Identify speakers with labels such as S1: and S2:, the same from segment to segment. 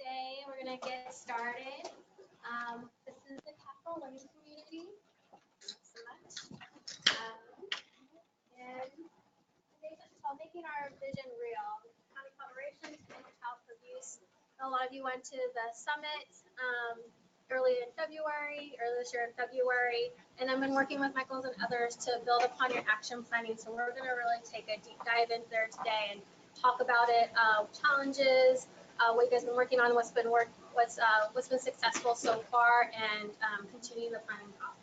S1: today. We're going to get started. This is the Capital Learning Community. Thanks so much. And today's called Making Our Vision Real, County Collaboration to End Childhood Abuse. A lot of you went to the summit early this year in February, and I've been working with Michaels and others to build upon your action planning. So we're going to really take a deep dive into there today and talk about it, challenges, what you guys have been working on, what's been successful so far, and continue the planning process.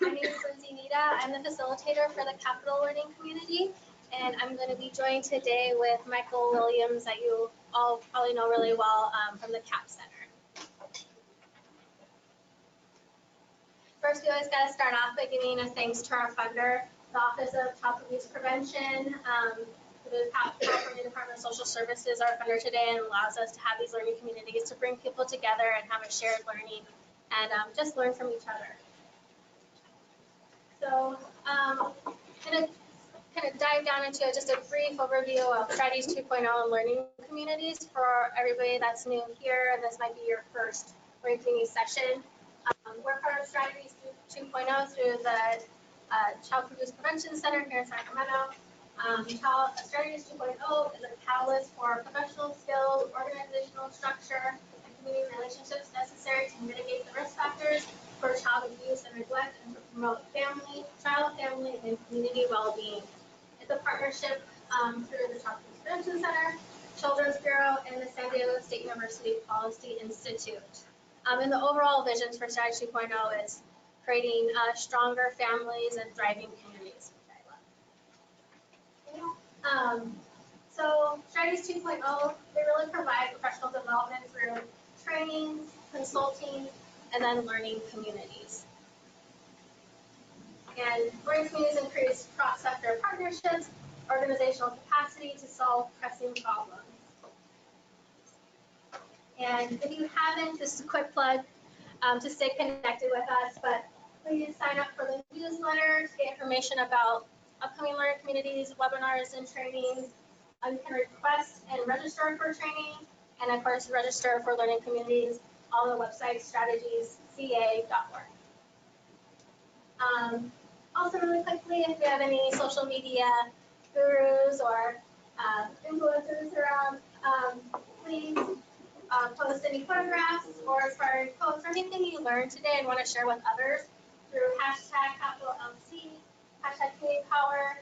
S1: My name is Lindsay Nita. I'm the facilitator for the Capital Learning Community, and I'm going to be joined today with Michael Williams, that you all probably know really well from the CAP Center. First, we always got to start off by giving a thanks to our funder, the Office of Child Abuse Prevention. The California Department of Social Services, our funder today, and allows us to have these learning communities to bring people together and have a shared learning and just learn from each other. So kind of dive down into just a brief overview of Strategies 2.0 and learning communities for everybody that's new here, and this might be your first learning community session. We're part of Strategies 2.0 through the Child Abuse Prevention Center here in Sacramento. Strategies 2.0 is a catalyst for professional skills, organizational structure, and community relationships necessary to mitigate the risk factors for child abuse and neglect and to promote child, family, and community well-being. It's a partnership through the Child Abuse Prevention Center, Children's Bureau, and the San Diego State University Policy Institute. And the overall visions for Strategy 2.0 is creating stronger families and thriving communities. So Strategies 2.0, they really provide professional development through training, consulting, and then learning communities. And learning communities increase cross-sector partnerships, organizational capacity to solve pressing problems. And if you haven't, this is a quick plug to stay connected with us, but please sign up for the newsletter to get information about upcoming learning communities, webinars, and trainings. You can request and register for training, and of course, register for learning communities on the website strategiesca.org. Also, really quickly, if you have any social media gurus or influencers around, please post any photographs or inspiring quotes or anything you learned today and want to share with others through #CapitalLC, #CommunityPower.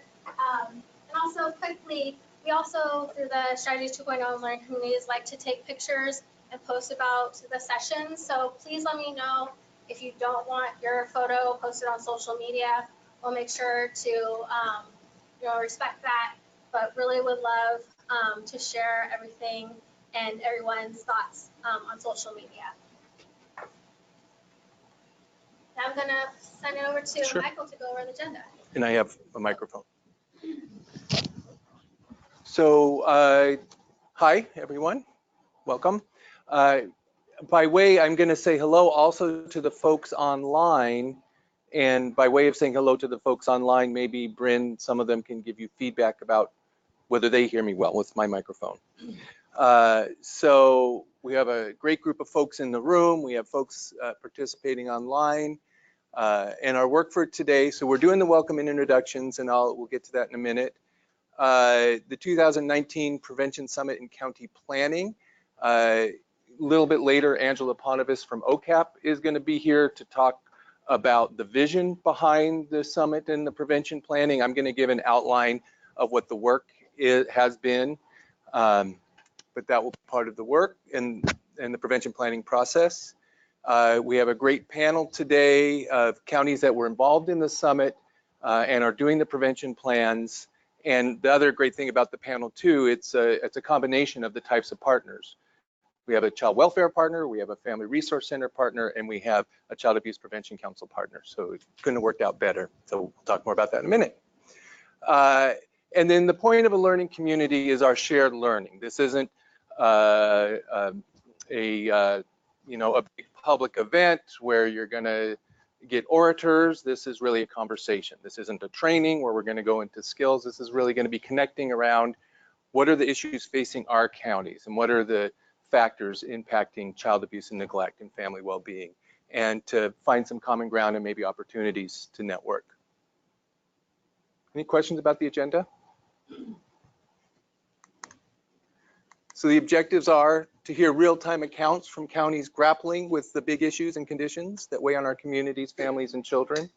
S1: And also quickly, we also, through the Strategies 2.0 learning communities, like to take pictures and post about the sessions. So please let me know if you don't want your photo posted on social media. We'll make sure to respect that, but really would love to share everything and everyone's thoughts on social media. Now I'm going to send it over to Michael to go over the agenda.
S2: And I have a microphone. So, hi, everyone. Welcome. By way, I'm going to say hello also to the folks online. And by way of saying hello to the folks online, maybe Bryn, some of them can give you feedback about whether they hear me well with my microphone. So we have a great group of folks in the room. We have folks participating online. And our work for today, so we're doing the welcome and introductions, and we'll get to that in a minute. The 2019 Prevention Summit in County Planning. A little bit later, Angela Ponovas from OCAP is going to be here to talk about the vision behind the summit and the prevention planning. I'm going to give an outline of what the work has been, but that will be part of the work and the prevention planning process. We have a great panel today of counties that were involved in the summit and are doing the prevention plans. And the other great thing about the panel too, it's a combination of the types of partners. We have a child welfare partner, we have a family resource center partner, and we have a child abuse prevention council partner. So it couldn't have worked out better. So we'll talk more about that in a minute. And then the point of a learning community is our shared learning. This isn't a big public event where you're going to get orators. This is really a conversation. This isn't a training where we're going to go into skills. This is really going to be connecting around what are the issues facing our counties and what are the factors impacting child abuse and neglect and family well-being, and to find some common ground and maybe opportunities to network. Any questions about the agenda? So the objectives are to hear real-time accounts from counties grappling with the big issues and conditions that weigh on our communities, families, and children.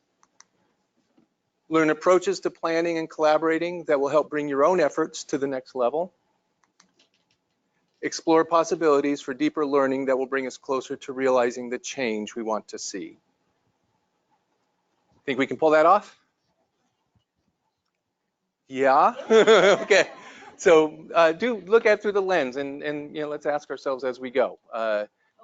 S2: Learn approaches to planning and collaborating that will help bring your own efforts to the next level. Explore possibilities for deeper learning that will bring us closer to realizing the change we want to see. Think we can pull that off? Yeah? Okay. So do look at through the lens and you know, let's ask ourselves as we go,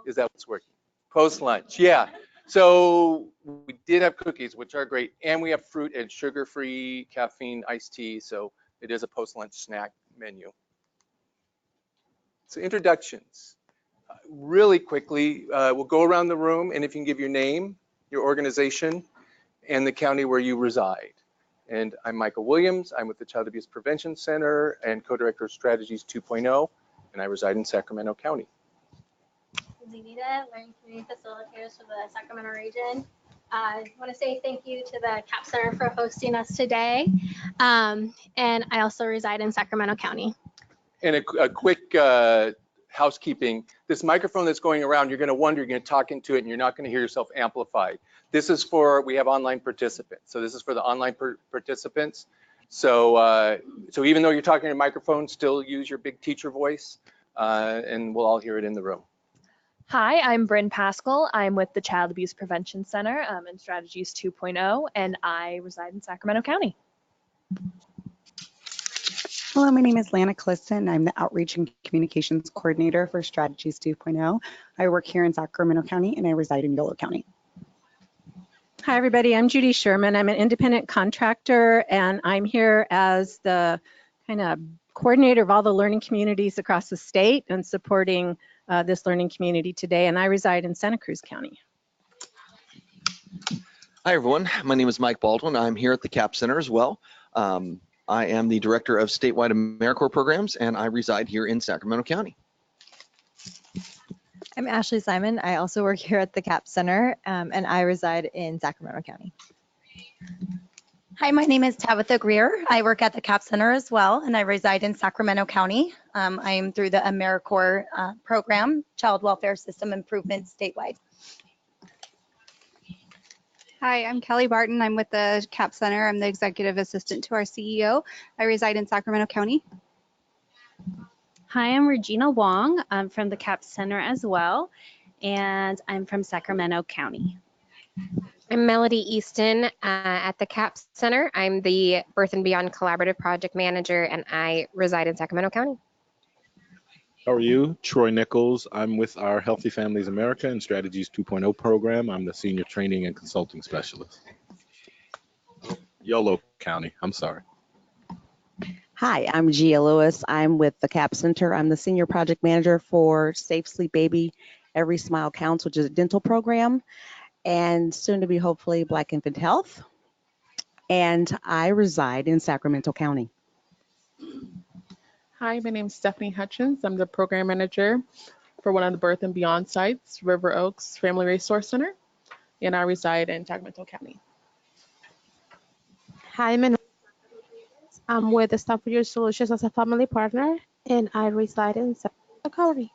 S2: is that what's working? Post-lunch, yeah. So we did have cookies, which are great, and we have fruit and sugar-free caffeine iced tea, so it is a post-lunch snack menu. So introductions. Really quickly, we'll go around the room, and if you can give your name, your organization, and the county where you reside. And I'm Michael Williams. I'm with the Child Abuse Prevention Center and co-director of Strategies 2.0, and I reside in Sacramento County.
S1: Zenita, learning community facilitators for the Sacramento region. I want to say thank you to the CAP Center for hosting us today. And I also reside in Sacramento County.
S2: And a quick housekeeping, this microphone that's going around, you're going to wonder, you're going to talk into it and you're not going to hear yourself amplified. This is for, we have online participants. So this is for the online participants. So, so even though you're talking to a microphone, still use your big teacher voice and we'll all hear it in the room.
S3: Hi, I'm Bryn Pascal. I'm with the Child Abuse Prevention Center and Strategies 2.0, and I reside in Sacramento County.
S4: Hello, my name is Lana Clifton. I'm the Outreach and Communications Coordinator for Strategies 2.0. I work here in Sacramento County and I reside in Yolo County.
S5: Hi, everybody. I'm Judy Sherman. I'm an independent contractor and I'm here as the kind of coordinator of all the learning communities across the state and supporting this learning community today. And I reside in Santa Cruz County.
S6: Hi, everyone. My name is Mike Baldwin. I'm here at the CAP Center as well. I am the Director of Statewide AmeriCorps Programs, and I reside here in Sacramento County.
S7: I'm Ashley Simon. I also work here at the CAP Center, and I reside in Sacramento County.
S8: Hi, my name is Tabitha Greer. I work at the CAP Center as well, and I reside in Sacramento County. I am through the AmeriCorps program, Child Welfare System Improvement statewide.
S9: Hi, I'm Kelly Barton. I'm with the CAP Center. I'm the executive assistant to our CEO. I reside in Sacramento County.
S10: Hi, I'm Regina Wong. I'm from the CAP Center as well, and I'm from Sacramento County.
S11: I'm Melody Easton at the CAP Center. I'm the Birth and Beyond Collaborative Project Manager, and I reside in Sacramento County.
S12: How are you? Troy Nichols. I'm with our Healthy Families America and Strategies 2.0 program. I'm the Senior Training and Consulting Specialist. Yolo County, I'm sorry.
S13: Hi, I'm Gia Lewis. I'm with the CAP Center. I'm the Senior Project Manager for Safe Sleep Baby Every Smile Counts, which is a dental program, and soon to be hopefully Black Infant Health. And I reside in Sacramento County.
S14: Hi, my name is Stephanie Hutchins. I'm the program manager for one of the Birth and Beyond sites, River Oaks Family Resource Center, and I reside in Sacramento County.
S15: Hi, I'm with the Stanford Youth Solutions as a family partner, and I reside in Sacramento County.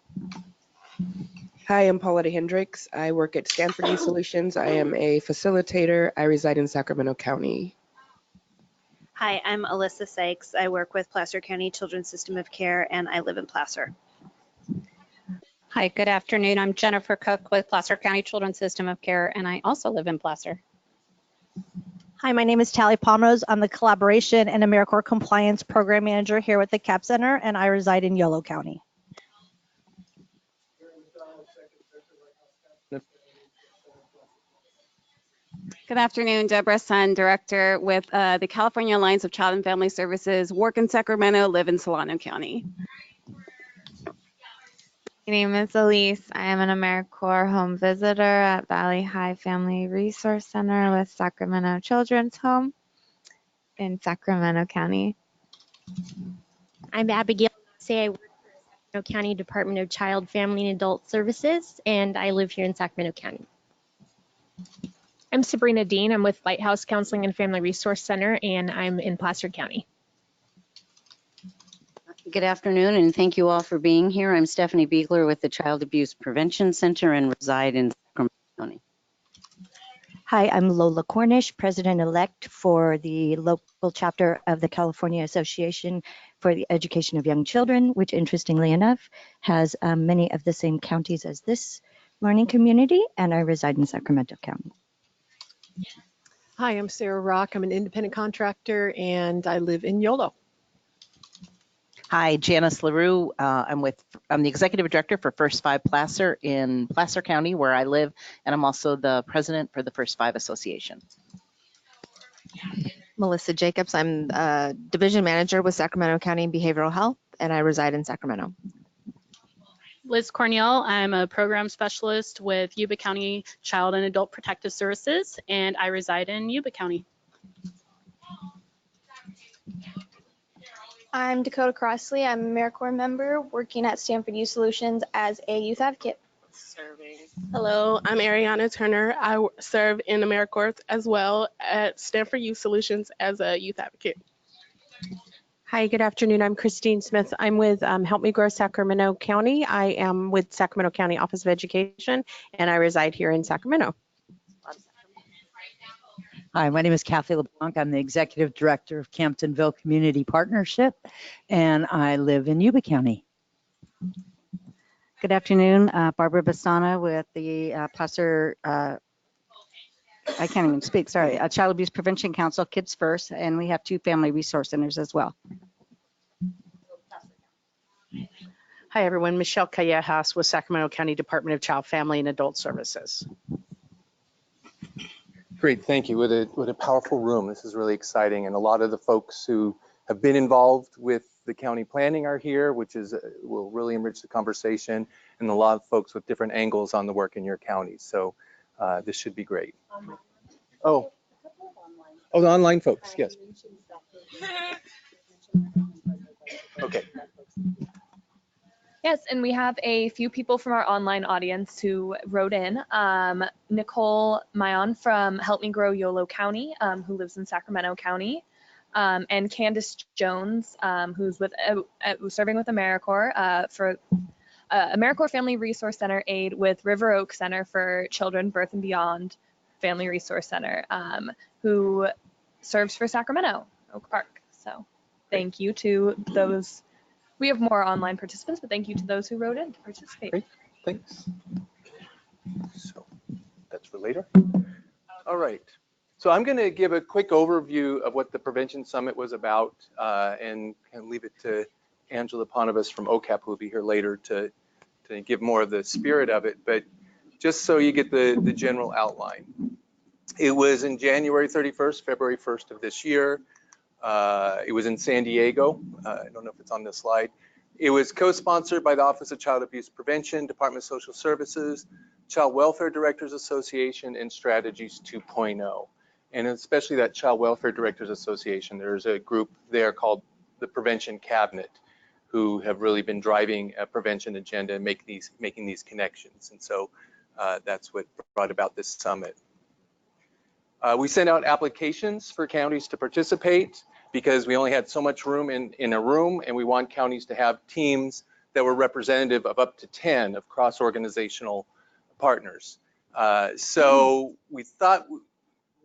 S16: Hi, I'm Pauletta Hendricks. I work at Stanford Youth Solutions. I am a facilitator. I reside in Sacramento County.
S17: Hi, I'm Alyssa Sykes. I work with Placer County Children's System of Care, and I live in Placer.
S18: Hi, good afternoon. I'm Jennifer Cook with Placer County Children's System of Care, and I also live in Placer.
S19: Hi, my name is Tally Palmrose. I'm the Collaboration and AmeriCorps Compliance Program Manager here with the CAP Center, and I reside in Yolo County.
S9: Good afternoon, Deborah Sun, Director with the California Alliance of Child and Family Services, work in Sacramento, live in Solano County.
S20: My name is Elise. I am an AmeriCorps home visitor at Valley High Family Resource Center with Sacramento Children's Home in Sacramento County.
S10: I'm Abigail. I work for
S21: County Department of Child, Family, and Adult Services, and I live here in Sacramento County.
S22: I'm Sabrina Dean. I'm with Lighthouse Counseling and Family Resource Center, and I'm in Placer County.
S23: Good afternoon, and thank you all for being here. I'm Stephanie Beegler with the Child Abuse Prevention Center and reside in Sacramento County.
S24: Hi, I'm Lola Cornish, President-elect for the local chapter of the California Association for the Education of Young Children, which interestingly enough has many of the same counties as this learning community, and I reside in Sacramento County.
S25: Hi, I'm Sarah Rock. I'm an independent contractor and I live in YOLO.
S26: Hi, Janice LaRue. I'm the executive director for First Five Placer in Placer County, where I live, and I'm also the president for the First Five Association.
S27: Melissa Jacobs. I'm division manager with Sacramento County Behavioral Health, and I reside in Sacramento.
S28: Liz Cornell. I'm a program specialist with Yuba County Child and Adult Protective Services, and I reside in Yuba County.
S29: I'm Dakota Crossley. I'm a AmeriCorps member working at Stanford Youth Solutions as a youth advocate.
S14: Hello, I'm Ariana Turner. I serve in AmeriCorps as well at Stanford Youth Solutions as a youth advocate.
S15: Hi, good afternoon. I'm Christine Smith. I'm with Help Me Grow Sacramento County. I am with Sacramento County Office of Education, and I reside here in Sacramento.
S30: Hi, my name is Kathy LeBlanc. I'm the Executive Director of Camptonville Community Partnership, and I live in Yuba County.
S31: Good afternoon, Barbara Bastana with the Placer, I can't even speak, sorry, Child Abuse Prevention Council, Kids First, and we have 2 family resource centers as well.
S32: Hi, everyone. Michelle Callejas with Sacramento County Department of Child, Family, and Adult Services.
S2: Great, thank you. What a powerful room. This is really exciting, and a lot of the folks who have been involved with the county planning are here, which will really enrich the conversation, and a lot of folks with different angles on the work in your county. So this should be great. Oh, the online folks, yes. Okay.
S3: Yes, and we have a few people from our online audience who wrote in. Nicole Mayon from Help Me Grow YOLO County, who lives in Sacramento County, and Candace Jones, who's serving with AmeriCorps for AmeriCorps Family Resource Center aid with River Oak Center for Children, Birth and Beyond Family Resource Center, who serves for Sacramento, Oak Park. So thank you to those. We have more online participants, but thank you to those who wrote in to participate.
S2: Great, thanks. So that's for later. All right. So I'm going to give a quick overview of what the Prevention Summit was about and leave it to Angela Ponovas from OCAP, who will be here later to give more of the spirit of it. But just so you get the general outline. It was in January 31st, February 1st of this year. It was in San Diego. I don't know if it's on this slide. It was co-sponsored by the Office of Child Abuse Prevention, Department of Social Services, Child Welfare Directors Association, and Strategies 2.0. And especially that Child Welfare Directors Association, there's a group there called the Prevention Cabinet who have really been driving a prevention agenda and making these connections. And so that's what brought about this summit. We sent out applications for counties to participate because we only had so much room in a room, and we want counties to have teams that were representative of up to 10 of cross-organizational partners. So we thought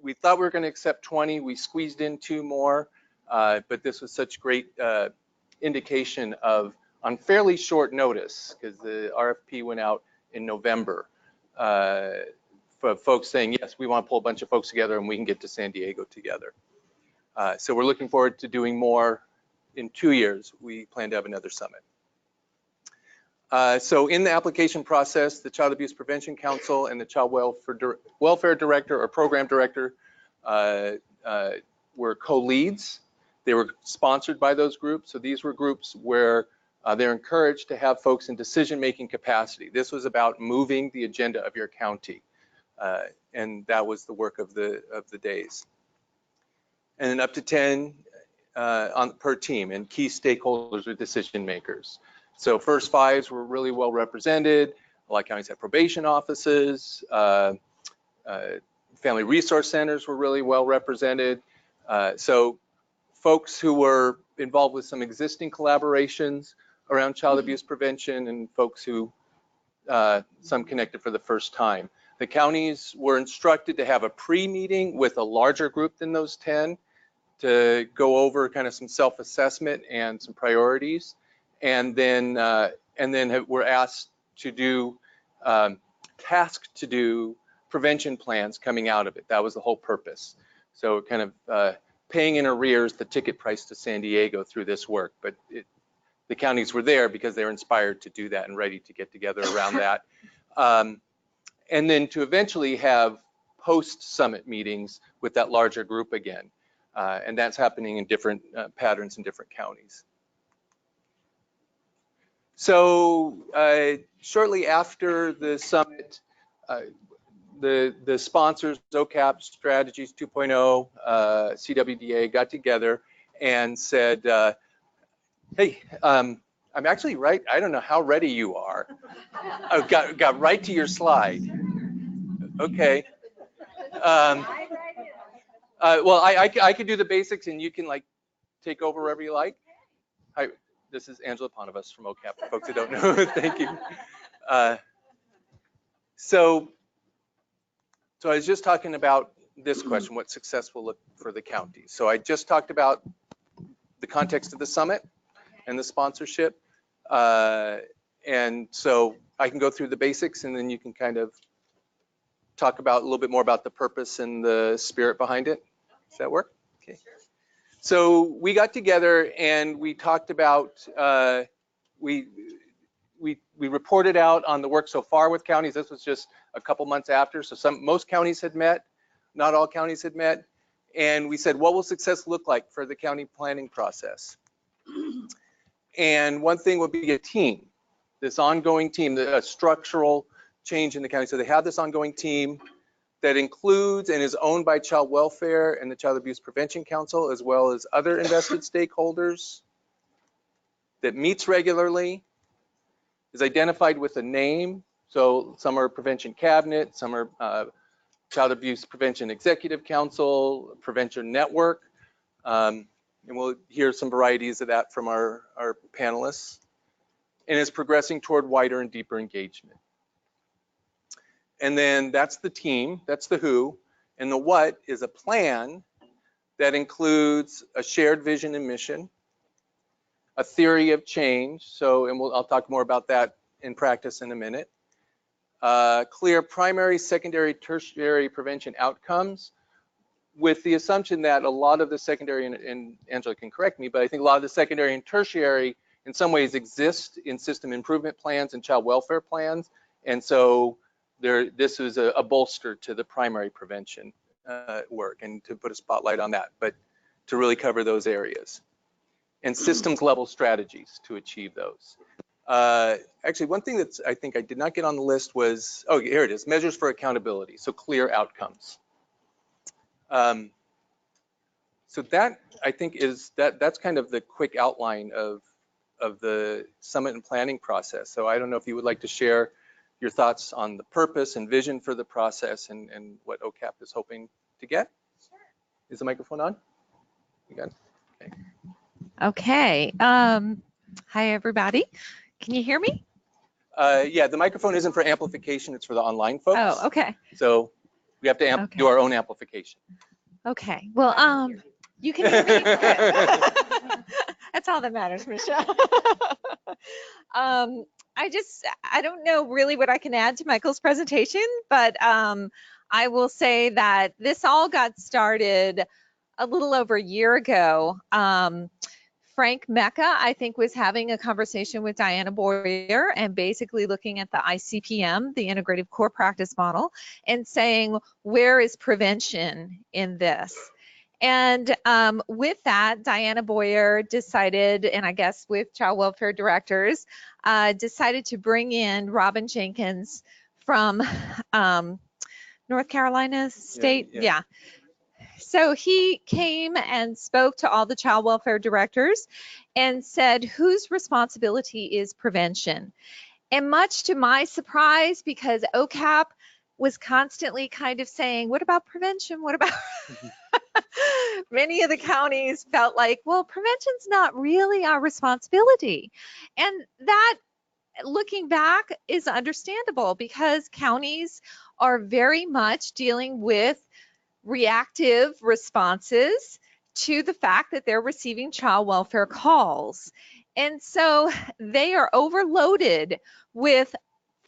S2: we were going to accept 20. We squeezed in 2 more, but this was such great indication of on fairly short notice, because the RFP went out in November. For folks saying, yes, we want to pull a bunch of folks together and we can get to San Diego together. So we're looking forward to doing more in 2 years. We plan to have another summit. So in the application process, the Child Abuse Prevention Council and the Child Welfare Director or Program Director were co-leads. They were sponsored by those groups. So these were groups where they're encouraged to have folks in decision-making capacity. This was about moving the agenda of your county. And that was the work of the days. And then up to 10 per team, and key stakeholders or decision makers. So first fives were really well represented. A lot of counties had probation offices. Family resource centers were really well represented. So folks who were involved with some existing collaborations around child abuse prevention and folks who some connected for the first time. The counties were instructed to have a pre-meeting with a larger group than those 10 to go over kind of some self-assessment and some priorities, and then were asked to do, tasked to do prevention plans coming out of it. That was the whole purpose. So kind of paying in arrears the ticket price to San Diego through this work, but the counties were there because they were inspired to do that and ready to get together around that. And then to eventually have post-summit meetings with that larger group again. And that's happening in different patterns in different counties. So shortly after the summit, the sponsors, OCAP Strategies 2.0, CWDA got together and said, hey, I'm actually right. I don't know how ready you are. I got right to your slide. Okay. Well, I could do the basics and you can like take over wherever you like. Hi, this is Angela Panovas from OCAP, for folks who don't know. Thank you. So I was just talking about this question, what success will look for the county. So I just talked about the context of the summit and the sponsorship. And so I can go through the basics and then you can kind of talk about a little bit more about the purpose and the spirit behind it. Does that work? Okay. So we got together and we talked about, we reported out on the work so far with counties. This was just a couple months after. So most counties had met, not all counties had met. And we said, what will success look like for the county planning process? And one thing would be a team, this ongoing team, a structural change in the county. So they have this ongoing team that includes and is owned by Child Welfare and the Child Abuse Prevention Council, as well as other invested stakeholders, that meets regularly, is identified with a name. So some are Prevention Cabinet, some are Child Abuse Prevention Executive Council, Prevention Network. And we'll hear some varieties of that from our panelists, and is progressing toward wider and deeper engagement. And then that's the team, that's the who, and the what is a plan that includes a shared vision and mission, a theory of change. So, and I'll talk more about that in practice in a minute. Clear primary, secondary, tertiary prevention outcomes, with the assumption that a lot of the secondary, and Angela can correct me, but I think a lot of the secondary and tertiary in some ways exist in system improvement plans and child welfare plans. And so this is a bolster to the primary prevention work, and to put a spotlight on that, but to really cover those areas. And systems level strategies to achieve those. Actually, one thing that I think I did not get on the list was, oh, here it is, measures for accountability, so clear outcomes. So that, I think, that's kind of the quick outline of the summit and planning process. So I don't know if you would like to share your thoughts on the purpose and vision for the process and what OCAP is hoping to get. Sure. Is the microphone on? You got it? Okay.
S1: Okay. Hi, everybody. Can you hear me?
S2: Yeah, the microphone isn't for amplification, it's for the online folks.
S1: Oh, okay.
S2: So we have to do our own amplification.
S1: Okay. Well, you can hear me. That's all that matters, Michelle. I don't know really what I can add to Michael's presentation, but I will say that this all got started a little over a year ago. Frank Mecca, I think, was having a conversation with Diana Boyer and basically looking at the ICPM, the Integrative Core Practice Model, and saying, where is prevention in this? And with that, Diana Boyer decided, and I guess with child welfare directors, decided to bring in Robin Jenkins from North Carolina State. Yeah. So he came and spoke to all the child welfare directors and said, whose responsibility is prevention? And much to my surprise, because OCAP was constantly kind of saying, what about prevention? What about many of the counties felt like, well, prevention's not really our responsibility. And that, looking back, is understandable because counties are very much dealing with reactive responses to the fact that they're receiving child welfare calls. And so they are overloaded with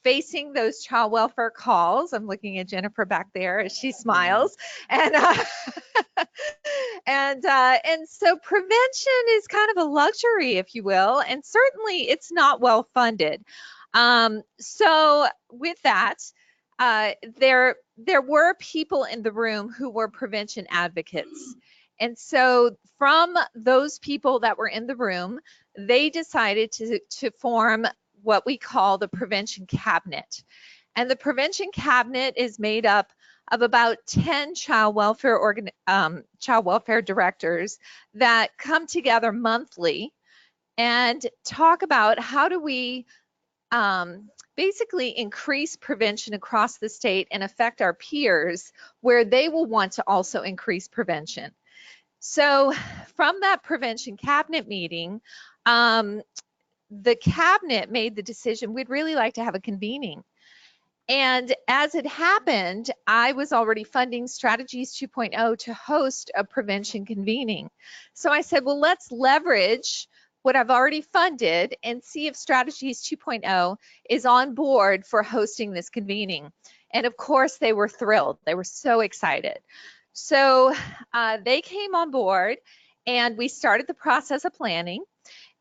S1: facing those child welfare calls. I'm looking at Jennifer back there as she smiles. And and so prevention is kind of a luxury, if you will, and certainly it's not well funded. So with that, there were people in the room who were prevention advocates. And so from those people that were in the room, they decided to form what we call the prevention cabinet. And the prevention cabinet is made up of about 10 child welfare directors that come together monthly and talk about how do we basically increase prevention across the state and affect our peers where they will want to also increase prevention. So from that prevention cabinet meeting, the cabinet made the decision we'd really like to have a convening. And as it happened, I was already funding Strategies 2.0 to host a prevention convening. So I said, well, let's leverage what I've already funded and see if Strategies 2.0 is on board for hosting this convening. And of course, they were thrilled. They were so excited. So they came on board and we started the process of planning.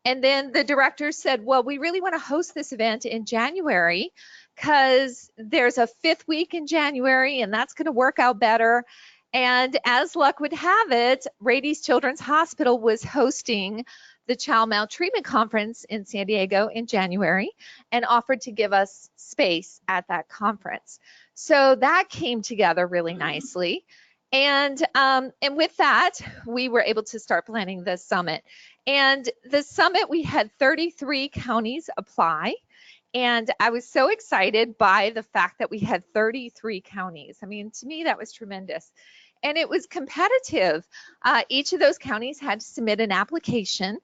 S1: And then the directors said, well, we really want to host this event in January because there's a 5th week in January and that's going to work out better. And as luck would have it, Rady's Children's Hospital was hosting the Child Maltreatment Conference in San Diego in January and offered to give us space at that conference. So that came together really nicely. And with that, we were able to start planning the summit. And the summit, we had 33 counties apply. And I was so excited by the fact that we had 33 counties. I mean, to me, that was tremendous. And it was competitive. Each of those counties had to submit an application.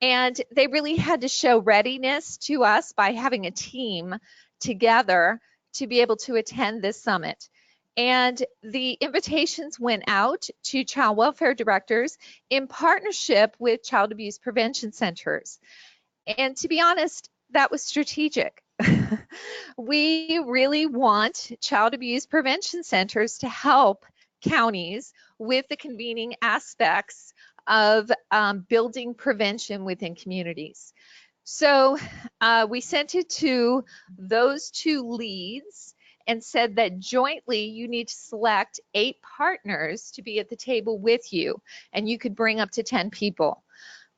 S1: And they really had to show readiness to us by having a team together to be able to attend this summit. And the invitations went out to child welfare directors in partnership with child abuse prevention centers. And to be honest, that was strategic. We really want child abuse prevention centers to help counties with the convening aspects of building prevention within communities. So we sent it to those 2 leads and said that jointly you need to select 8 partners to be at the table with you, and you could bring up to 10 people.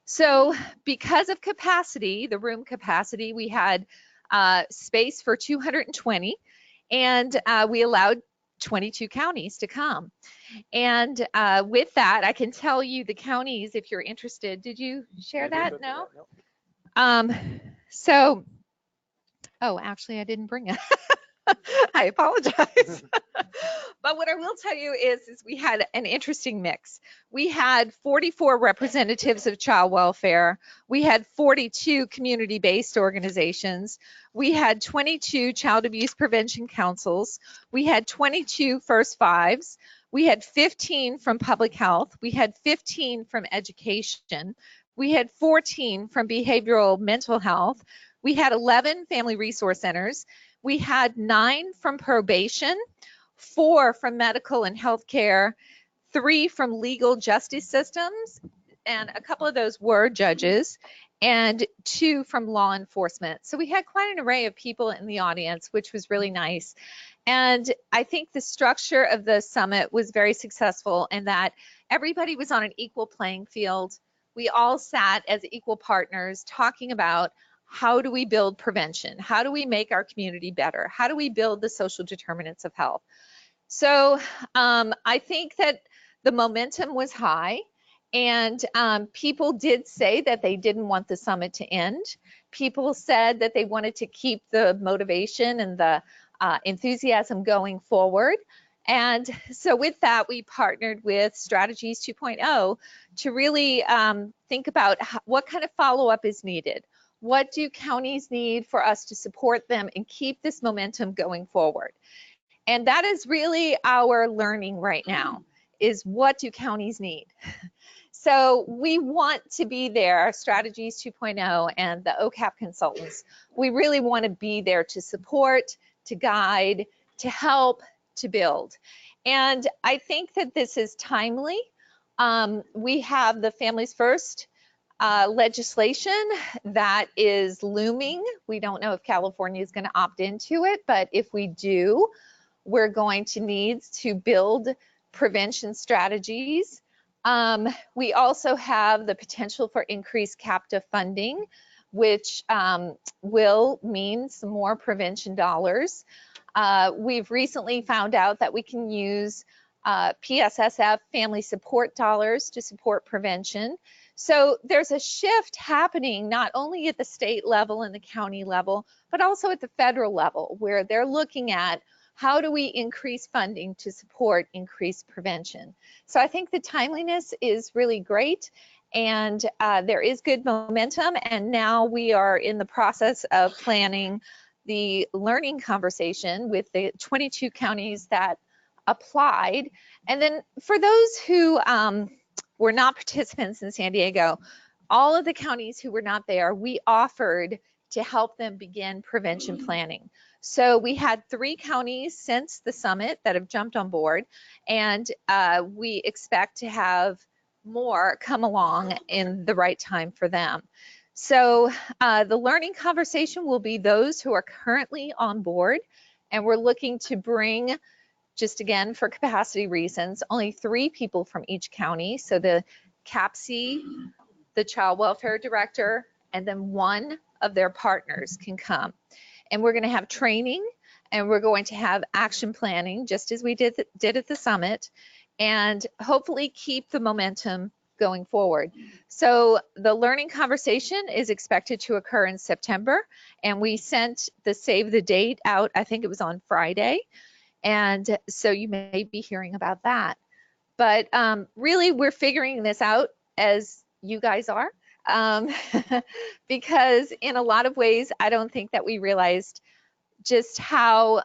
S1: So because of capacity, the room capacity, we had space for 220, and we allowed 22 counties to come. And with that, I can tell you the counties, if you're interested. Did you share that? No? So, oh, actually, I didn't bring it. I apologize. But what I will tell you is we had an interesting mix. We had 44 representatives of child welfare. We had 42 community-based organizations. We had 22 child abuse prevention councils. We had 22 first fives. We had 15 from public health. We had 15 from education. We had 14 from behavioral mental health. We had 11 family resource centers. We had 9 from probation, 4 from medical and healthcare, 3 from legal justice systems, and a couple of those were judges, and 2 from law enforcement. So we had quite an array of people in the audience, which was really nice. And I think the structure of the summit was very successful in that everybody was on an equal playing field. We all sat as equal partners talking about how do we build prevention? How do we make our community better? How do we build the social determinants of health? So I think that the momentum was high, and people did say that they didn't want the summit to end. People said that they wanted to keep the motivation and the enthusiasm going forward. And so with that, we partnered with Strategies 2.0 to really think about what kind of follow-up is needed. What do counties need for us to support them and keep this momentum going forward? And that is really our learning right now, is what do counties need? So we want to be there, Strategies 2.0 and the OCAP consultants. We really want to be there to support, to guide, to help, to build. And I think that this is timely. We have the Families First legislation that is looming. We don't know if California is going to opt into it, but if we do, we're going to need to build prevention strategies. We also have the potential for increased captive funding, which will mean some more prevention dollars. We've recently found out that we can use PSSF family support dollars to support prevention. So there's a shift happening not only at the state level and the county level, but also at the federal level, where they're looking at how do we increase funding to support increased prevention. So I think the timeliness is really great, and there is good momentum, and now we are in the process of planning the learning conversation with the 22 counties that applied. And then for those who were not participants in San Diego, all of the counties who were not there, we offered to help them begin prevention planning. So we had 3 counties since the summit that have jumped on board, and we expect to have more come along in the right time for them. So the learning conversation will be those who are currently on board, and we're looking to bring, just again for capacity reasons, only 3 people from each county. So the CAPC, the child welfare director, and then 1 of their partners can come. And we're going to have training, and we're going to have action planning, just as we did at the summit, and hopefully keep the momentum going forward. So the learning conversation is expected to occur in September, and we sent the save the date out, I think it was on Friday, and so you may be hearing about that. But really, we're figuring this out as you guys are. Because in a lot of ways, I don't think that we realized just how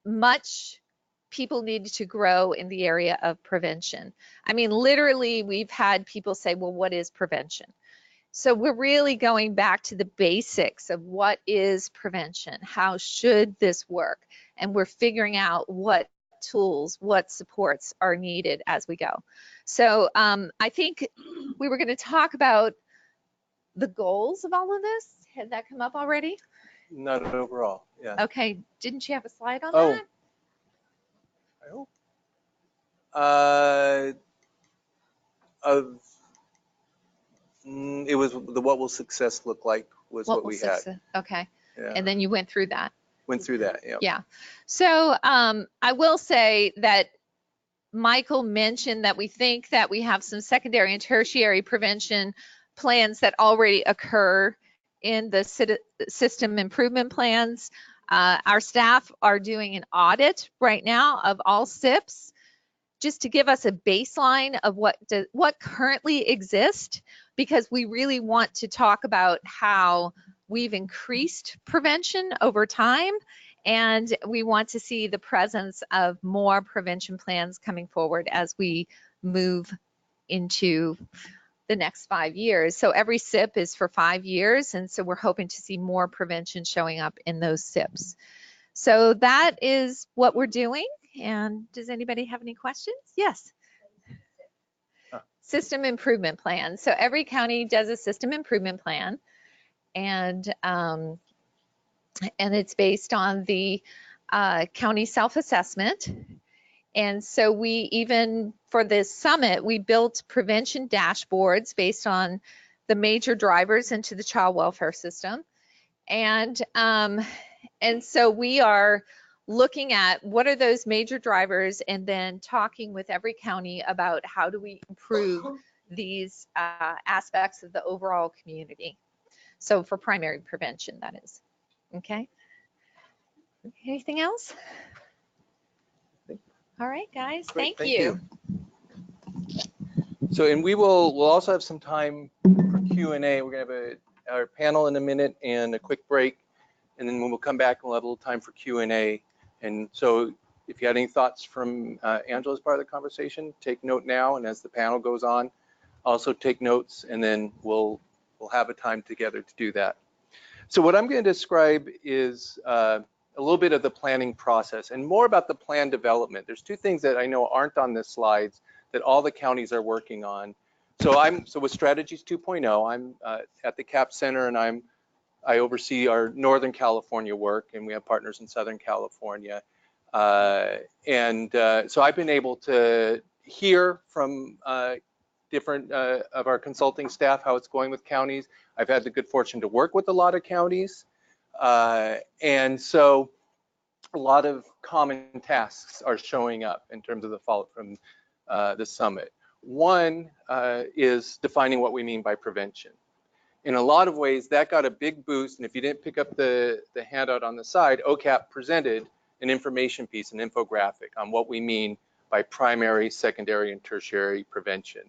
S1: much people needed to grow in the area of prevention. I mean, literally, we've had people say, well, what is prevention? So we're really going back to the basics of what is prevention? How should this work? And we're figuring out what tools, what supports are needed as we go. So I think we were going to talk about the goals of all of this. Had that come up already?
S2: Not overall, yeah.
S1: Okay, didn't you have a slide on
S2: Oh.
S1: that?
S2: I hope. It was the what will success look like was what we had.
S1: Okay,
S2: Yeah.
S1: and then you went through that.
S2: Went through that, yeah.
S1: Yeah. So I will say that Michael mentioned that we think that we have some secondary and tertiary prevention plans that already occur in the system improvement plans. Our staff are doing an audit right now of all SIPs, just to give us a baseline of what currently exists, because we really want to talk about how we've increased prevention over time, and we want to see the presence of more prevention plans coming forward as we move into the next 5 years. So every SIP is for 5 years, and so we're hoping to see more prevention showing up in those SIPs. So that is what we're doing. And does anybody have any questions? Yes. System improvement plan. So every county does a system improvement plan, and it's based on the county self-assessment. And so we even, for this summit, we built prevention dashboards based on the major drivers into the child welfare system. And so we are looking at what are those major drivers and then talking with every county about how do we improve these aspects of the overall community. So for primary prevention, that is. Okay. Anything else? All right, guys.
S2: Great,
S1: thank you.
S2: So, and we'll also have some time for Q&A. We're gonna have our panel in a minute and a quick break, and then when we'll come back, we'll have a little time for Q&A. And so if you had any thoughts from Angela as part of the conversation, take note now, and as the panel goes on, also take notes, and then we'll have a time together to do that. So what I'm going to describe is a little bit of the planning process and more about the plan development. There's two things that I know aren't on the slides that all the counties are working on. So with Strategies 2.0, I'm at the CAP Center, and I oversee our Northern California work, and we have partners in Southern California. So I've been able to hear from different of our consulting staff how it's going with counties. I've had the good fortune to work with a lot of counties. And so a lot of common tasks are showing up in terms of the fallout from the summit. One is defining what we mean by prevention. In a lot of ways, that got a big boost. And if you didn't pick up the handout on the side, OCAP presented an information piece, an infographic on what we mean by primary, secondary, and tertiary prevention.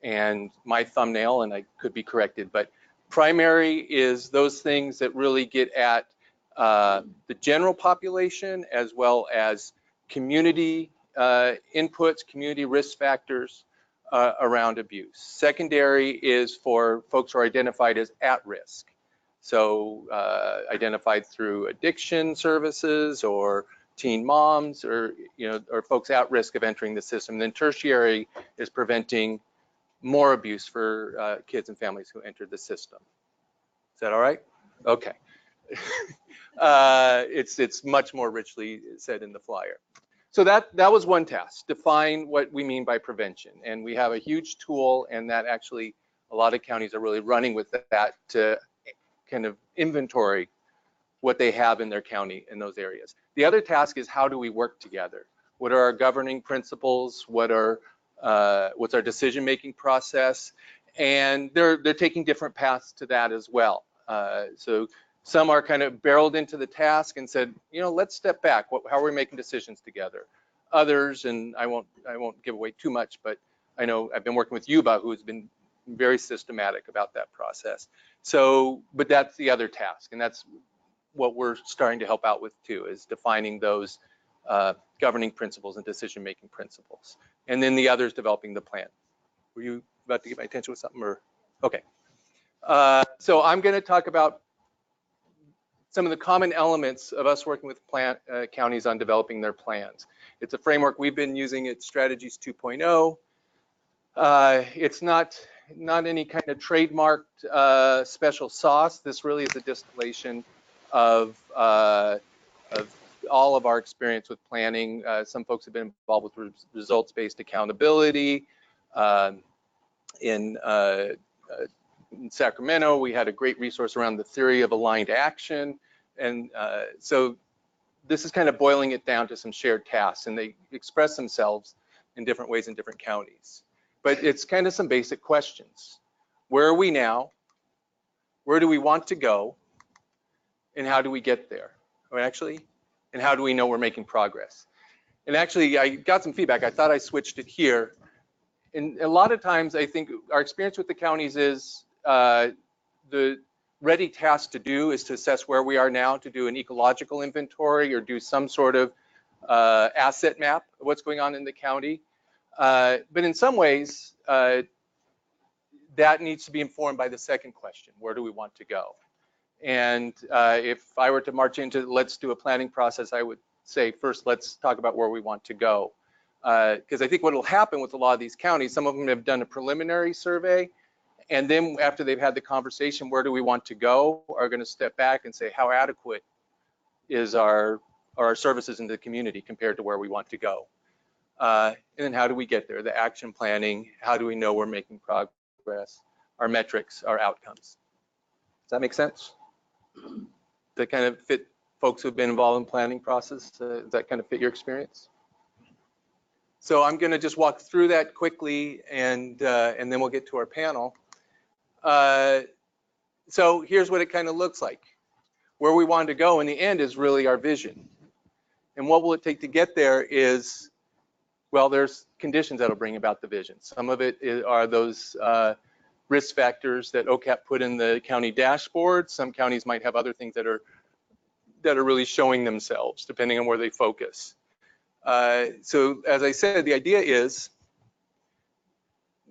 S2: And my thumbnail, and I could be corrected, but primary is those things that really get at the general population as well as community inputs, community risk factors around abuse. Secondary is for folks who are identified as at risk. So identified through addiction services or teen moms or folks at risk of entering the system. And then tertiary is preventing more abuse for kids and families who entered the system. Is that all right? Okay. It's much more richly said in the flyer. So that was one task, define what we mean by prevention. And we have a huge tool, and that actually a lot of counties are really running with that to kind of inventory what they have in their county in those areas. The other task is how do we work together? What are our governing principles? What's our decision-making process? And they're taking different paths to that as well. So some are kind of barreled into the task and said, let's step back. How are we making decisions together? Others, and I won't give away too much, but I know I've been working with Yuba, who has been very systematic about that process. So, but that's the other task, and that's what we're starting to help out with too, is defining those governing principles and decision-making principles. And then the others developing the plan. Were you about to get my attention with something, or? Okay. So I'm going to talk about some of the common elements of us working with counties on developing their plans. It's a framework we've been using at Strategies 2.0. It's not any kind of trademarked special sauce. This really is a distillation of all of our experience with planning. Some folks have been involved with results-based accountability. In Sacramento, we had a great resource around the theory of aligned action. And so this is kind of boiling it down to some shared tasks, and they express themselves in different ways in different counties. But it's kind of some basic questions. Where are we now? Where do we want to go? And how do we get there? Or actually, and how do we know we're making progress? And actually, I got some feedback. I thought I switched it here. And a lot of times, I think our experience with the counties is the ready task to do is to assess where we are now, to do an ecological inventory or do some sort of asset map of what's going on in the county. But in some ways, that needs to be informed by the second question, where do we want to go? And if I were to march into let's do a planning process, I would say first, let's talk about where we want to go. Because I think what will happen with a lot of these counties, some of them have done a preliminary survey, and then after they've had the conversation, where do we want to go, are going to step back and say, how adequate is our services in the community compared to where we want to go? And then how do we get there? The action planning, how do we know we're making progress? Our metrics, our outcomes. Does that make sense? That kind of fit folks who've been involved in planning process? Does that kind of fit your experience? So I'm going to just walk through that quickly, and then we'll get to our panel. So here's what it kind of looks like. Where we want to go in the end is really our vision. And what will it take to get there is, well, there's conditions that'll bring about the vision. Some of it are those risk factors that OCAP put in the county dashboard. Some counties might have other things that are really showing themselves, depending on where they focus. So as I said, the idea is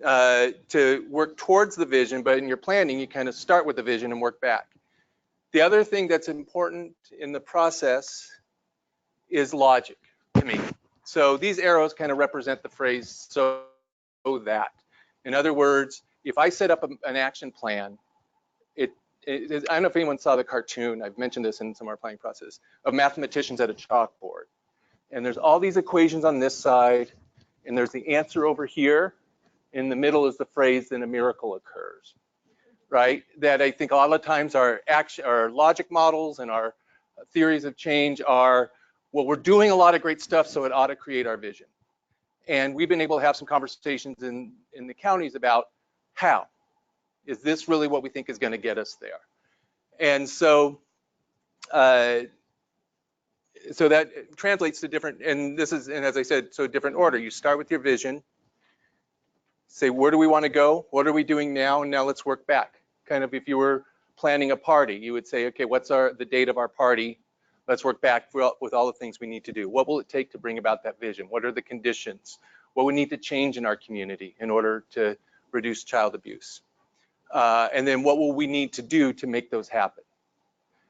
S2: to work towards the vision, but in your planning, you kind of start with the vision and work back. The other thing that's important in the process is logic to me. So these arrows kind of represent the phrase so that. In other words, if I set up an action plan, I don't know if anyone saw the cartoon, I've mentioned this in some of our planning process, of mathematicians at a chalkboard. And there's all these equations on this side, and there's the answer over here. In the middle is the phrase, then a miracle occurs, right? That I think a lot of times our logic models and our theories of change are, well, we're doing a lot of great stuff, so it ought to create our vision. And we've been able to have some conversations in the counties about how. Is this really what we think is going to get us there? And so, so that translates to different, and this is, and as I said, so different order. You start with your vision, say, where do we want to go? What are we doing now? And now let's work back. Kind of if you were planning a party, you would say, okay, what's the date of our party? Let's work back with all the things we need to do. What will it take to bring about that vision? What are the conditions? What we need to change in our community in order to reduce child abuse? And then what will we need to do to make those happen?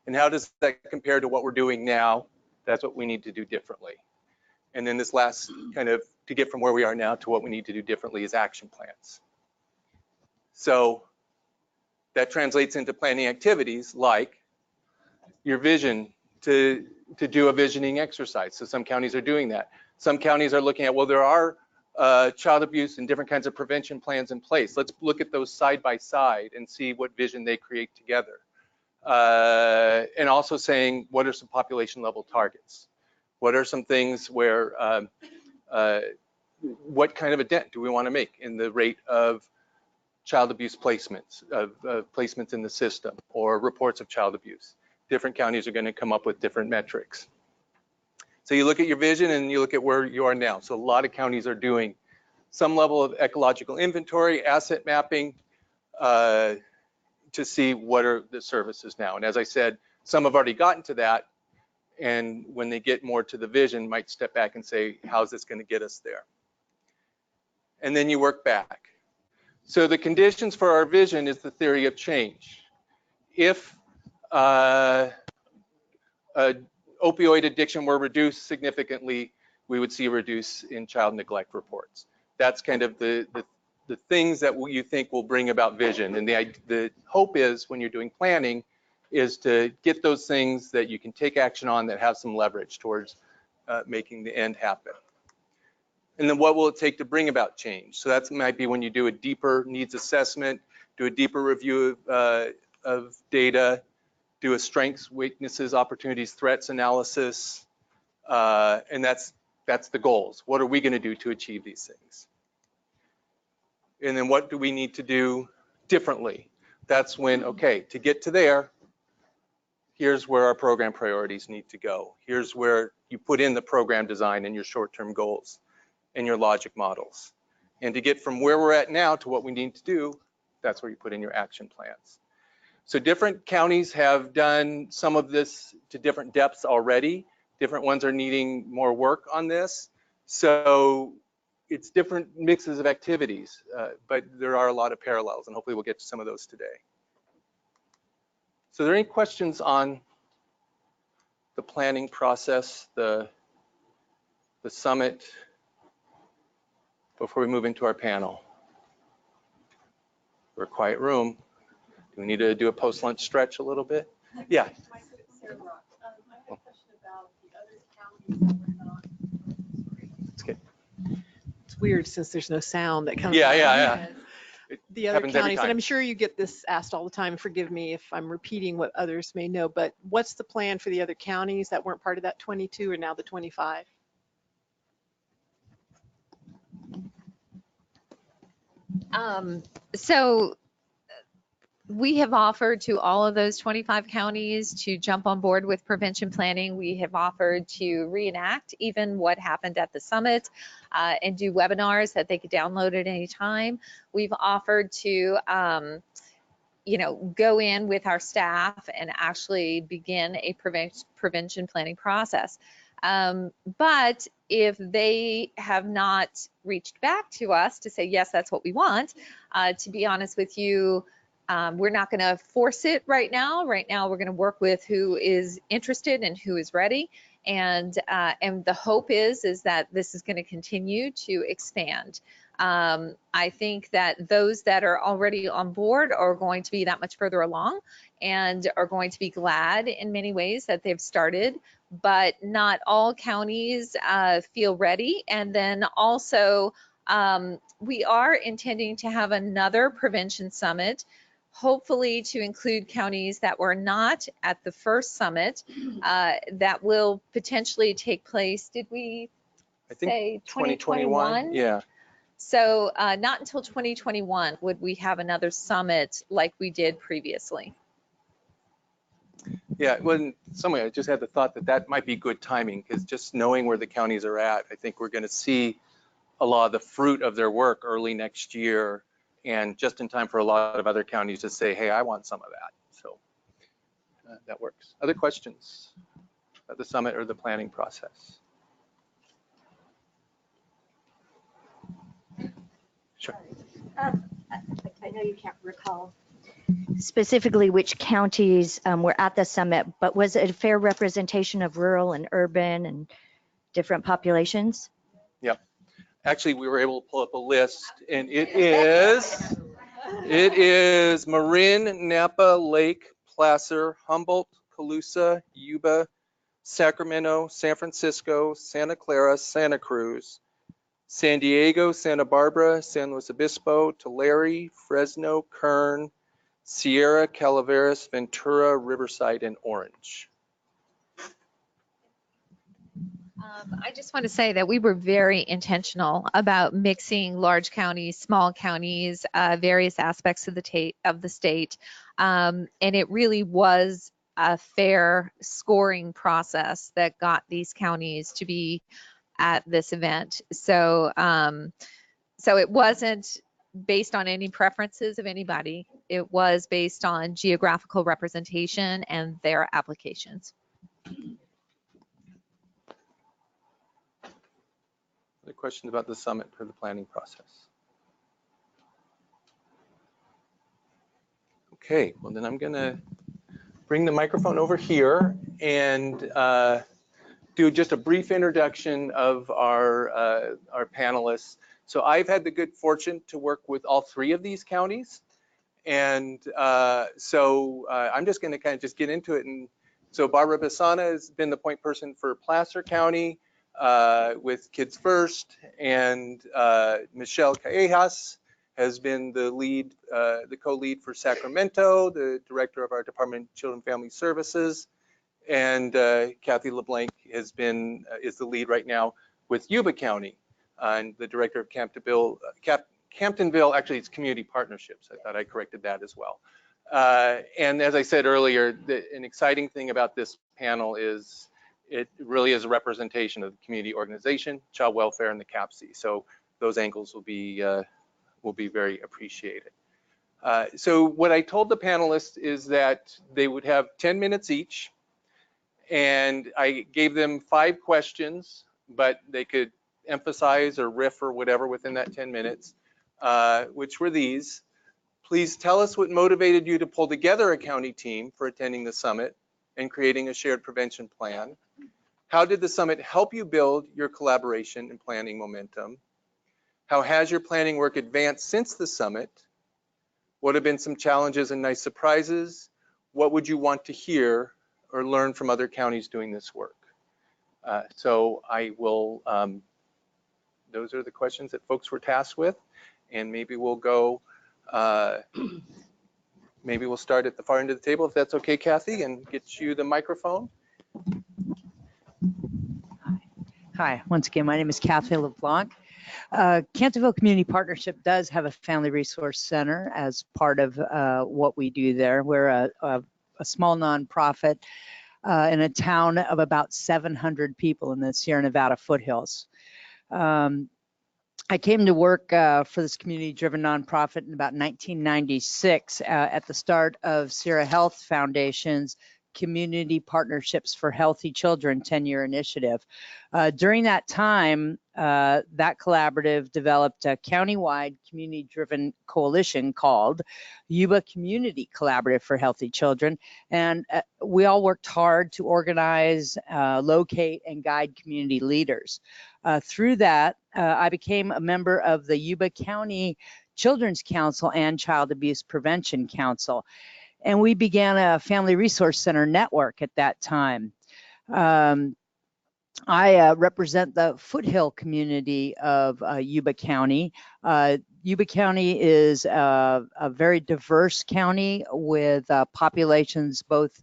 S2: And how does that compare to what we're doing now? That's what we need to do differently. And then this last kind of, to get from where we are now to what we need to do differently is action plans. So that translates into planning activities like your vision, to do a visioning exercise. So some counties are doing that. Some counties are looking at, well, there are child abuse and different kinds of prevention plans in place. Let's look at those side by side and see what vision they create together. And also saying, what are some population level targets? What are some things where, what kind of a dent do we want to make in the rate of child abuse placements, of placements in the system, or reports of child abuse? Different counties are going to come up with different metrics. So you look at your vision and you look at where you are now. So a lot of counties are doing some level of ecological inventory, asset mapping, to see what are the services now. And as I said, some have already gotten to that. And when they get more to the vision, might step back and say, how's this going to get us there? And then you work back. So the conditions for our vision is the theory of change. If opioid addiction were reduced significantly, we would see a reduce in child neglect reports. That's kind of the things that you think will bring about vision. And the hope is, when you're doing planning, is to get those things that you can take action on that have some leverage towards making the end happen. And then what will it take to bring about change? So that might be when you do a deeper needs assessment, do a deeper review of data, do a strengths, weaknesses, opportunities, threats analysis, and that's the goals. What are we going to do to achieve these things? And then what do we need to do differently? That's when, okay, to get to there, here's where our program priorities need to go. Here's where you put in the program design and your short-term goals and your logic models. And to get from where we're at now to what we need to do, that's where you put in your action plans. So different counties have done some of this to different depths already. Different ones are needing more work on this. So it's different mixes of activities, but there are a lot of parallels, and hopefully we'll get to some of those today. So are there any questions on the planning process, the summit, before we move into our panel? We're a quiet room. Do we need to do a post-lunch stretch a little bit? Yeah.
S25: It's weird since there's no sound that comes
S2: Yeah,
S25: out.
S2: yeah, yeah.
S25: the other
S2: Happens every
S25: counties, and
S2: time.
S25: I'm sure you get this asked all the time. Forgive me if I'm repeating what others may know, but what's the plan for the other counties that weren't part of that 22 or now the 25?
S1: So we have offered to all of those 25 counties to jump on board with prevention planning. We have offered to reenact even what happened at the summit and do webinars that they could download at any time. We've offered to go in with our staff and actually begin a prevention planning process. But if they have not reached back to us to say, yes, that's what we want, to be honest with you, we're not going to force it right now. Right now, we're going to work with who is interested and who is ready. And the hope is that this is going to continue to expand. I think that those that are already on board are going to be that much further along and are going to be glad in many ways that they've started, but not all counties feel ready. And then also, we are intending to have another prevention summit, hopefully to include counties that were not at the first summit, that will potentially take place. Did we say 2021?
S2: Yeah.
S1: So not until 2021 would we have another summit like we did previously.
S2: Yeah, well, in some way, I just had the thought that that might be good timing, because just knowing where the counties are at, I think we're going to see a lot of the fruit of their work early next year, and just in time for a lot of other counties to say, hey, I want some of that. So that works. Other questions about the summit or the planning process? Sure.
S24: I know you can't recall specifically which counties were at the summit, but was it a fair representation of rural and urban and different populations?
S2: Yep. Actually, we were able to pull up a list, and it is Marin, Napa, Lake, Placer, Humboldt, Colusa, Yuba, Sacramento, San Francisco, Santa Clara, Santa Cruz, San Diego, Santa Barbara, San Luis Obispo, Tulare, Fresno, Kern, Sierra, Calaveras, Ventura, Riverside, and Orange.
S1: I just want to say that we were very intentional about mixing large counties, small counties, various aspects of the state, and it really was a fair scoring process that got these counties to be at this event. So, so it wasn't based on any preferences of anybody. It was based on geographical representation and their applications.
S2: Other questions about the summit or the planning process? Okay, well then I'm gonna bring the microphone over here and do just a brief introduction of our panelists. So I've had the good fortune to work with all three of these counties. And so I'm just gonna kind of just get into it. And so Barbara Bassana has been the point person for Placer County with Kids First, and Michelle Callejas has been the lead, the co-lead for Sacramento, the director of our Department of Children and Family Services, and Kathy LeBlanc has been is the lead right now with Yuba County, and the director of Camptonville, actually it's community partnerships. I thought I corrected that as well. And as I said earlier, an exciting thing about this panel is it really is a representation of the community organization, child welfare, and the CAPC. So those angles will be very appreciated. So what I told the panelists is that they would have 10 minutes each, and I gave them 5 questions, but they could emphasize or riff or whatever within that 10 minutes, which were these. Please tell us what motivated you to pull together a county team for attending the summit and creating a shared prevention plan. How did the summit help you build your collaboration and planning momentum? How has your planning work advanced since the summit? What have been some challenges and nice surprises? What would you want to hear or learn from other counties doing this work? So I will, those are the questions that folks were tasked with, and maybe we'll go Maybe we'll start at the far end of the table, if that's okay, Kathy, and get you the microphone.
S30: Hi, once again, my name is Kathy LeBlanc. Cantonville Community Partnership does have a family resource center as part of what we do there. We're a small nonprofit in a town of about 700 people in the Sierra Nevada foothills. I came to work for this community-driven nonprofit in about 1996 at the start of Sierra Health Foundation's Community Partnerships for Healthy Children 10-year initiative. During that time, that collaborative developed a countywide community-driven coalition called Yuba Community Collaborative for Healthy Children, and we all worked hard to organize, locate, and guide community leaders. Through that, I became a member of the Yuba County Children's Council and Child Abuse Prevention Council. And we began a family resource center network at that time. I represent the foothill community of Yuba County. Yuba County is a very diverse county with populations both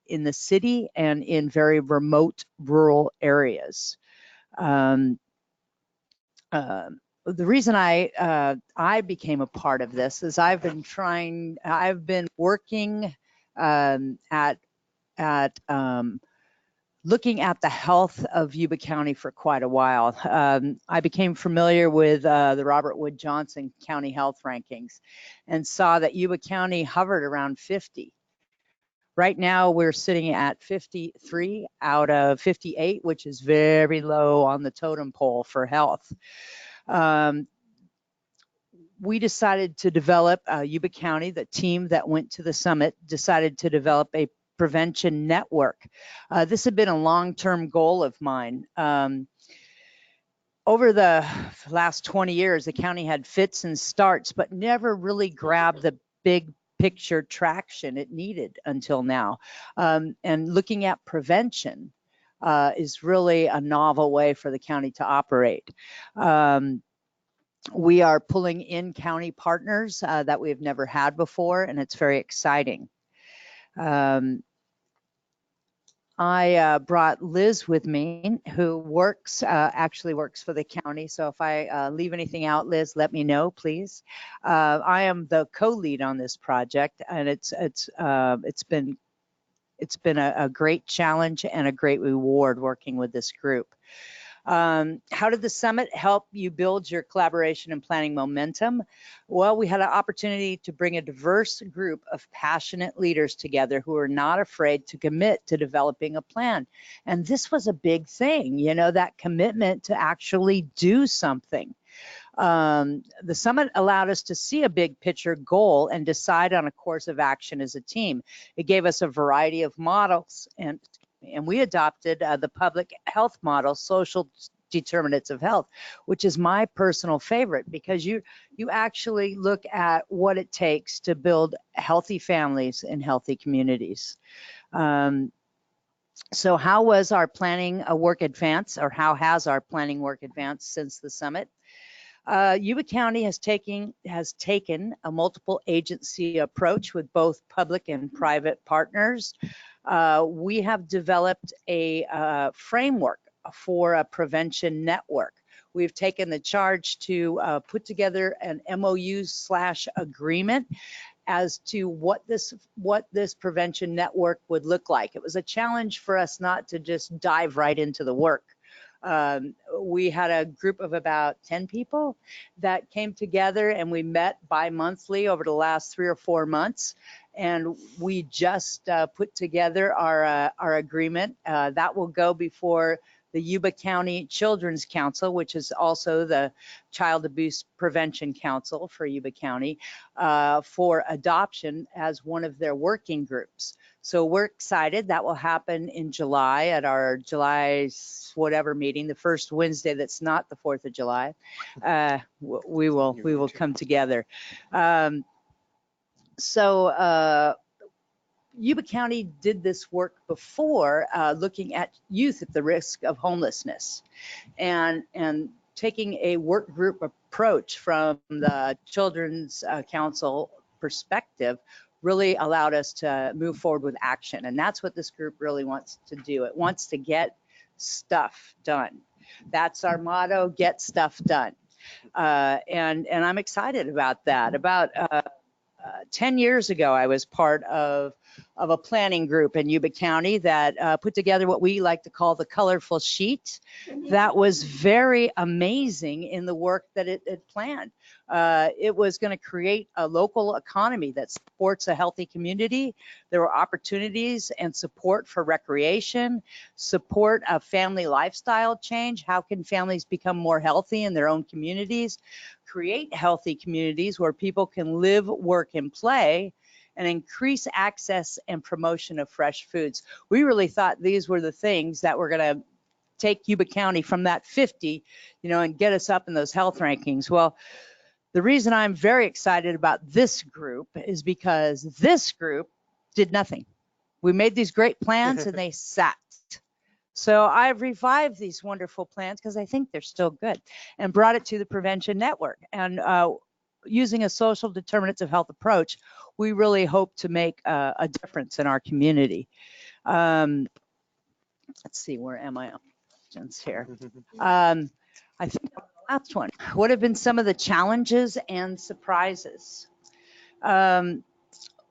S30: in the city and in very remote rural areas. The reason I became a part of this is I've been working at looking at the health of Yuba County for quite a while. I became familiar with the Robert Wood Johnson County Health Rankings and saw that Yuba County hovered around 50. Right now, we're sitting at 53 out of 58, which is very low on the totem pole for health. We decided to develop Yuba County, the team that went to the summit, decided to develop a prevention network. This had been a long-term goal of mine. Over the last 20 years, the county had fits and starts, but never really grabbed the big picture traction it needed until now. And looking at prevention is really a novel way for the county to operate. We are pulling in county partners that we've never had before, and it's very exciting. I brought Liz with me, who actually works for the county. So if I leave anything out, Liz, let me know, please. I am the co-lead on this project, and it's been a great challenge and a great reward working with this group. How did the summit help you build your collaboration and planning momentum? Well, we had an opportunity to bring a diverse group of passionate leaders together who are not afraid to commit to developing a plan. And this was a big thing, you know, that commitment to actually do something. The summit allowed us to see a big picture goal and decide on a course of action as a team. It gave us a variety of models, and we adopted the public health model, social determinants of health, which is my personal favorite, because you actually look at what it takes to build healthy families and healthy communities. So how was our planning work advanced, or how has our planning work advanced since the summit? Yuba County has taken a multiple agency approach with both public and private partners. We have developed a framework for a prevention network. We've taken the charge to put together an MOU/agreement as to what this prevention network would look like. It was a challenge for us not to just dive right into the work. We had a group of about 10 people that came together, and we met bi-monthly over the last 3 or 4 months. And we just put together our agreement. That will go before the Yuba County Children's Council, which is also the Child Abuse Prevention Council for Yuba County, for adoption as one of their working groups. So we're excited. That will happen in July at our July whatever meeting, the first Wednesday that's not the 4th of July. We will come together. Yuba County did this work before, looking at youth at the risk of homelessness, and taking a work group approach from the Children's Council perspective really allowed us to move forward with action. And that's what this group really wants to do. It wants to get stuff done. That's our motto, get stuff done. And I'm excited about that. About 10 years ago, I was part of a planning group in Yuba County that put together what we like to call the colorful sheet. That was very amazing in the work that it planned. It was going to create a local economy that supports a healthy community. There were opportunities and support for recreation, support of family lifestyle change. How can families become more healthy in their own communities? Create healthy communities where people can live, work, and play, and increase access and promotion of fresh foods. We really thought these were the things that were going to take Yuba County from that 50, and get us up in those health rankings. Well, the reason I'm very excited about this group is because this group did nothing. We made these great plans and they sat. So I've revived these wonderful plans because I think they're still good, and brought it to the Prevention Network. And using a social determinants of health approach, we really hope to make a difference in our community. Let's see, where am I on questions here? I think the last one. What have been some of the challenges and surprises?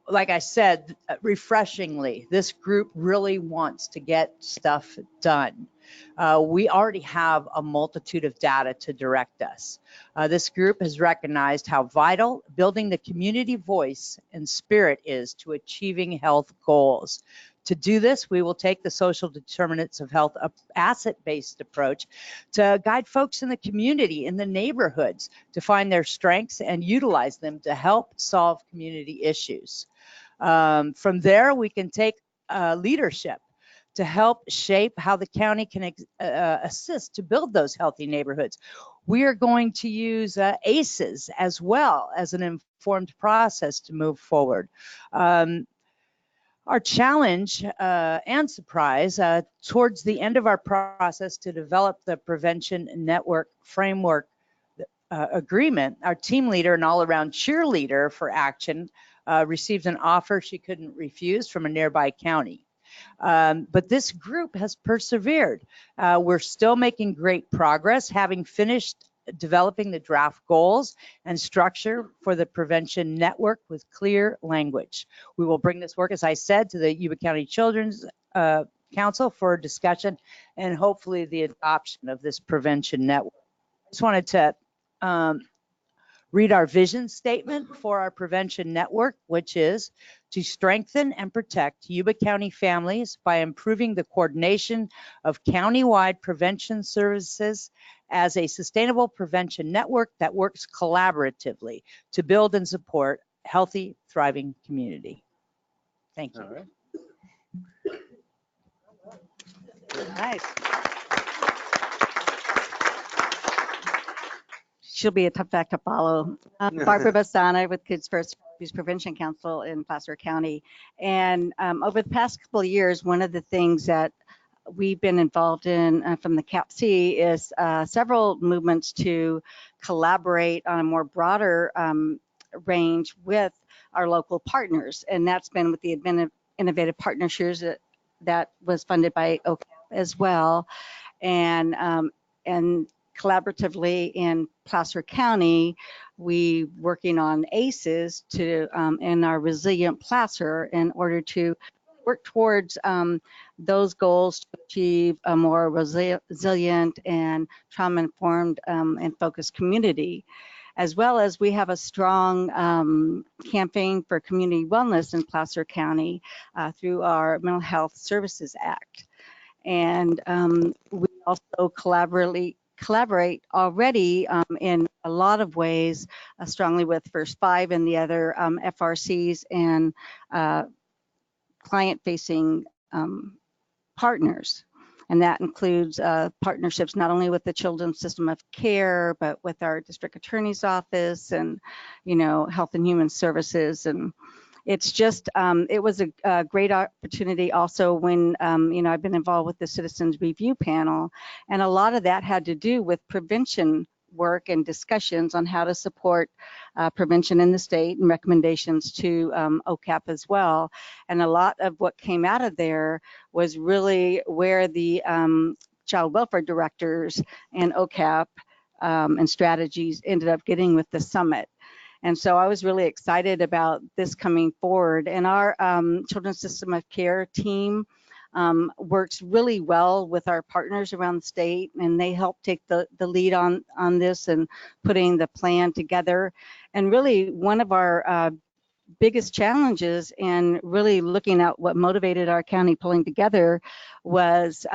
S30: Like I said, refreshingly, this group really wants to get stuff done. We already have a multitude of data to direct us. This group has recognized how vital building the community voice and spirit is to achieving health goals. To do this, we will take the social determinants of health asset-based approach to guide folks in the community, in the neighborhoods, to find their strengths and utilize them to help solve community issues. From there, we can take leadership to help shape how the county can assist to build those healthy neighborhoods. We are going to use ACEs as well as an informed process to move forward. Our challenge and surprise towards the end of our process to develop the Prevention Network Framework agreement, our team leader and all-around cheerleader for action received an offer she couldn't refuse from a nearby county. But this group has persevered. We're still making great progress, having finished developing the draft goals and structure for the Prevention Network with clear language. We will bring this work, as I said, to the Yuba County Children's Council for discussion and hopefully the adoption of this Prevention Network. I just wanted to read our vision statement for our Prevention Network, which is to strengthen and protect Yuba County families by improving the coordination of countywide prevention services as a sustainable prevention network that works collaboratively to build and support healthy, thriving community. Thank you.
S2: All right.
S31: Nice. She'll be a tough act to follow. Barbara Bassana with Kids First Abuse Prevention Council in Placer County. And over the past couple of years, one of the things that we've been involved in from the CAPC is several movements to collaborate on a more broader range with our local partners. And that's been with the Innovative Partnerships that was funded by OCAP as well. And collaboratively in Placer County, we working on ACEs to in our resilient Placer in order to work towards those goals to achieve a more resilient and trauma-informed and focused community. As well as we have a strong campaign for community wellness in Placer County through our Mental Health Services Act. And we also collaborate already in a lot of ways strongly with First Five and the other FRCs and client-facing partners. And that includes partnerships not only with the Children's System of Care, but with our District Attorney's Office and, Health and Human Services. And it's just, it was a great opportunity also when, I've been involved with the Citizens Review Panel, and a lot of that had to do with prevention work and discussions on how to support prevention in the state and recommendations to OCAP as well. And a lot of what came out of there was really where the child welfare directors and OCAP and strategies ended up getting with the summit. And so I was really excited about this coming forward. And our Children's System of Care team works really well with our partners around the state, and they help take the lead on this and putting the plan together. And really one of our biggest challenges in really looking at what motivated our county pulling together was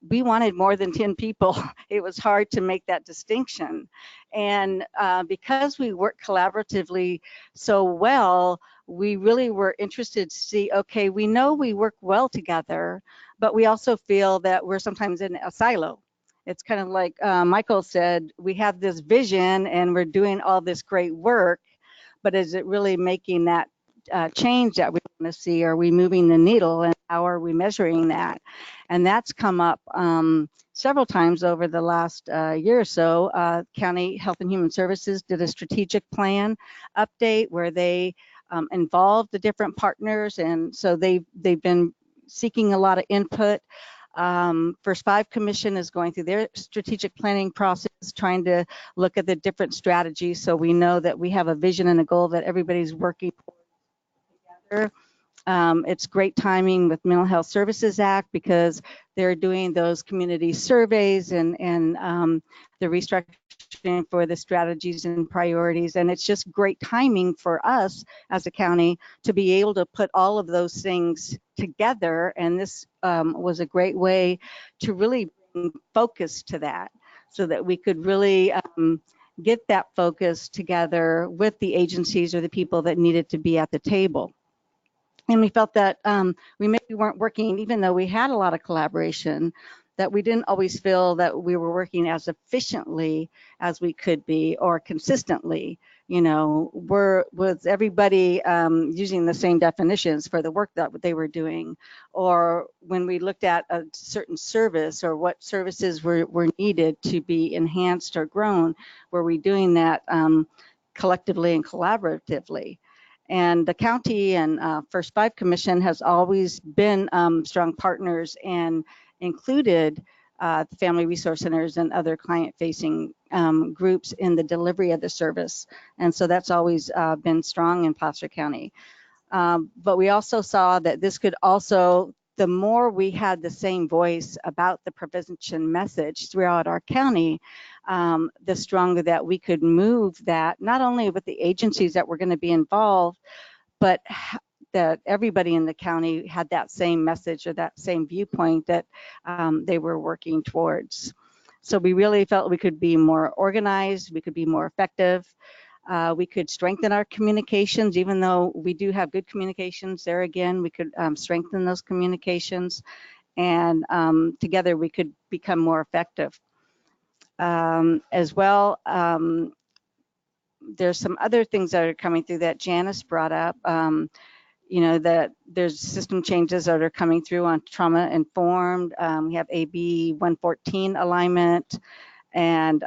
S31: we wanted more than 10 people. It was hard to make that distinction. And because we work collaboratively so well, we really were interested to see, okay, we know we work well together, but we also feel that we're sometimes in a silo. It's kind of like Michael said, we have this vision and we're doing all this great work, but is it really making that change that we want to see? Are we moving the needle, and how are we measuring that? And that's come up several times over the last year or so. County Health and Human Services did a strategic plan update where they involved the different partners, and so they've been seeking a lot of input. First Five Commission is going through their strategic planning process, trying to look at the different strategies, so we know that we have a vision and a goal that everybody's working together. It's great timing with Mental Health Services Act because they're doing those community surveys and the restructuring for the strategies and priorities. And it's just great timing for us as a county to be able to put all of those things together. And this was a great way to really bring focus to that so that we could really get that focus together with the agencies or the people that needed to be at the table. And we felt that we maybe weren't working, even though we had a lot of collaboration, that we didn't always feel that we were working as efficiently as we could be or consistently. You know, was everybody using the same definitions for the work that they were doing? Or when we looked at a certain service or what services were needed to be enhanced or grown, were we doing that collectively and collaboratively? And the county and First Five Commission has always been strong partners and included the Family Resource Centers and other client-facing groups in the delivery of the service. And so that's always been strong in Placer County. But we also saw that this could also, the more we had the same voice about the prevention message throughout our county, the stronger that we could move that, not only with the agencies that were going to be involved, but that everybody in the county had that same message or that same viewpoint that they were working towards. So we really felt we could be more organized, we could be more effective. We could strengthen our communications, even though we do have good communications there. Again, we could strengthen those communications, and together we could become more effective. As well, there's some other things that are coming through that Janice brought up. You know, that there's system changes that are coming through on trauma informed. We have AB 114 alignment, and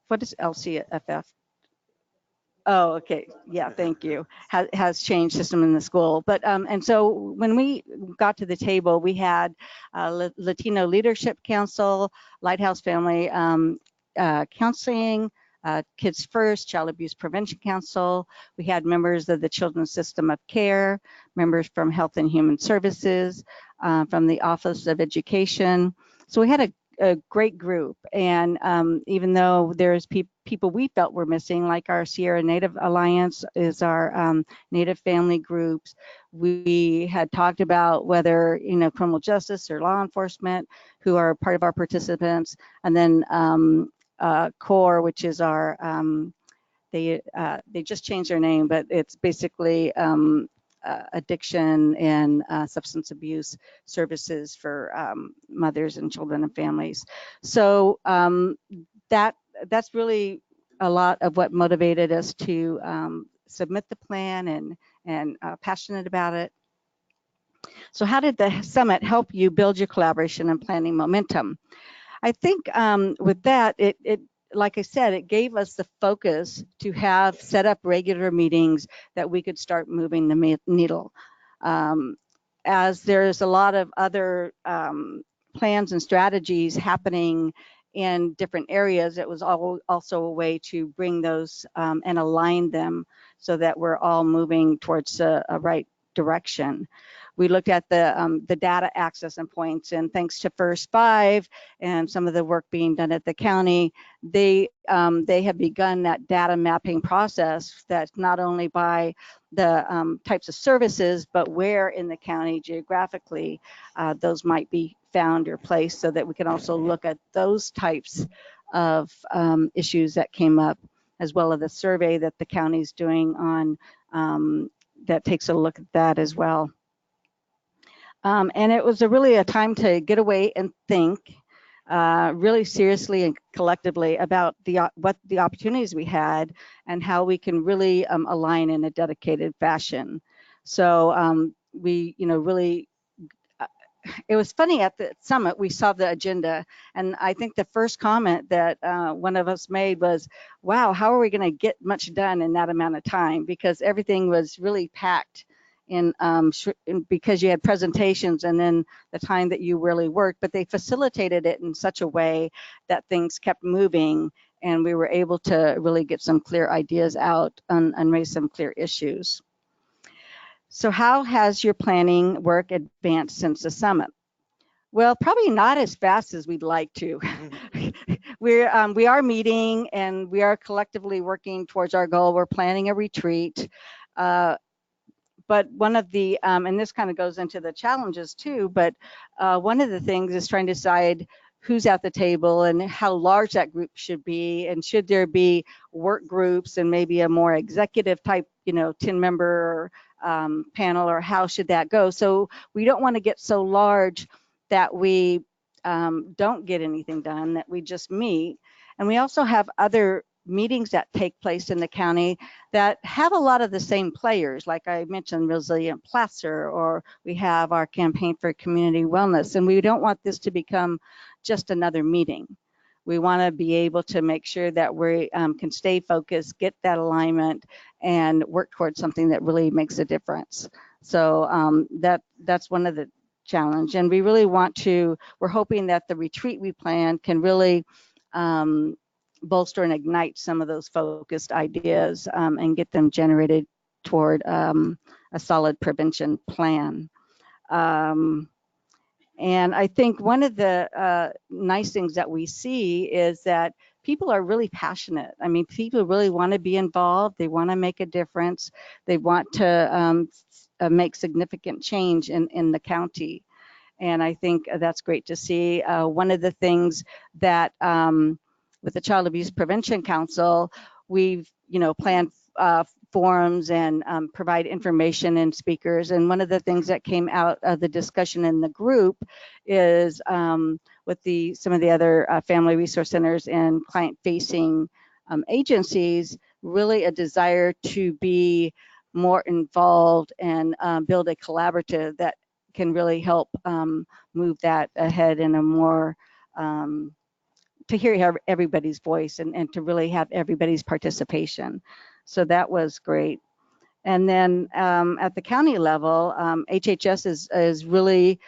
S31: what is LCFF? Oh, okay. Yeah, thank you. Has changed system in the school. But and so when we got to the table, we had Latino Leadership Council, Lighthouse Family Counseling, Kids First, Child Abuse Prevention Council. We had members of the Children's System of Care, members from Health and Human Services, from the Office of Education. So we had a great group, and even though there's people we felt were missing, like our Sierra Native Alliance is our Native family groups, we had talked about whether, you know, criminal justice or law enforcement, who are part of our participants, and then CORE, which is our, they just changed their name, but it's basically addiction and substance abuse services for mothers and children and families. So that's really a lot of what motivated us to submit the plan and passionate about it. So how did the summit help you build your collaboration and planning momentum? I think with that, like I said, it gave us the focus to have set up regular meetings that we could start moving the needle. As there's a lot of other plans and strategies happening in different areas, it was also a way to bring those and align them so that we're all moving towards a right direction. We looked at the data access and points, and thanks to First Five and some of the work being done at the county, they have begun that data mapping process that's not only by the types of services, but where in the county geographically those might be found or placed, so that we can also look at those types of issues that came up, as well as the survey that the county's doing on that takes a look at that as well. And it was really a time to get away and think really seriously and collectively about what the opportunities we had and how we can really align in a dedicated fashion. So we, really, it was funny at the summit, we saw the agenda, and I think the first comment that one of us made was, wow, how are we going to get much done in that amount of time? Because everything was really packed in because you had presentations and then the time that you really worked, but they facilitated it in such a way that things kept moving and we were able to really get some clear ideas out and raise some clear issues. So how has your planning work advanced since the summit? Well, probably not as fast as we'd like to. We are meeting and we are collectively working towards our goal. We're planning a retreat. But one of the, and this kind of goes into the challenges too, but one of the things is trying to decide who's at the table and how large that group should be, and should there be work groups and maybe a more executive type, 10-member panel, or how should that go? So we don't want to get so large that we don't get anything done, that we just meet. And we also have other meetings that take place in the county that have a lot of the same players, like I mentioned, Resilient Placer, or we have our campaign for community wellness, and we don't want this to become just another meeting. We want to be able to make sure that we can stay focused, get that alignment, and work towards something that really makes a difference. So that's one of the challenge, and we really want to, we're hoping that the retreat we plan can really bolster and ignite some of those focused ideas and get them generated toward a solid prevention plan. And I think one of the nice things that we see is that people are really passionate. I mean, people really want to be involved. They want to make a difference. They want to make significant change in the county. And I think that's great to see. One of the things that with the Child Abuse Prevention Council, we've planned forums and provide information and speakers. And one of the things that came out of the discussion in the group is with some of the other family resource centers and client-facing agencies, really a desire to be more involved and build a collaborative that can really help move that ahead in a more to hear everybody's voice and to really have everybody's participation. So that was great. And then at the county level, HHS is really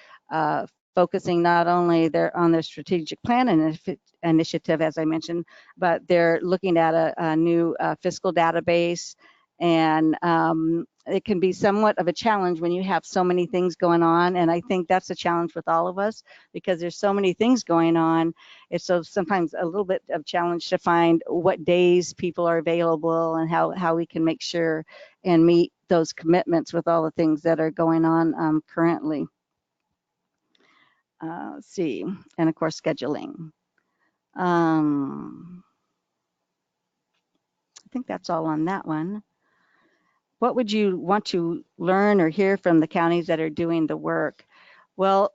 S31: focusing not only on their strategic plan initiative, as I mentioned, but they're looking at a new fiscal database. And it can be somewhat of a challenge when you have so many things going on. And I think that's a challenge with all of us, because there's so many things going on. It's so sometimes a little bit of challenge to find what days people are available and how we can make sure and meet those commitments with all the things that are going on currently. Let's see, and of course, scheduling. I think that's all on that one. What would you want to learn or hear from the counties that are doing the work? Well,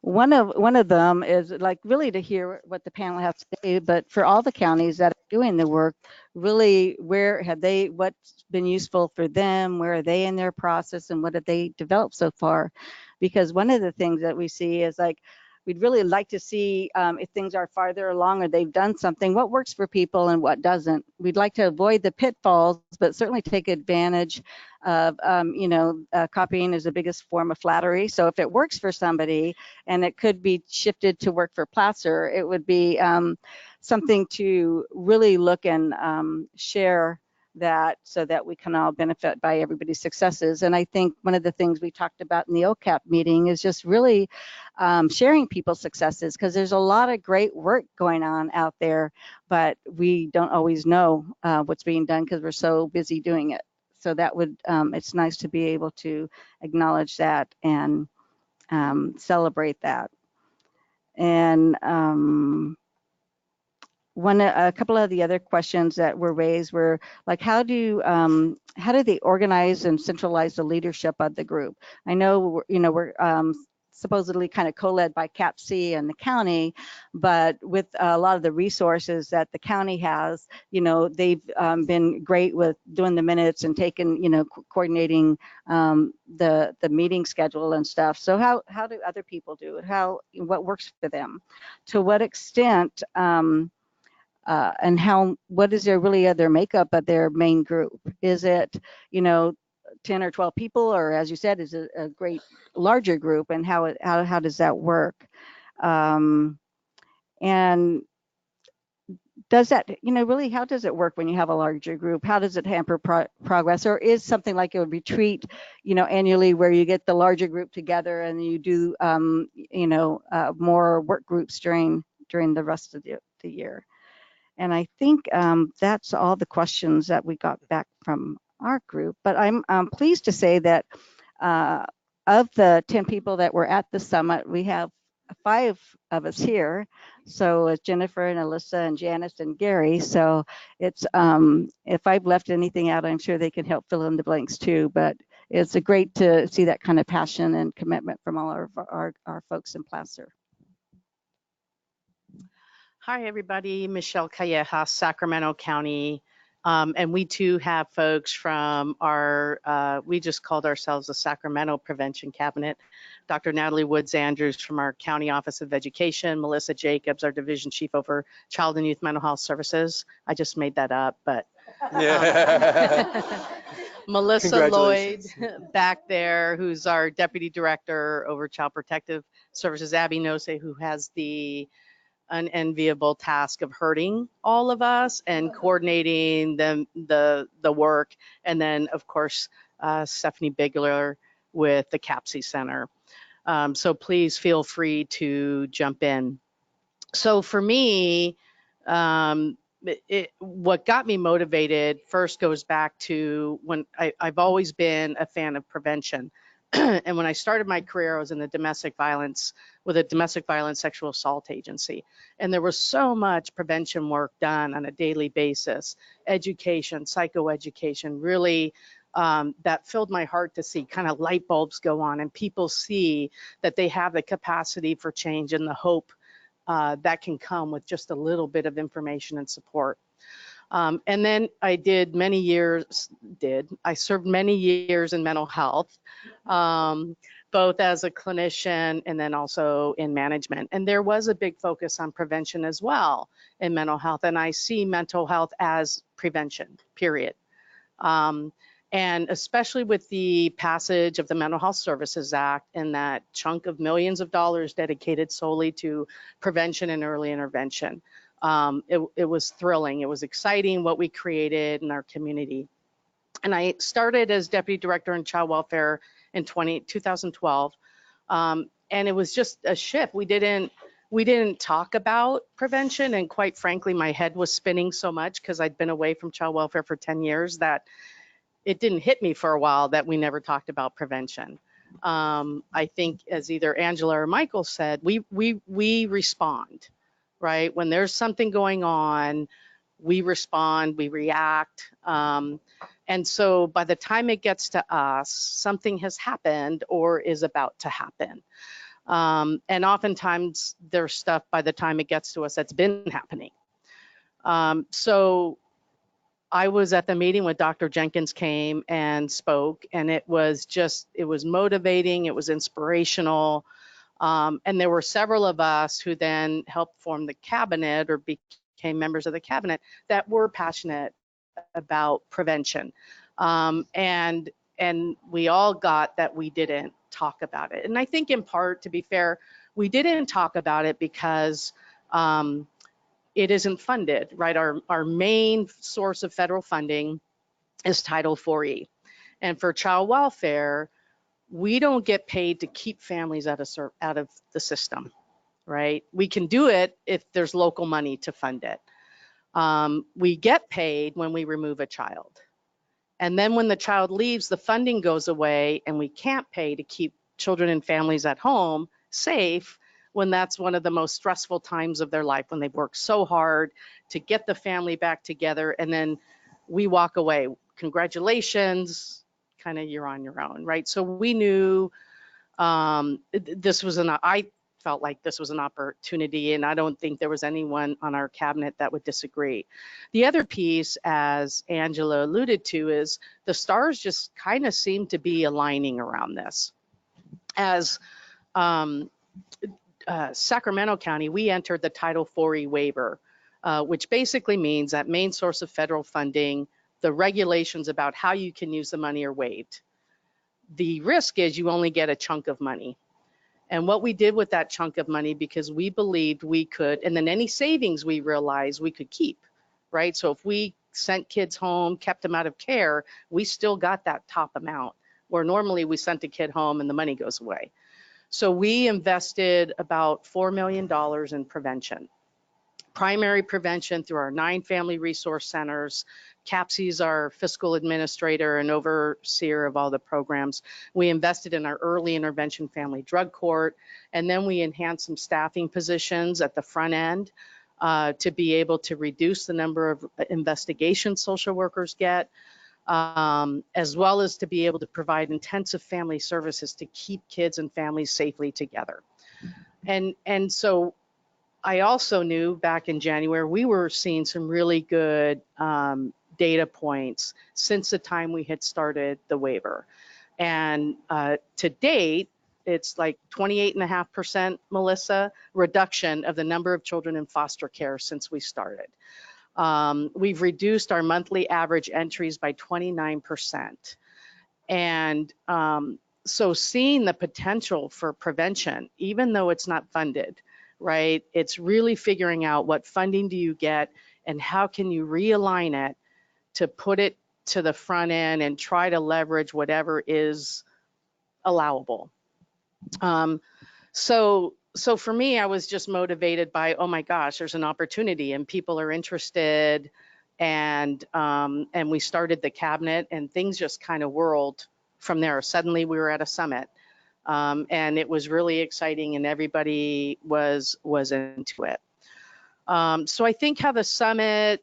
S31: one of them is like really to hear what the panel has to say, but for all the counties that are doing the work, really what's been useful for them, where are they in their process, and what have they developed so far? Because one of the things that we see is like we'd really like to see if things are farther along or they've done something, what works for people and what doesn't. We'd like to avoid the pitfalls, but certainly take advantage of, copying is the biggest form of flattery. So if it works for somebody and it could be shifted to work for Placer, it would be something to really look and share that so that we can all benefit by everybody's successes. And I think one of the things we talked about in the OCAP meeting is just really sharing people's successes, because there's a lot of great work going on out there, but we don't always know what's being done because we're so busy doing it. So that would, it's nice to be able to acknowledge that and celebrate that. And a couple of the other questions that were raised were like, how do they organize and centralize the leadership of the group? I know we're supposedly kind of co-led by CAPC and the county, but with a lot of the resources that the county has, they've been great with doing the minutes and taking, coordinating the meeting schedule and stuff. So how do other people do it? What works for them? To what extent? And what is their makeup of their main group? Is it, 10 or 12 people, or as you said, is it a great larger group, and how does that work? And does that, really, how does it work when you have a larger group? How does it hamper progress? Or is something like a retreat, annually, where you get the larger group together and you do, more work groups during the rest of the year? And I think that's all the questions that we got back from our group. But I'm pleased to say that of the 10 people that were at the summit, we have 5 of us here. So it's Jennifer and Alyssa and Janice and Gary. So it's if I've left anything out, I'm sure they can help fill in the blanks too. But it's great to see that kind of passion and commitment from all of our folks in Placer.
S32: Hi, everybody. Michelle Callejas, Sacramento County. And we too have folks from we just called ourselves the Sacramento Prevention Cabinet. Dr. Natalie Woods Andrews from our County Office of Education, Melissa Jacobs, our Division Chief over Child and Youth Mental Health Services. I just made that up, but Melissa Lloyd back there, who's our Deputy Director over Child Protective Services, Abby Nose, who has the unenviable task of herding all of us and coordinating the work, and then of course Stephanie Bigler with the CAPC Center. So please feel free to jump in. So for me, what got me motivated first goes back to when I've always been a fan of prevention. And when I started my career, I was in the domestic violence sexual assault agency. And there was so much prevention work done on a daily basis, education, psychoeducation, really that filled my heart to see kind of light bulbs go on and people see that they have the capacity for change and the hope that can come with just a little bit of information and support. And then I served many years in mental health, both as a clinician and then also in management. And there was a big focus on prevention as well in mental health. And I see mental health as prevention, period. And especially with the passage of the Mental Health Services Act and that chunk of millions of dollars dedicated solely to prevention and early intervention. It was thrilling. It was exciting what we created in our community. And I started as Deputy Director in Child Welfare in 2012. And it was just a shift. We didn't talk about prevention. And quite frankly, my head was spinning so much because I'd been away from child welfare for 10 years that it didn't hit me for a while that we never talked about prevention. I think as either Angela or Michael said, we respond. Right? When there's something going on, we respond, we react. And so by the time it gets to us, something has happened or is about to happen. And oftentimes there's stuff by the time it gets to us that's been happening. So I was at the meeting when Dr. Jenkins came and spoke, and it was motivating, it was inspirational. And there were several of us who then helped form the cabinet or became members of the cabinet that were passionate about prevention. And we all got that we didn't talk about it. And I think in part, to be fair, we didn't talk about it because it isn't funded, right? Our main source of federal funding is Title IV-E. And for child welfare, we don't get paid to keep families out of the system, right? We can do it if there's local money to fund it. We get paid when we remove a child. And then when the child leaves, the funding goes away and we can't pay to keep children and families at home safe when that's one of the most stressful times of their life, when they've worked so hard to get the family back together and then we walk away. Congratulations, kind of you're on your own, right? So we knew I felt like this was an opportunity, and I don't think there was anyone on our cabinet that would disagree. The other piece, as Angela alluded to, is the stars just kind of seem to be aligning around this. As Sacramento County, we entered the Title IV-E waiver, which basically means that main source of federal funding, the regulations about how you can use the money are waived. The risk is you only get a chunk of money. And what we did with that chunk of money, because we believed we could, and then any savings we realized we could keep, right? So if we sent kids home, kept them out of care, we still got that top amount, where normally we sent a kid home and the money goes away. So we invested about $4 million in prevention. Primary prevention through our 9 family resource centers. CAPC's our fiscal administrator and overseer of all the programs. We invested in our early intervention family drug court, and then we enhanced some staffing positions at the front end to be able to reduce the number of investigations social workers get, as well as to be able to provide intensive family services to keep kids and families safely together. And so I also knew back in January, we were seeing some really good data points since the time we had started the waiver. And to date, it's like 28.5%, Melissa, reduction of the number of children in foster care since we started. We've reduced our monthly average entries by 29%. And so seeing the potential for prevention, even though it's not funded, right? It's really figuring out what funding do you get and how can you realign it to put it to the front end and try to leverage whatever is allowable. So for me, I was just motivated by, oh my gosh, there's an opportunity and people are interested, and we started the cabinet and things just kind of whirled from there. Suddenly we were at a summit. And it was really exciting and everybody was into it. So I think how the summit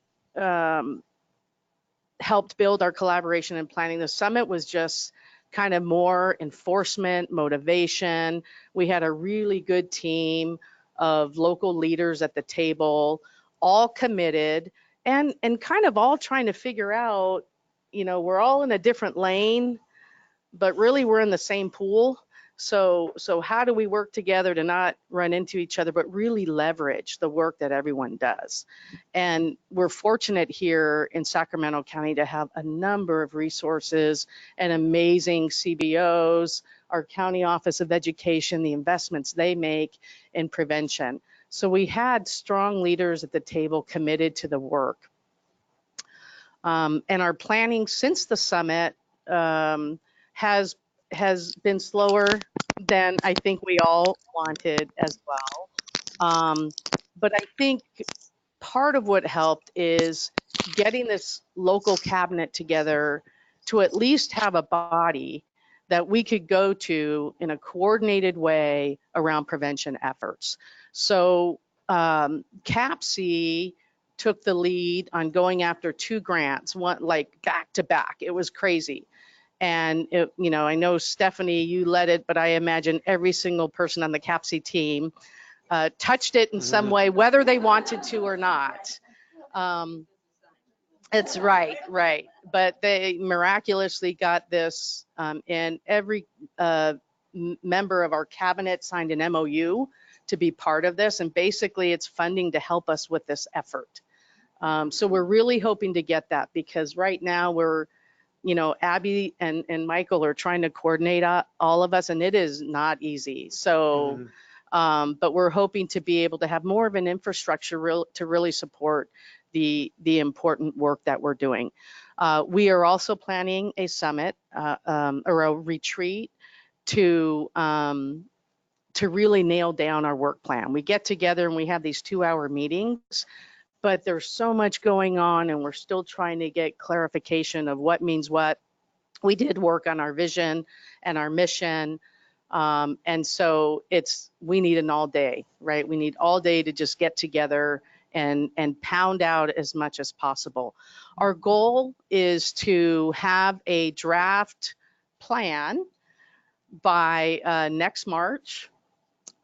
S32: helped build our collaboration and planning. The summit was just kind of more enforcement, motivation. We had a really good team of local leaders at the table, all committed and kind of all trying to figure out, you know, we're all in a different lane, but really we're in the same pool. So how do we work together to not run into each other, but really leverage the work that everyone does? And we're fortunate here in Sacramento County to have a number of resources and amazing CBOs, our County Office of Education, the investments they make in prevention. So we had strong leaders at the table committed to the work. And our planning since the summit has been slower than I think we all wanted as well. But I think part of what helped is getting this local cabinet together to at least have a body that we could go to in a coordinated way around prevention efforts. So CAPC took the lead on going after 2 grants, one like back to back. It was crazy. And, it, you know, I know, Stephanie, you led it, but I imagine every single person on the CAPC team touched it in some way, whether they wanted to or not. It's right. But they miraculously got this in every member of our cabinet signed an MOU to be part of this, and basically it's funding to help us with this effort. So we're really hoping to get that, because right now we're, you know, Abby and Michael are trying to coordinate all of us, and it is not easy. So, but we're hoping to be able to have more of an infrastructure to really support the important work that we're doing. We are also planning a summit or a retreat to really nail down our work plan. We get together and we have these 2-hour meetings, but there's so much going on and we're still trying to get clarification of what means what. We did work on our vision and our mission. And so we need an all day, right? We need all day to just get together and pound out as much as possible. Our goal is to have a draft plan by next March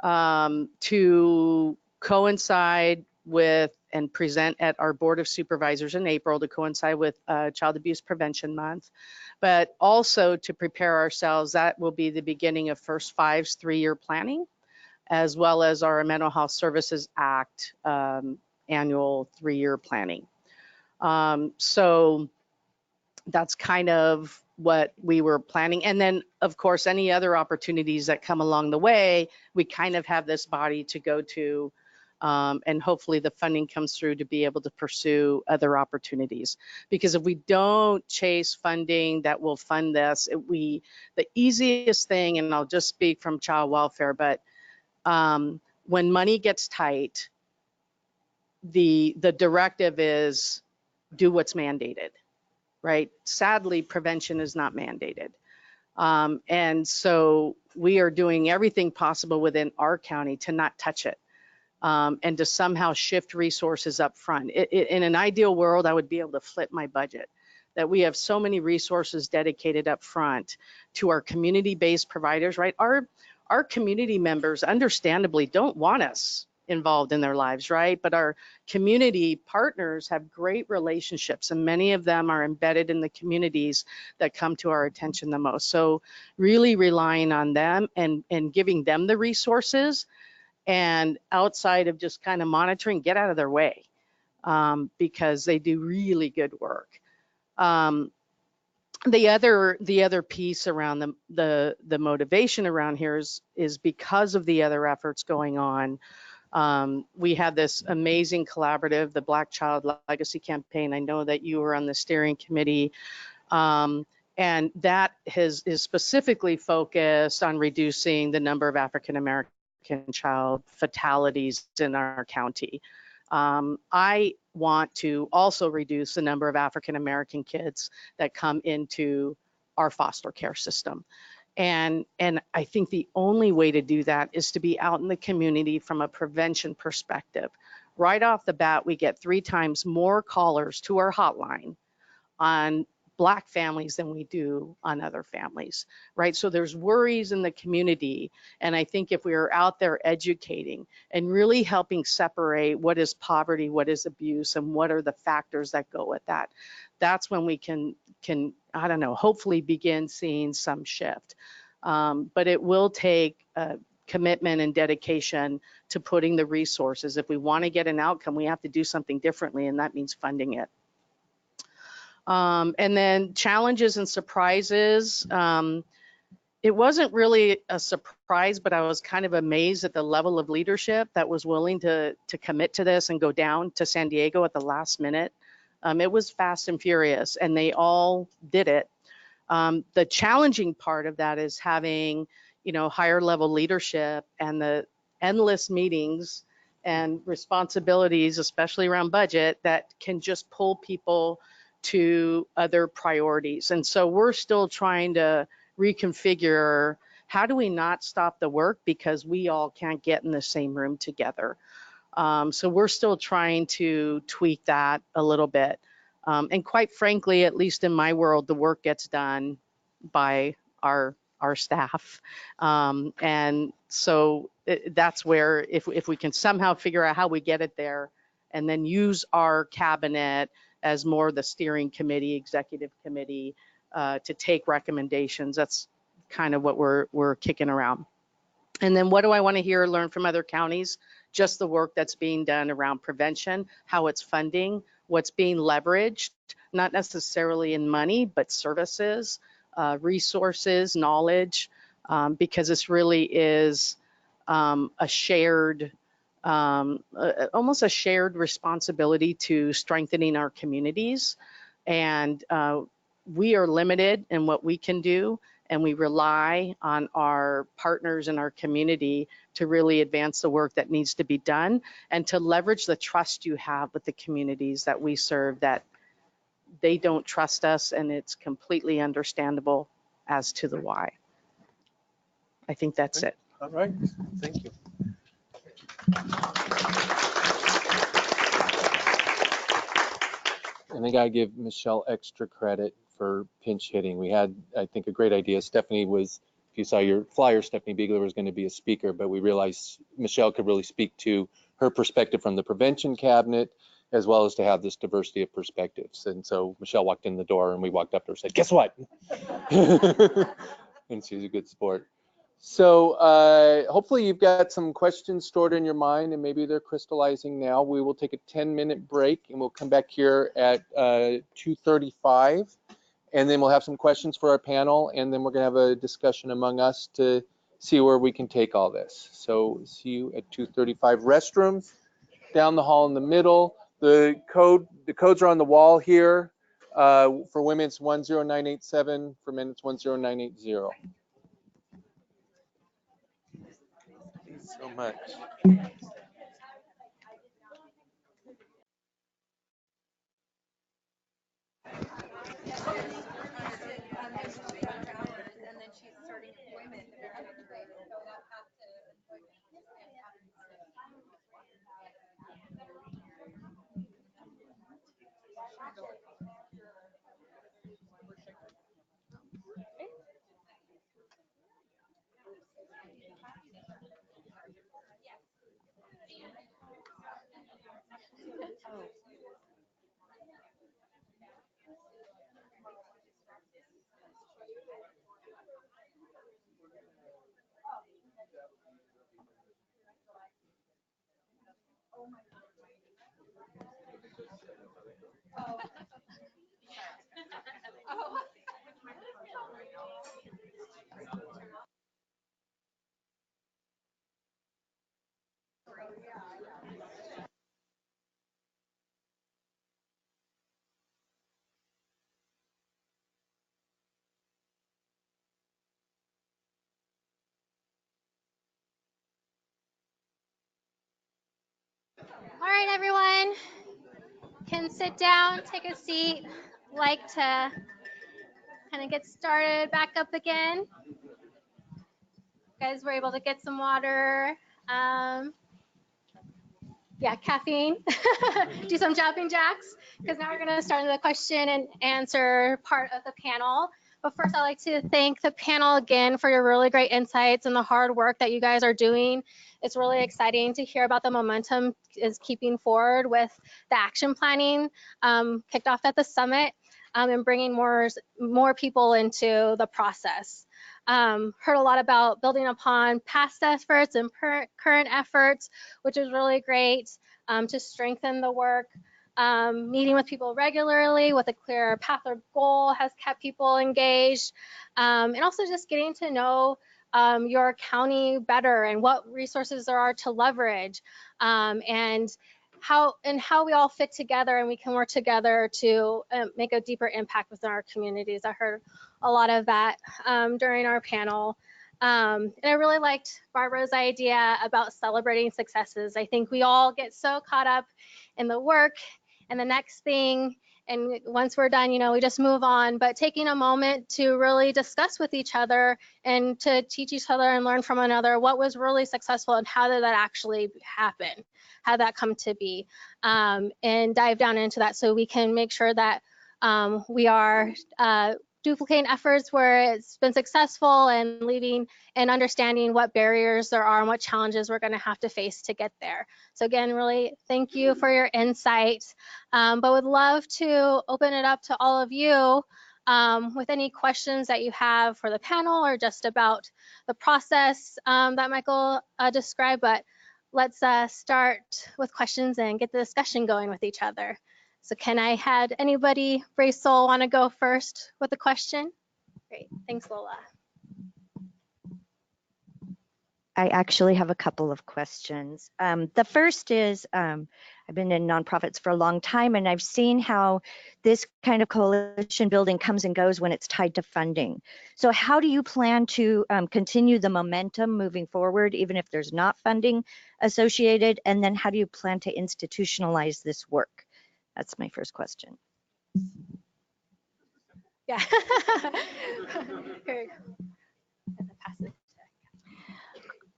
S32: to coincide with and present at our Board of Supervisors in April to coincide with Child Abuse Prevention Month, but also to prepare ourselves. That will be the beginning of First Five's 3-year planning, as well as our Mental Health Services Act annual 3-year planning. So that's kind of what we were planning. And then, of course, any other opportunities that come along the way, we kind of have this body to go to, and hopefully the funding comes through to be able to pursue other opportunities. Because if we don't chase funding that will fund this, the easiest thing, and I'll just speak from child welfare, but when money gets tight, the directive is do what's mandated. Right? Sadly, prevention is not mandated. And so we are doing everything possible within our county to not touch it and to somehow shift resources up front. In an ideal world, I would be able to flip my budget, that we have so many resources dedicated up front to our community-based providers, right? Our community members understandably don't want us involved in their lives, right? But our community partners have great relationships, and many of them are embedded in the communities that come to our attention the most. So really relying on them and giving them the resources, and outside of just kind of monitoring, get out of their way, because they do really good work. The other piece around the motivation around here is because of the other efforts going on. We had this amazing collaborative, the Black Child Legacy Campaign. I know that you were on the steering committee, and that is specifically focused on reducing the number of African American child fatalities in our county. I want to also reduce the number of African American kids that come into our foster care system. And I think the only way to do that is to be out in the community from a prevention perspective. Right off the bat, we get 3 times more callers to our hotline on Black families than we do on other families, right? So there's worries in the community. And I think if we are out there educating and really helping separate what is poverty, what is abuse, and what are the factors that go with that, that's when we can I don't know, hopefully begin seeing some shift. But it will take commitment and dedication to putting the resources. If we want to get an outcome, we have to do something differently, and that means funding it. And then challenges and surprises. It wasn't really a surprise, but I was kind of amazed at the level of leadership that was willing to commit to this and go down to San Diego at the last minute. It was fast and furious, and they all did it. The challenging part of that is having, higher level leadership and the endless meetings and responsibilities, especially around budget, that can just pull people to other priorities. And so we're still trying to reconfigure, how do we not stop the work because we all can't get in the same room together? So we're still trying to tweak that a little bit. And quite frankly, at least in my world, the work gets done by our staff. And so that's where if we can somehow figure out how we get it there and then use our cabinet as more the steering committee, executive committee, to take recommendations, that's kind of what we're kicking around. And then what do I want to hear or learn from other counties? Just the work that's being done around prevention, how it's funding, what's being leveraged, not necessarily in money, but services, resources, knowledge, because this really is a shared, almost a shared responsibility to strengthening our communities. And we are limited in what we can do, and we rely on our partners in our community to really advance the work that needs to be done and to leverage the trust you have with the communities that we serve, that they don't trust us, and it's completely understandable as to the why. I think that's it.
S2: All right, thank you. And I gotta give Michelle extra credit for pinch hitting. We had, I think, a great idea. Stephanie was, if you saw your flyer, Stephanie Biegler was going to be a speaker, but we realized Michelle could really speak to her perspective from the prevention cabinet, as well as to have this diversity of perspectives. And so Michelle walked in the door and we walked up to her and said, guess what? And she's a good sport. So hopefully you've got some questions stored in your mind, and maybe they're crystallizing now. We will take a 10-minute break and we'll come back here at 2:35, and then we'll have some questions for our panel, and then we're gonna have a discussion among us to see where we can take all this. So see you at 2:35. Restrooms down the hall in the middle. The codes are on the wall here. For women it's 10987, for men it's 10980. Thanks so much.
S21: All right, everyone, can sit down, take a seat. Like to kind of get started back up again. You guys were able to get some water. Yeah, caffeine. Do some jumping jacks, because now we're going to start the question and answer part of the panel. But first, I'd like to thank the panel again for your really great insights and the hard work that you guys are doing. It's really exciting to hear about the momentum is keeping forward with the action planning kicked off at the summit, and bringing more people into the process. Heard a lot about building upon past efforts and current efforts, which is really great to strengthen the work. Meeting with people regularly with a clear path or goal has kept people engaged. And also just getting to know your county better and what resources there are to leverage, and how we all fit together and we can work together to make a deeper impact within our communities. I heard a lot of that during our panel. And I really liked Barbara's idea about celebrating successes. I think we all get so caught up in the work and the next thing, and once we're done, we just move on. But taking a moment to really discuss with each other and to teach each other and learn from another what was really successful and how did that actually happen, how did that come to be, and dive down into that so we can make sure that we are duplicating efforts where it's been successful and leaving and understanding what barriers there are and what challenges we're going to have to face to get there. So again, really thank you for your insight, but would love to open it up to all of you with any questions that you have for the panel or just about the process that Michael described. But let's start with questions and get the discussion going with each other. So can I have anybody, brave soul, want to go first with a question? Great, thanks, Lola.
S24: I actually have a couple of questions. The first is, I've been in nonprofits for a long time, and I've seen how this kind of coalition building comes and goes when it's tied to funding. So how do you plan to continue the momentum moving forward, even if there's not funding associated? And then how do you plan to institutionalize this work? That's my first question.
S21: Yeah. Here. Pass it.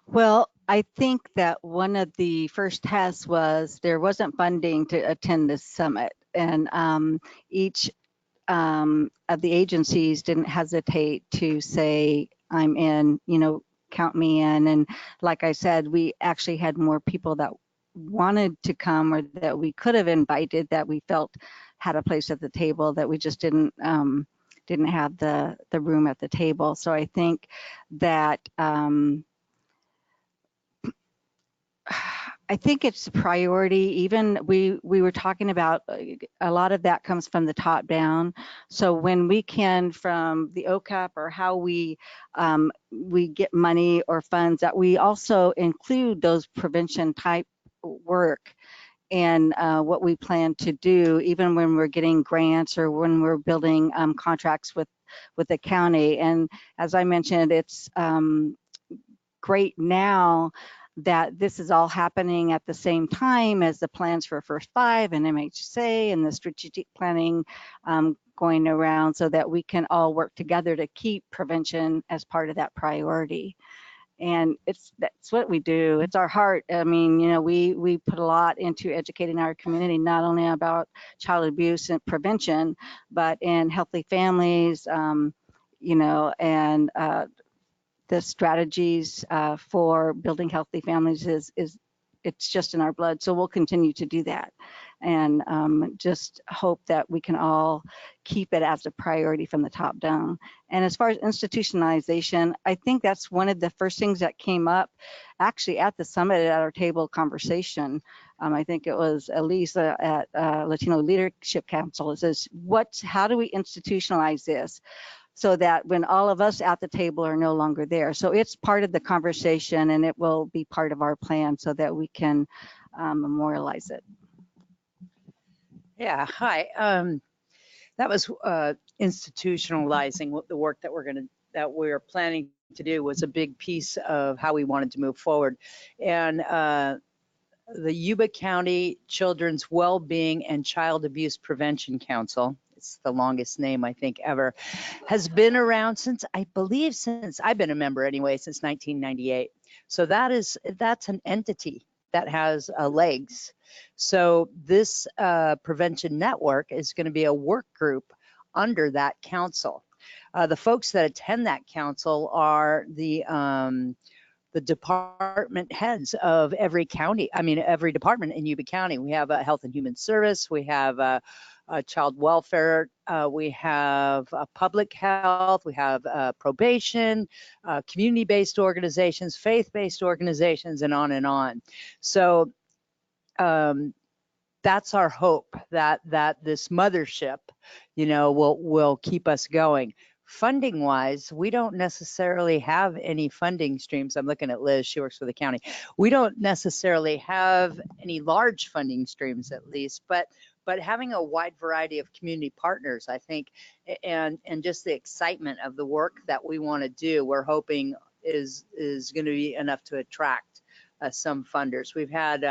S31: Well, I think that one of the first tests was there wasn't funding to attend this summit, and each of the agencies didn't hesitate to say, I'm in, count me in. And like I said, we actually had more people that wanted to come or that we could have invited that we felt had a place at the table that we just didn't have the room at the table. So I think that I think it's a priority. Even we were talking about a lot of that comes from the top down. So when we can from the OCAP or how we get money or funds, that we also include those prevention type work and what we plan to do, even when we're getting grants or when we're building contracts with the county. And as I mentioned, it's great now that this is all happening at the same time as the plans for First Five and MHSA and the strategic planning going around, so that we can all work together to keep prevention as part of that priority. And that's what we do. It's our heart. I mean, we put a lot into educating our community, not only about child abuse and prevention, but in healthy families, and the strategies for building healthy families is it's just in our blood. So we'll continue to do that, and just hope that we can all keep it as a priority from the top down. And as far as institutionalization, I think that's one of the first things that came up actually at the summit at our table conversation. I think it was Elise at Latino Leadership Council. It says, how do we institutionalize this, so that when all of us at the table are no longer there? So it's part of the conversation, and it will be part of our plan so that we can memorialize it.
S30: Yeah, hi. That was institutionalizing the work that we're planning to do was a big piece of how we wanted to move forward. And the Yuba County Children's Wellbeing and Child Abuse Prevention Council, it's the longest name I think ever, has been around since I've been a member anyway, since 1998. So that's an entity that has legs. So this prevention network is going to be a work group under that council. The folks that attend that council are the department heads of every county. I mean, every department in Yuba County. We have a Health and Human Service. We have child welfare. We have public health. We have probation, community-based organizations, faith-based organizations, and on and on. So that's our hope, that this mothership, will keep us going. Funding wise, we don't necessarily have any funding streams. I'm looking at Liz, she works for the county. We don't necessarily have any large funding streams, at least, but having a wide variety of community partners, I think, and just the excitement of the work that we want to do, we're hoping is going to be enough to attract some funders. We've had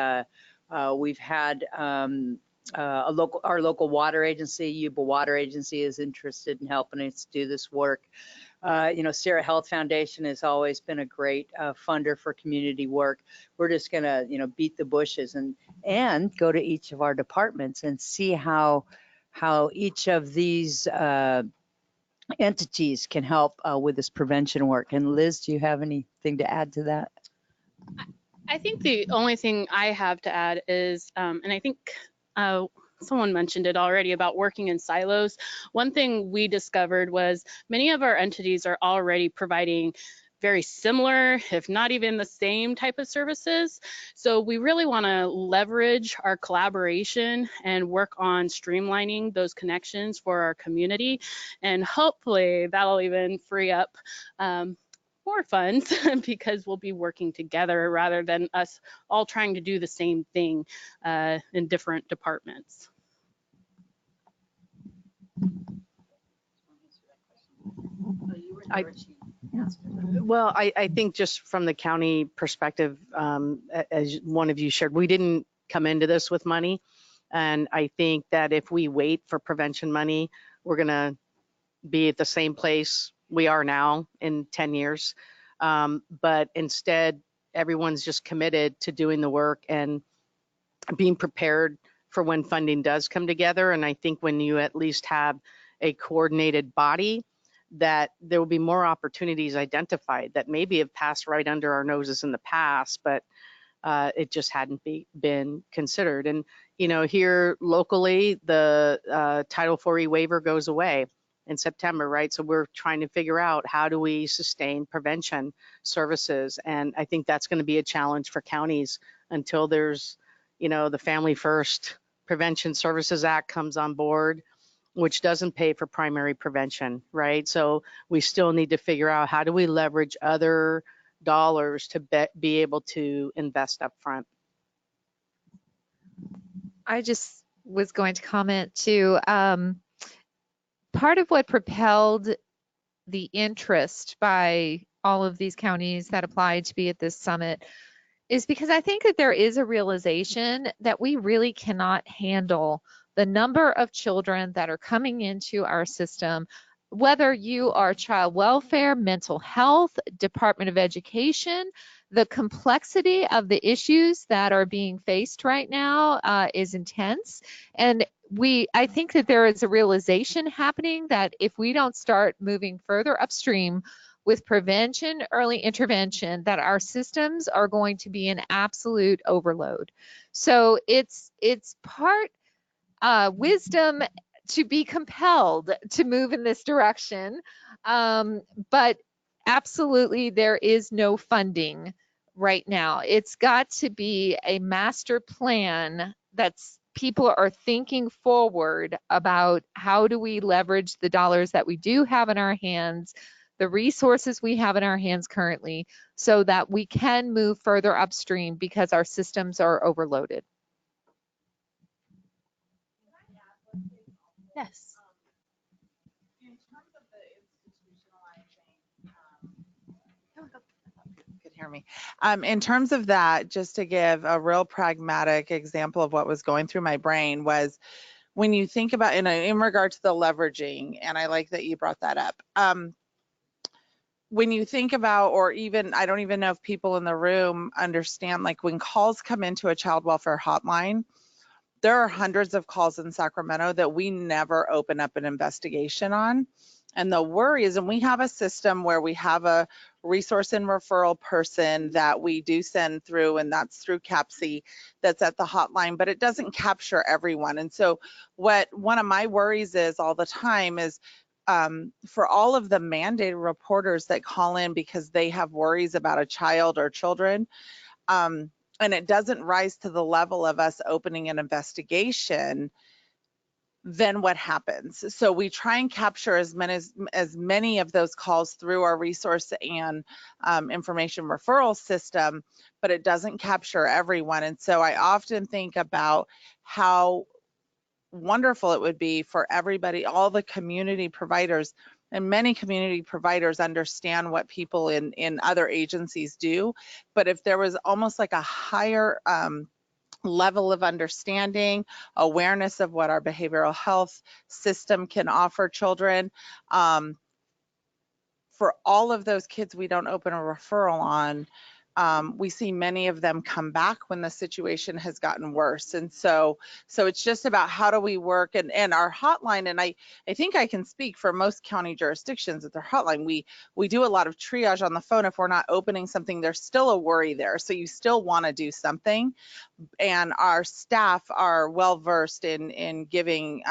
S30: our local water agency, Yuba Water Agency, is interested in helping us do this work. Sierra Health Foundation has always been a great funder for community work. We're just gonna, beat the bushes and go to each of our departments and see how each of these entities can help with this prevention work. And Liz, do you have anything to add to that?
S28: I think the only thing I have to add is, and I think someone mentioned it already about working in silos. One thing we discovered was many of our entities are already providing very similar, if not even the same type of services. So we really want to leverage our collaboration and work on streamlining those connections for our community. And hopefully that'll even free up more funds because we'll be working together rather than us all trying to do the same thing in different departments.
S32: Well, I think just from the county perspective, as one of you shared, we didn't come into this with money. And I think that if we wait for prevention money, we're going to be at the same place we are now in 10 years. But instead, everyone's just committed to doing the work and being prepared for when funding does come together. And I think when you at least have a coordinated body, that there will be more opportunities identified that maybe have passed right under our noses in the past, but it just hadn't been considered. And, you know, here locally, the Title 4E waiver goes away in September, right? So we're trying to figure out how do we sustain prevention services. And I think that's going to be a challenge for counties until there's, you know, the Family First Prevention Services Act comes on board, which doesn't pay for primary prevention, right? So we still need to figure out how do we leverage other dollars to be able to invest up front.
S1: I just was going to comment too. Part of what propelled the interest by all of these counties that applied to be at this summit is because I think that there is a realization that we really cannot handle the number of children that are coming into our system, whether you are child welfare, mental health, Department of Education. The complexity of the issues that are being faced right now is intense. And I think that there is a realization happening that if we don't start moving further upstream with prevention, early intervention, that our systems are going to be an absolute overload. So it's part wisdom to be compelled to move in this direction. But absolutely, there is no funding right now. It's got to be a master plan that's people are thinking forward about how do we leverage the dollars that we do have in our hands, the resources we have in our hands currently, so that we can move further upstream because our systems are overloaded.
S3: Yes.
S4: Could hear me. In terms of that, just to give a real pragmatic example of what was going through my brain was when you think about in regard to the leveraging, and I like that you brought that up. When you think about, or even, I don't even know if people in the room understand, like when calls come into a child welfare hotline, there are hundreds of calls in Sacramento that we never open up an investigation on. And the worry is, and we have a system where we have a resource and referral person that we do send through, and that's through CAPC that's at the hotline, but it doesn't capture everyone. And so what one of my worries is all the time is for all of the mandated reporters that call in because they have worries about a child or children, and it doesn't rise to the level of us opening an investigation, then what happens? So we try and capture as many of those calls through our resource and information referral system, but it doesn't capture everyone. And so I often think about how wonderful it would be for everybody, all the community providers, and many community providers understand what people in other agencies do. But if there was almost like a higher level of understanding, awareness of what our behavioral health system can offer children, for all of those kids we don't open a referral on, we see many of them come back when the situation has gotten worse. And so it's just about how do we work, and our hotline, and I think I can speak for most county jurisdictions at their hotline, we do a lot of triage on the phone. If we're not opening something, there's still a worry there. So you still want to do something. And our staff are well versed in giving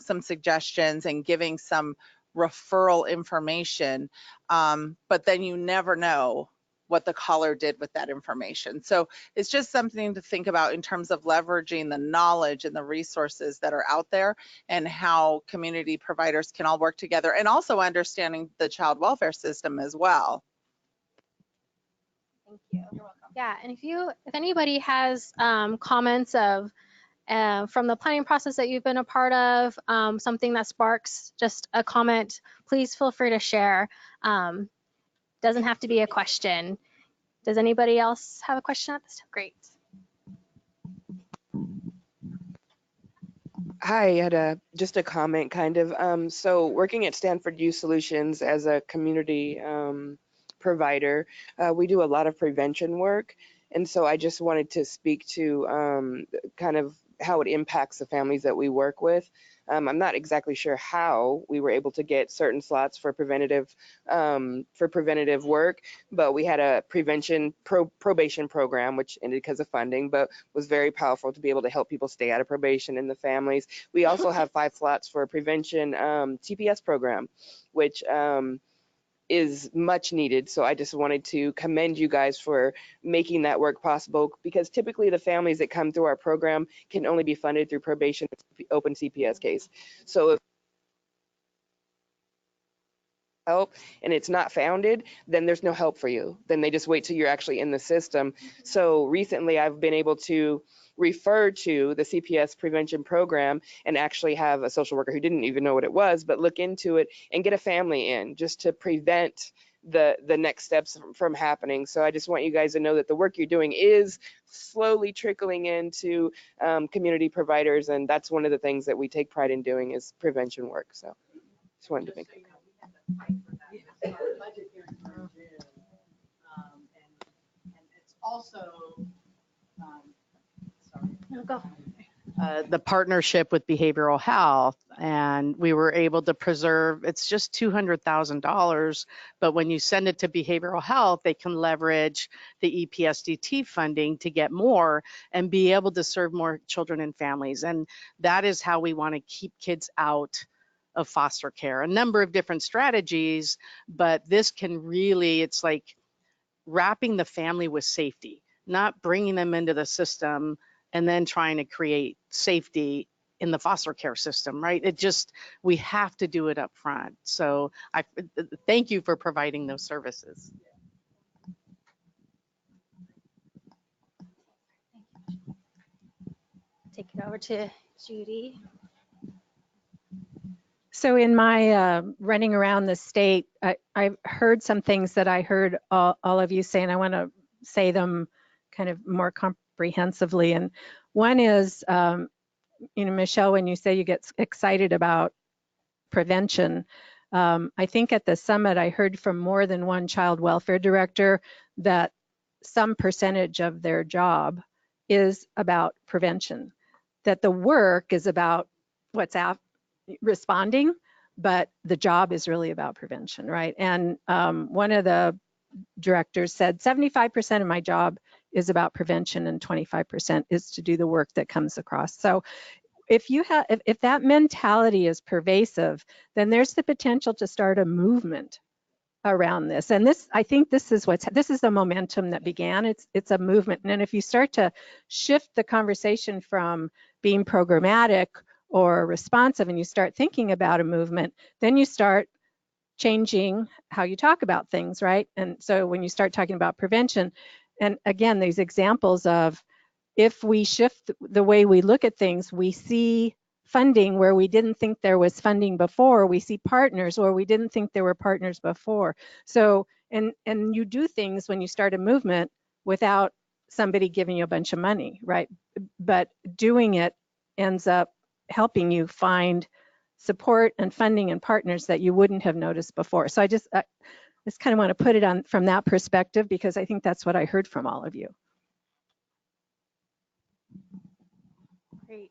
S4: some suggestions and giving some referral information. But then you never know what the caller did with that information. So it's just something to think about in terms of leveraging the knowledge and the resources that are out there, and how community providers can all work together, and also understanding the child welfare system as well.
S21: Thank you. You're welcome. Yeah, and if anybody has comments of from the planning process that you've been a part of, something that sparks just a comment, please feel free to share. Doesn't have to be a question. Does anybody else have a question at this time? Great.
S5: Hi, I had just a comment kind of. So working at Stanford Youth Solutions as a community provider, we do a lot of prevention work. And so I just wanted to speak to kind of how it impacts the families that we work with. I'm not exactly sure how we were able to get certain slots for preventative work, but we had a probation program, which ended because of funding, but was very powerful to be able to help people stay out of probation and the families. We also have 5 slots for a prevention TPS program, which is much needed. So I just wanted to commend you guys for making that work possible, because typically the families that come through our program can only be funded through probation, open CPS case. So if help and it's not founded, then there's no help for you. Then they just wait till you're actually in the system. So recently I've been able to refer to the CPS prevention program and actually have a social worker who didn't even know what it was, but look into it and get a family in just to prevent the next steps from happening. So I just want you guys to know that the work you're doing is slowly trickling into community providers, and that's one of the things that we take pride in doing is prevention work. So just wanted to make that comment.
S32: It's also the partnership with behavioral health, and we were able to preserve, it's just $200,000, but when you send it to behavioral health, they can leverage the EPSDT funding to get more and be able to serve more children and families. And that is how we want to keep kids out of foster care. A number of different strategies, but this can really, it's like wrapping the family with safety, not bringing them into the system and then trying to create safety in the foster care system, right? It just, we have to do it up front. So I thank you for providing those services.
S21: Take it over to Judy.
S6: So in my running around the state, I've heard some things that I heard all of you say, and I want to say them kind of more comprehensively. And one is, Michelle, when you say you get excited about prevention, I think at the summit I heard from more than one child welfare director that some percentage of their job is about prevention, that the work is about what's out responding, but the job is really about prevention, right? And one of the directors said 75% of my job is about prevention and 25% is to do the work that comes across. So if that mentality is pervasive, then there's the potential to start a movement around this. And this, I think this is the momentum that began. It's a movement. And if you start to shift the conversation from being programmatic or responsive and you start thinking about a movement, then you start changing how you talk about things, right? And so when you start talking about prevention, and again, these examples of if we shift the way we look at things, we see funding where we didn't think there was funding before, we see partners where we didn't think there were partners before. So, and you do things when you start a movement without somebody giving you a bunch of money, right? But doing it ends up helping you find support and funding and partners that you wouldn't have noticed before. So just kind of want to put it on from that perspective, because I think that's what I heard from all of you.
S21: Great.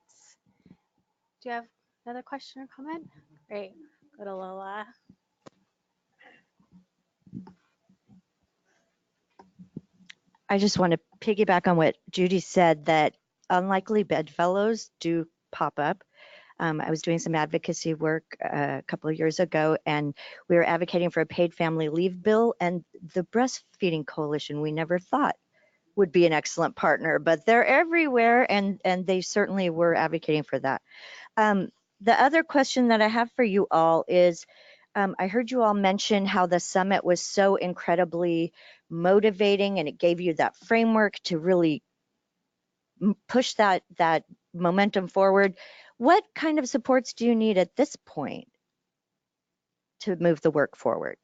S21: Do you have another question or comment? Great. Go to Lola.
S24: I just want to piggyback on what Judy said, that unlikely bedfellows do pop up. I was doing some advocacy work a couple of years ago, and we were advocating for a paid family leave bill, and the Breastfeeding Coalition, we never thought would be an excellent partner, but they're everywhere, and they certainly were advocating for that. The other question that I have for you all is, I heard you all mention how the summit was so incredibly motivating, and it gave you that framework to really push that momentum forward. What kind of supports do you need at this point to move the work forward?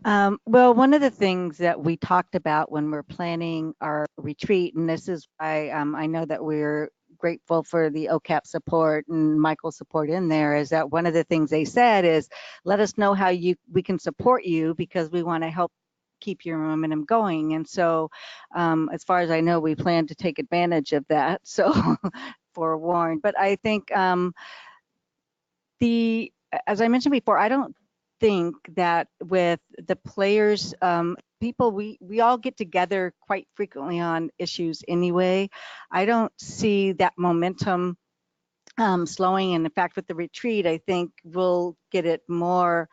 S31: Well, one of the things that we talked about when we're planning our retreat, and this is why I know that we're grateful for the OCAP support and Michael's support in there, is that one of the things they said is, let us know how we can support you, because we want to help keep your momentum going. And so as far as I know, we plan to take advantage of that. So forewarned. But I think as I mentioned before, I don't think that with the players, people, we all get together quite frequently on issues anyway. I don't see that momentum slowing. And in fact, with the retreat, I think we'll get it more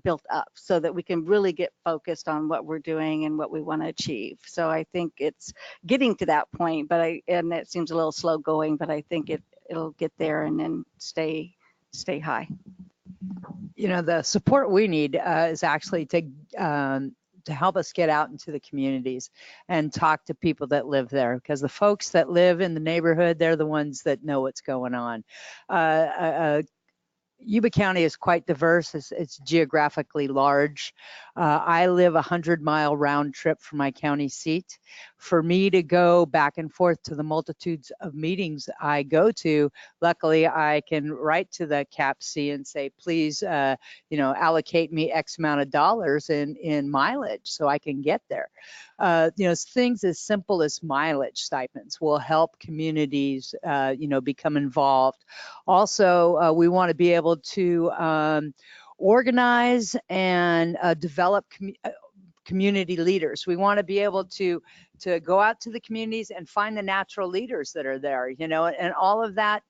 S31: built up so that we can really get focused on what we're doing and what we want to achieve. So I think it's getting to that point, and it seems a little slow going, but I think it'll get there and then stay high.
S7: You know, the support we need is actually to help us get out into the communities and talk to people that live there, because the folks that live in the neighborhood, they're the ones that know what's going on. Yuba County is quite diverse. It's geographically large. I live 100-mile round trip from my county seat. For me to go back and forth to the multitudes of meetings I go to, luckily I can write to the CAPC and say, please, allocate me X amount of dollars in mileage so I can get there. Things as simple as mileage stipends will help communities, become involved. Also, we want to be able to organize and develop community leaders. We want to be able to go out to the communities and find the natural leaders that are there, and all of that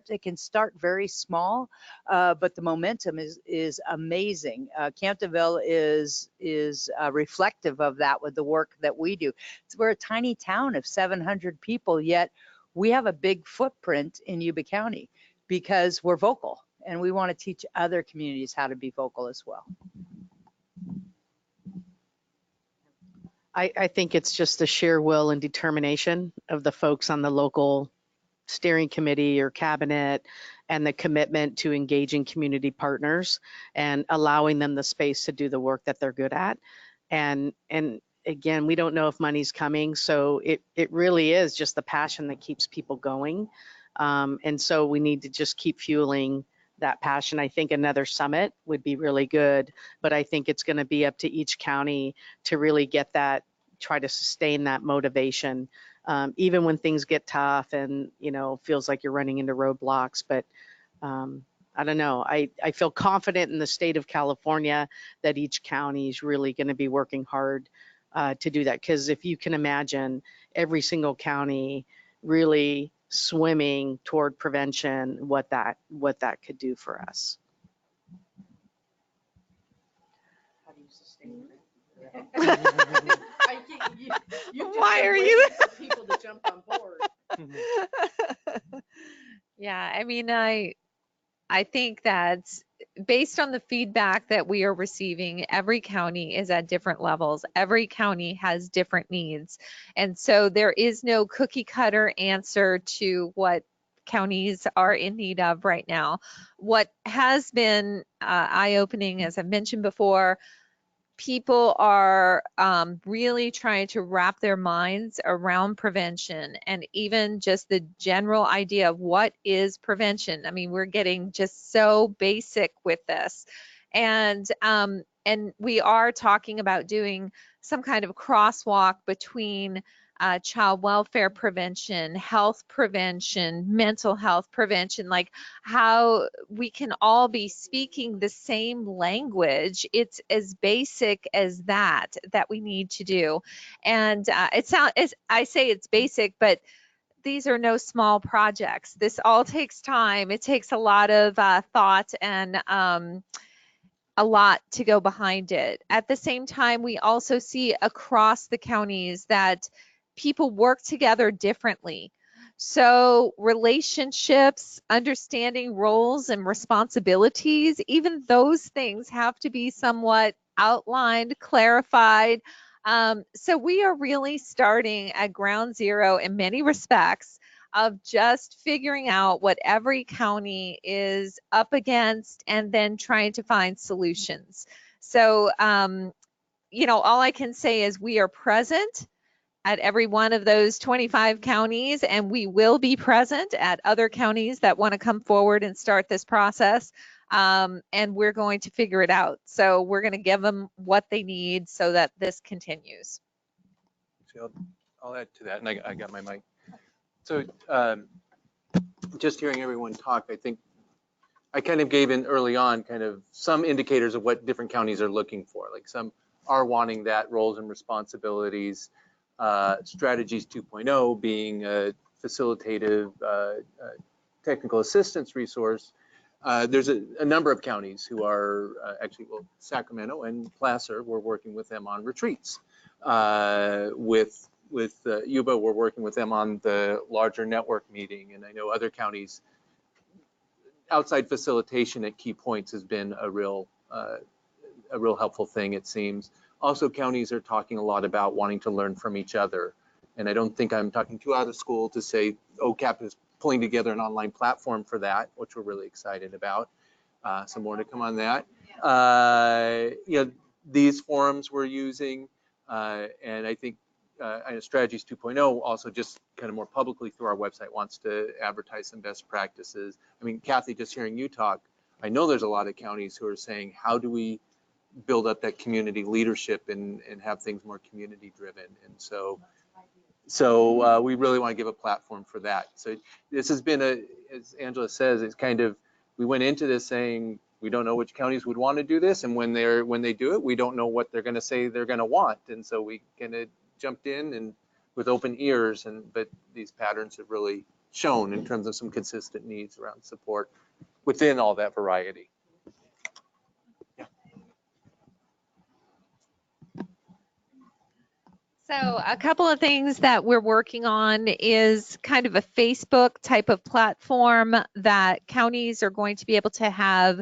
S7: it can start very small, but the momentum is amazing. Campbellville is reflective of that with the work that we do. We're a tiny town of 700 people, yet we have a big footprint in Yuba County because we're vocal, and we want to teach other communities how to be vocal as well.
S32: I think it's just the sheer will and determination of the folks on the local steering committee or cabinet, and the commitment to engaging community partners and allowing them the space to do the work that they're good at. And again, we don't know if money's coming, so it really is just the passion that keeps people going. And so we need to just keep fueling that passion. I think another summit would be really good, but I think it's going to be up to each county to really get that, try to sustain that motivation, even when things get tough and, feels like you're running into roadblocks. But I don't know, I feel confident in the state of California that each county is really going to be working hard to do that. Because if you can imagine every single county really swimming toward prevention, what that could do for us. How do you sustain that?
S1: Why are you?
S32: People to jump on board.
S1: Yeah, I mean, I think that based on the feedback that we are receiving, every county is at different levels. Every county has different needs. And so there is no cookie cutter answer to what counties are in need of right now. What has been eye-opening, as I mentioned before, people are really trying to wrap their minds around prevention and even just the general idea of what is prevention. I mean, we're getting just so basic with this. And we are talking about doing some kind of crosswalk between child welfare prevention, health prevention, mental health prevention, like how we can all be speaking the same language. It's as basic as that we need to do. And I say it's basic, but these are no small projects. This all takes time. It takes a lot of thought and a lot to go behind it. At the same time, we also see across the counties that people work together differently. So relationships, understanding roles and responsibilities, even those things have to be somewhat outlined, clarified. So we are really starting at ground zero in many respects of just figuring out what every county is up against and then trying to find solutions. So, all I can say is we are present at every one of those 25 counties, and we will be present at other counties that want to come forward and start this process. And we're going to figure it out. So we're going to give them what they need so that this continues.
S2: So I'll add to that, and I got my mic. So just hearing everyone talk, I think I kind of gave in early on kind of some indicators of what different counties are looking for. Like some are wanting that roles and responsibilities, strategies 2.0 being a facilitative technical assistance resource. There's a number of counties who are actually, well, Sacramento and Placer, we're working with them on retreats. With Yuba, we're working with them on the larger network meeting. And I know other counties, outside facilitation at key points has been a real helpful thing, it seems. Also, counties are talking a lot about wanting to learn from each other. And I don't think I'm talking too out of school to say OCAP is pulling together an online platform for that, which we're really excited about. Some more to come on that. These forums we're using, and I think Strategies 2.0 also just kind of more publicly through our website wants to advertise some best practices. I mean, Kathy, just hearing you talk, I know there's a lot of counties who are saying, how do we build up that community leadership and have things more community driven? And so we really want to give a platform for that. So this has been as Angela says, it's kind of, we went into this saying, we don't know which counties would want to do this. And when they do it, we don't know what they're going to say they're going to want. And so we kind of jumped in and with open ears, but these patterns have really shown in terms of some consistent needs around support within all that variety.
S1: So a couple of things that we're working on is kind of a Facebook type of platform that counties are going to be able to have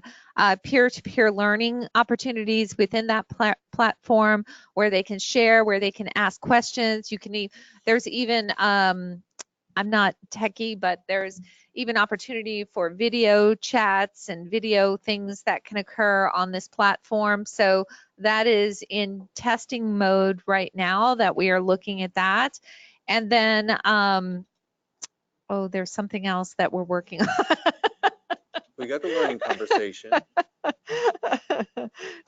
S1: peer-to-peer learning opportunities within that platform where they can share, where they can ask questions. There's even, I'm not techie, but there's even opportunity for video chats and video things that can occur on this platform. So that is in testing mode right now that we are looking at that. And then, there's something else that we're working on.
S2: We got the learning conversation.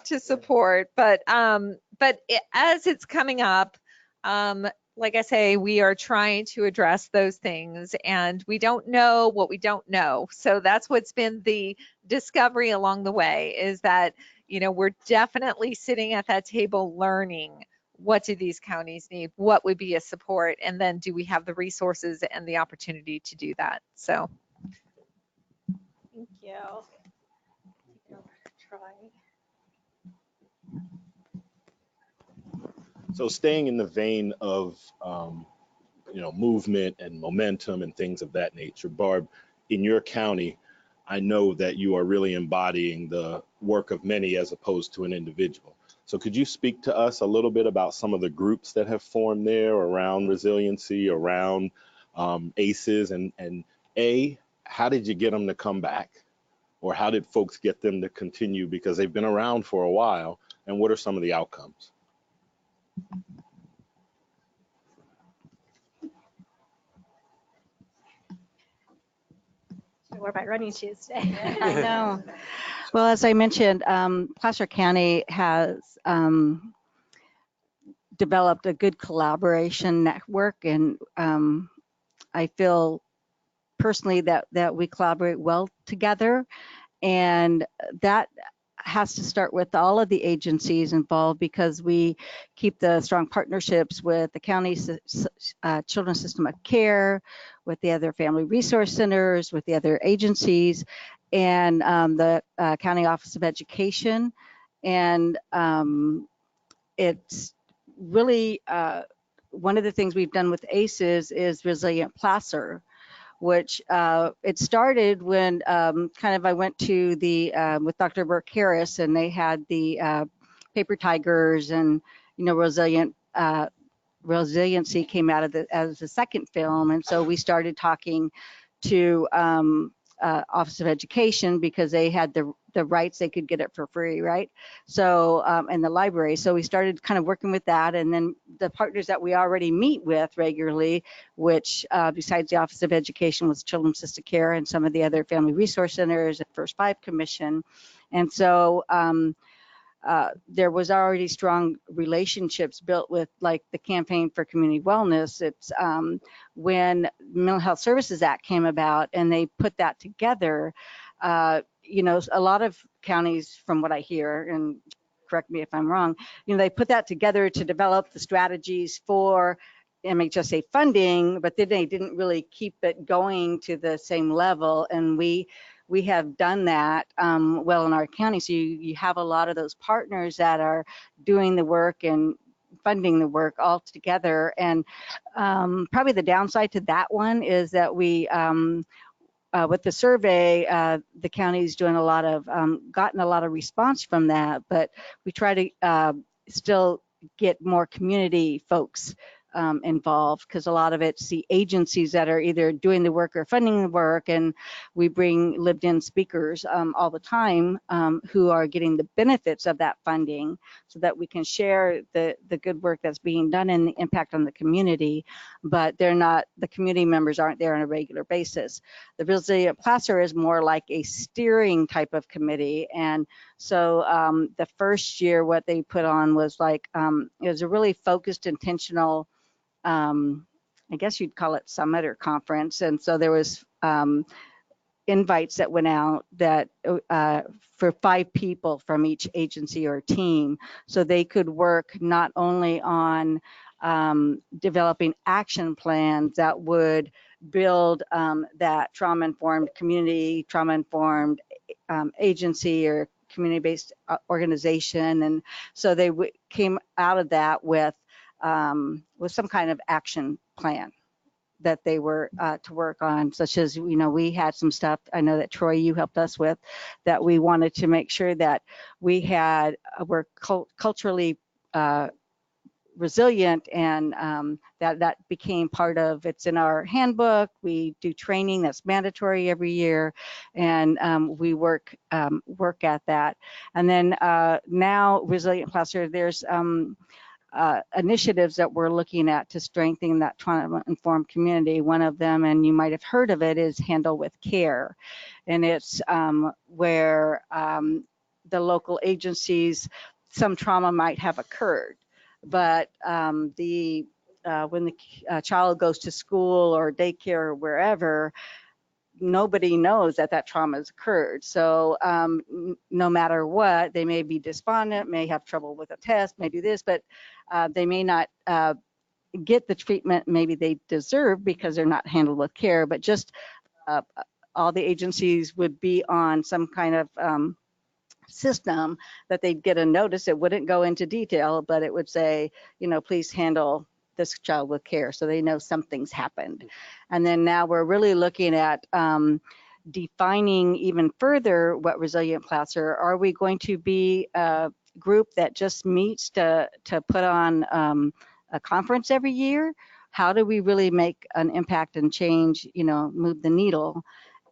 S1: To support, but as it's coming up, like I say, we are trying to address those things and we don't know what we don't know. So that's what's been the discovery along the way, is that, we're definitely sitting at that table learning what do these counties need, what would be a support, and then do we have the resources and the opportunity to do that. So thank you.
S8: So staying in the vein of movement and momentum and things of that nature, Barb, in your county, I know that you are really embodying the work of many as opposed to an individual. So could you speak to us a little bit about some of the groups that have formed there around resiliency, around ACEs, and how did you get them to come back? Or how did folks get them to continue? Because they've been around for a while. and what are some of the outcomes?
S31: I wore my running shoes today. I know. Well, as I mentioned, Placer County has developed a good collaboration network, and I feel personally that we collaborate well together, and that has to start with all of the agencies involved, because we keep the strong partnerships with the county's children's system of care, with the other family resource centers, with the other agencies, and the County Office of Education. And it's really one of the things we've done with ACEs is Resilient Placer, which it started when kind of I went to the with Dr. Burke Harris, and they had the paper tigers, and resiliency came out of as the second film, and so we started talking to Office of Education, because they had the rights, they could get it for free, right? So in the library, so we started kind of working with that, and then the partners that we already meet with regularly, which besides the Office of Education was Children's System Care and some of the other family resource centers and First Five Commission, and so there was already strong relationships built with, like, the Campaign for Community Wellness. It's when Mental Health Services Act came about and they put that together, you know, a lot of counties, from what I hear, and correct me if I'm wrong, you know, they put that together to develop the strategies for MHSA funding, but then they didn't really keep it going to the same level. And we have done that well in our county. So you have a lot of those partners that are doing the work and funding the work all together. And probably the downside to that one is that we, with the survey, the county's doing a lot of, gotten a lot of response from that, but we try to still get more community folks involved, because a lot of it's the agencies that are either doing the work or funding the work, and we bring lived-in speakers all the time who are getting the benefits of that funding, so that we can share the good work that's being done and the impact on the community, but they're not, the community members aren't there on a regular basis. The Resilient Placer is more like a steering type of committee, and so the first year what they put on was like, it was a really focused, intentional, I guess you'd call it summit or conference. And so there was invites that went out that for 5 people from each agency or team, so they could work not only on developing action plans that would build that trauma-informed community, trauma-informed agency or community-based organization. And so they came out of that with some kind of action plan that they were to work on, such as, you know, we had some stuff, I know that Troy, you helped us with, that we wanted to make sure that we had, we're culturally resilient, and that became part of, it's in our handbook. We do training that's mandatory every year, and we work at that. And then now Resilient Placer, there's initiatives that we're looking at to strengthen that trauma-informed community. One of them, and you might have heard of it, is Handle with Care. And it's where the local agencies, some trauma might have occurred, but when the child goes to school or daycare or wherever, nobody knows that trauma has occurred. So no matter what, they may be despondent, may have trouble with a test, may do this, but they may not get the treatment maybe they deserve because they're not handled with care. But just all the agencies would be on some kind of system that they'd get a notice. It wouldn't go into detail, but it would say, you know, please handle this child with care, so they know something's happened. And then now we're really looking at defining even further what Resilient Placer. Are we going to be a group that just meets to put on a conference every year? How do we really make an impact and change, you know, move the needle?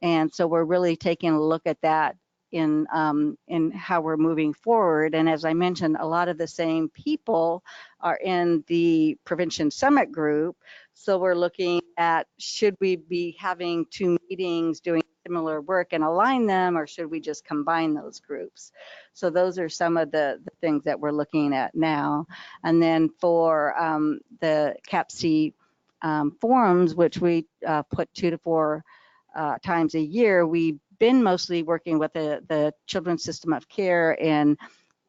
S31: And so we're really taking a look at that in how we're moving forward. And as I mentioned, a lot of the same people are in the Prevention Summit group. So we're looking at, should we be having 2 meetings doing similar work and align them, or should we just combine those groups? So those are some of the things that we're looking at now. And then for the CAPC forums, which we put 2 to 4 times a year, we've been mostly working with the Children's System of Care and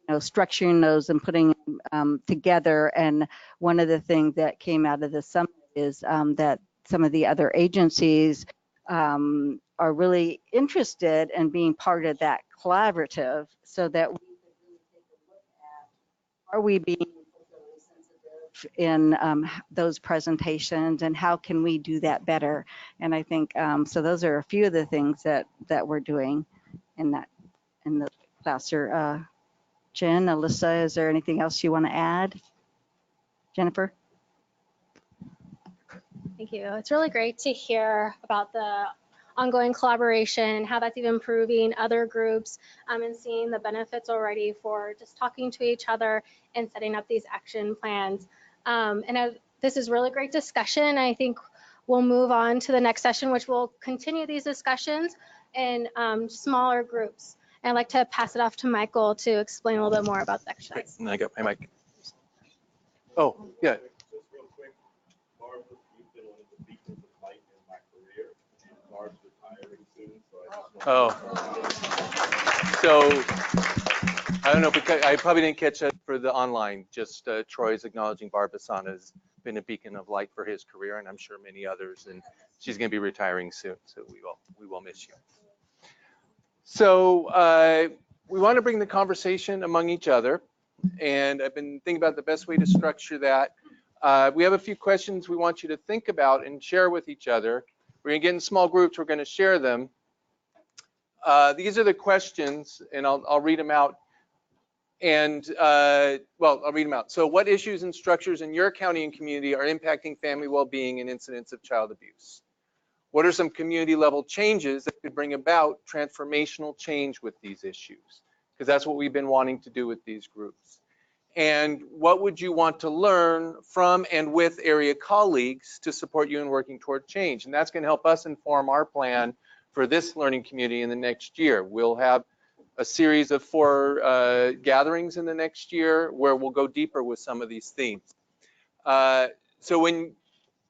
S31: structuring those and putting together. And one of the things that came out of the summit is that some of the other agencies are really interested in being part of that collaborative, so that we can really take a look at, are we being sensitive in those presentations, and how can we do that better? And I think so those are a few of the things that we're doing in the placer. Jen, Alyssa, is there anything else you want to add? Jennifer?
S21: Thank you. It's really great to hear about the ongoing collaboration and how that's even improving other groups, and seeing the benefits already for just talking to each other and setting up these action plans. This is really great discussion. I think we'll move on to the next session, which will continue these discussions in smaller groups. And I'd like to pass it off to Michael to explain a little bit more about the exercise.
S2: And I got my mic. Oh, yeah. Oh, so I don't know, because I probably didn't catch that for the online. Just Troy's acknowledging Barb Hassan has been a beacon of light for his career, and I'm sure many others. And she's going to be retiring soon, so we will miss you. So we want to bring the conversation among each other, and I've been thinking about the best way to structure that. We have a few questions we want you to think about and share with each other. We're going to get in small groups. We're going to share them. These are the questions, and I'll read them out. And well, I'll read them out. So what issues and structures in your county and community are impacting family well-being and incidents of child abuse? What are some community level changes that could bring about transformational change with these issues? Because that's what we've been wanting to do with these groups. And what would you want to learn from and with area colleagues to support you in working toward change? And that's going to help us inform our plan for this learning community in the next year. We'll have a series of 4 gatherings in the next year where we'll go deeper with some of these themes. So when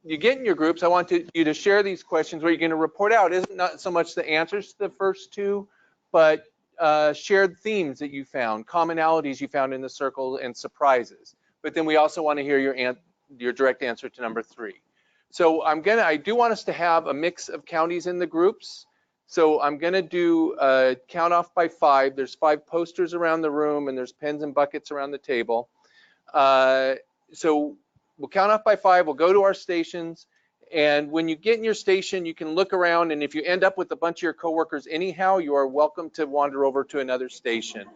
S2: you get in your groups, I want you to share these questions where you're going to report out isn't not so much the answers to the first 2, but shared themes that you found, commonalities you found in the circle, and surprises. But then we also want to hear your direct answer to number 3. So I do want us to have a mix of counties in the groups. So I'm going to do a count off by 5. There's 5 posters around the room, and there's pens and buckets around the table. So we'll count off by 5. We'll go to our stations. And when you get in your station, you can look around. And if you end up with a bunch of your coworkers anyhow, you are welcome to wander over to another station.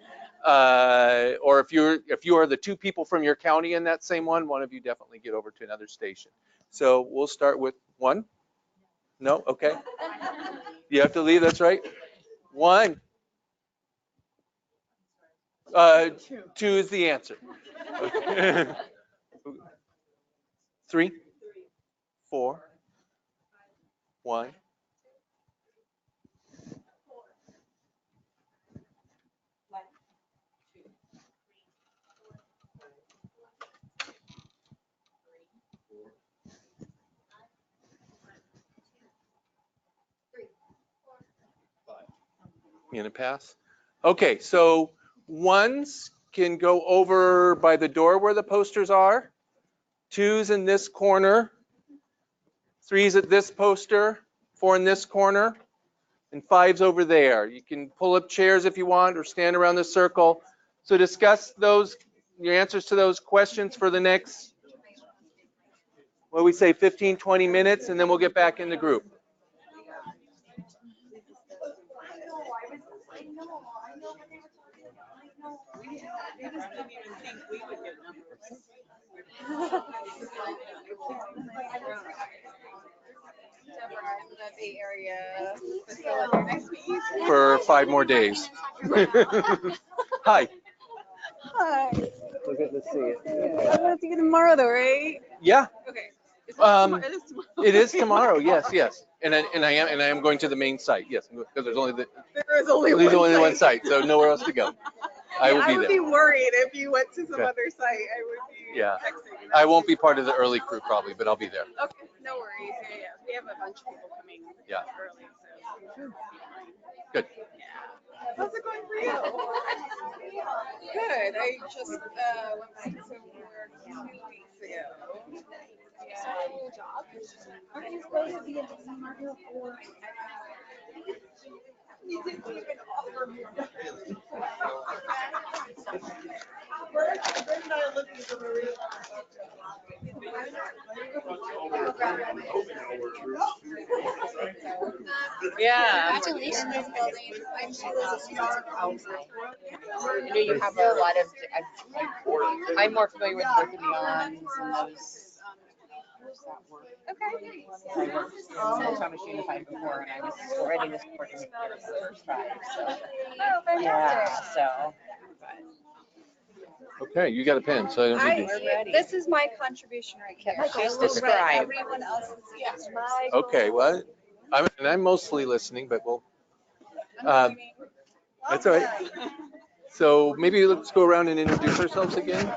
S2: Or if you are the 2 people from your county in that same one of you definitely get over to another station. So we'll start with 1. No? Okay. You have to leave, that's right. 1. 2 is the answer. 3, 4, 1. You gonna pass? Okay, so 1s can go over by the door where the posters are. 2s in this corner. 3s at this poster. 4 in this corner. And 5s over there. You can pull up chairs if you want or stand around the circle. So discuss your answers to those questions for the next, what do we say, 15, 20 minutes, and then we'll get back in the group.
S9: Bay Area facility next week.
S2: for 5 more days. Hi.
S9: Hi.
S2: We're good to see you.
S9: I'm gonna see you tomorrow though, right?
S2: Yeah.
S9: Okay. It is tomorrow.
S2: It is tomorrow. Yes, yes. And I am going to the main site. Yes, because there's only one site, so nowhere else to go. I will be there.
S9: I would be worried if you went to some
S2: Okay.
S9: other site. I would be texting you.
S2: I won't be part of the early crew probably, but I'll be there.
S9: Okay, no worries. Yeah. We have a bunch of people coming early, so.
S2: Good.
S9: How's it going for you? Good. I just went back to work 2 weeks ago. Aren't you supposed to be a team or? You didn't even offer me.
S10: Yeah.
S9: Congratulations, building. I'm Sheila's assistant.
S10: I know you have a lot of, I'm more familiar with Work and Beyond and those.
S9: Okay.
S10: Thomas Unified before, and I was already this supporting the first five. So.
S9: Oh, fantastic.
S10: Yeah, so.
S2: Okay, you got a pen, so I don't need you.
S9: This is my contribution right here.
S10: Please
S9: I will
S10: describe.
S9: write everyone else's answers.
S2: Okay, well, I'm mostly listening, but we'll. That's all right. So maybe let's go around and introduce ourselves again.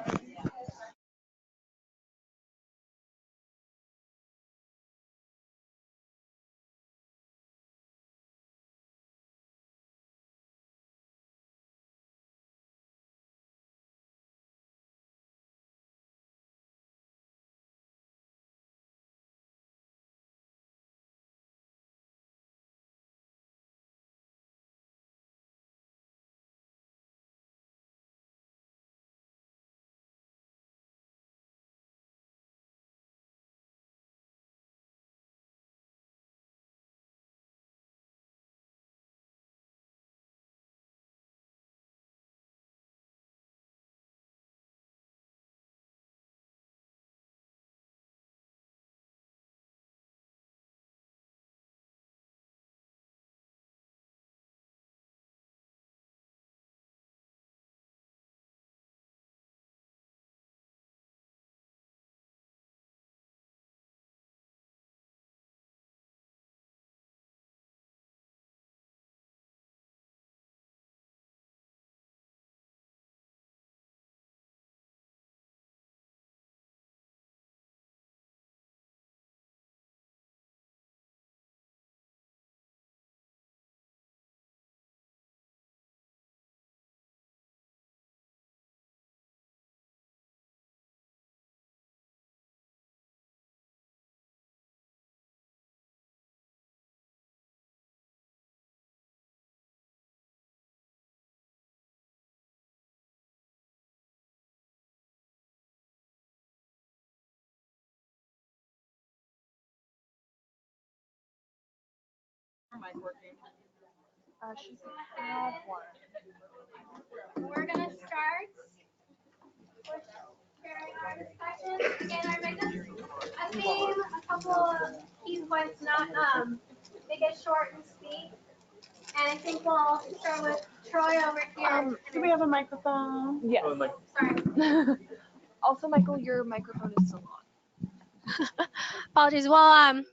S21: We're going to start with sharing our discussion. Again, I read a theme, a couple of key points, not make it short and sweet. And I think we'll start with Troy over here.
S3: Do we have a microphone? Yes.
S21: Sorry.
S3: Also, Michael, your microphone is still on.
S21: Apologies. We'll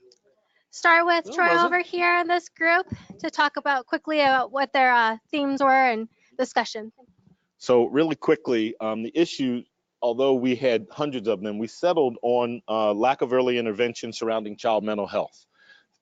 S21: start with
S2: No, it
S21: Troy
S2: wasn't.
S21: over here in this group to talk about quickly about what their themes were and discussion.
S8: So really quickly, the issue, although we had hundreds of them, we settled on lack of early intervention surrounding child mental health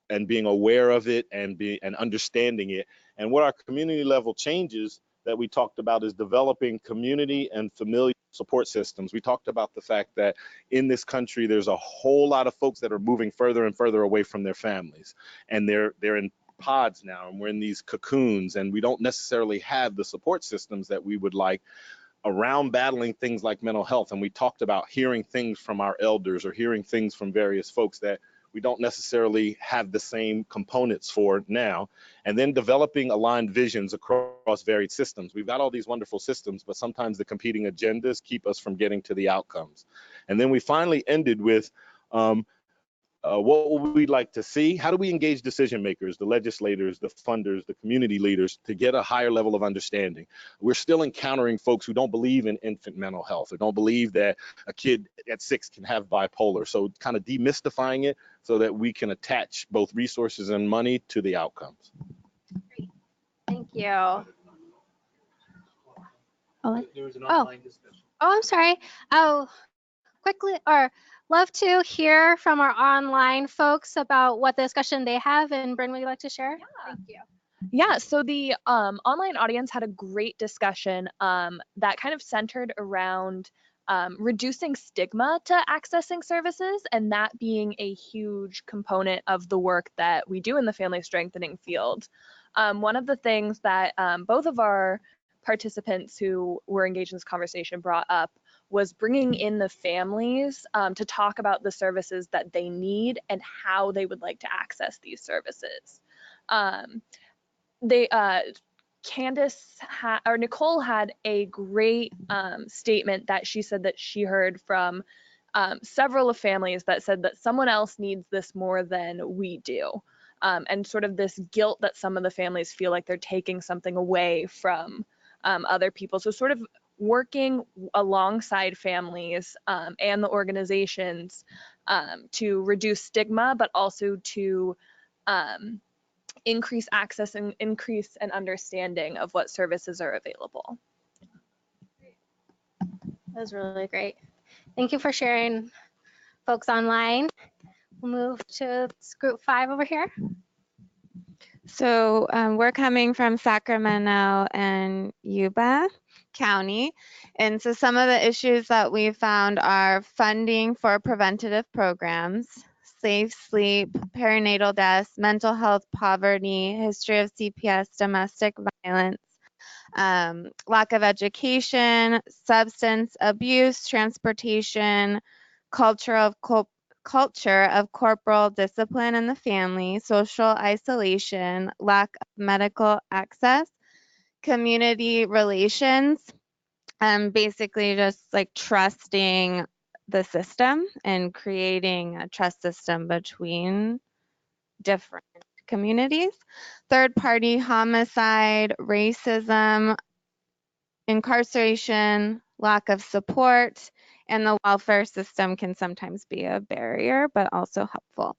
S8: and being aware of it and understanding it. And what our community level changes that we talked about is developing community and familial support systems. We talked about the fact that in this country, there's a whole lot of folks that are moving further and further away from their families, and they're in pods now, and we're in these cocoons, and we don't necessarily have the support systems that we would like around battling things like mental health. And we talked about hearing things from our elders or hearing things from various folks that we don't necessarily have the same components for now, and then developing aligned visions across varied systems. We've got all these wonderful systems, but sometimes the competing agendas keep us from getting to the outcomes. And then we finally ended with What would we like to see? How do we engage decision makers, the legislators, the funders, the community leaders to get a higher level of understanding? We're still encountering folks who don't believe in infant mental health or don't believe that a kid at 6 can have bipolar. So kind of demystifying it so that we can attach both resources and money to the outcomes.
S21: Great. Thank you. Oh,
S2: There was an online discussion.
S21: oh, I'm sorry. Oh, quickly, or love to hear from our online folks about what discussion they have. And Bryn, would you like to share? Yeah. Thank you.
S3: Yeah, so the online audience had a great discussion that kind of centered around reducing stigma to accessing services, and that being a huge component of the work that we do in the family strengthening field. One of the things that both of our participants who were engaged in this conversation brought up was bringing in the families to talk about the services that they need and how they would like to access these services. Nicole had a great statement that she said that she heard from several of families that said that someone else needs this more than we do. And sort of this guilt that some of the families feel like they're taking something away from other people. So sort of working alongside families and the organizations to reduce stigma, but also to increase access and increase an understanding of what services are available.
S21: That was really great. Thank you for sharing, folks online. We'll move to group 5 over here.
S11: So we're coming from Sacramento and Yuba County. And so some of the issues that we found are funding for preventative programs, safe sleep, perinatal deaths, mental health, poverty, history of CPS, domestic violence, lack of education, substance abuse, transportation, culture of corporal discipline in the family, social isolation, lack of medical access, community relations, basically just like trusting the system and creating a trust system between different communities. Third party homicide, racism, incarceration, lack of support, and the welfare system can sometimes be a barrier, but also helpful.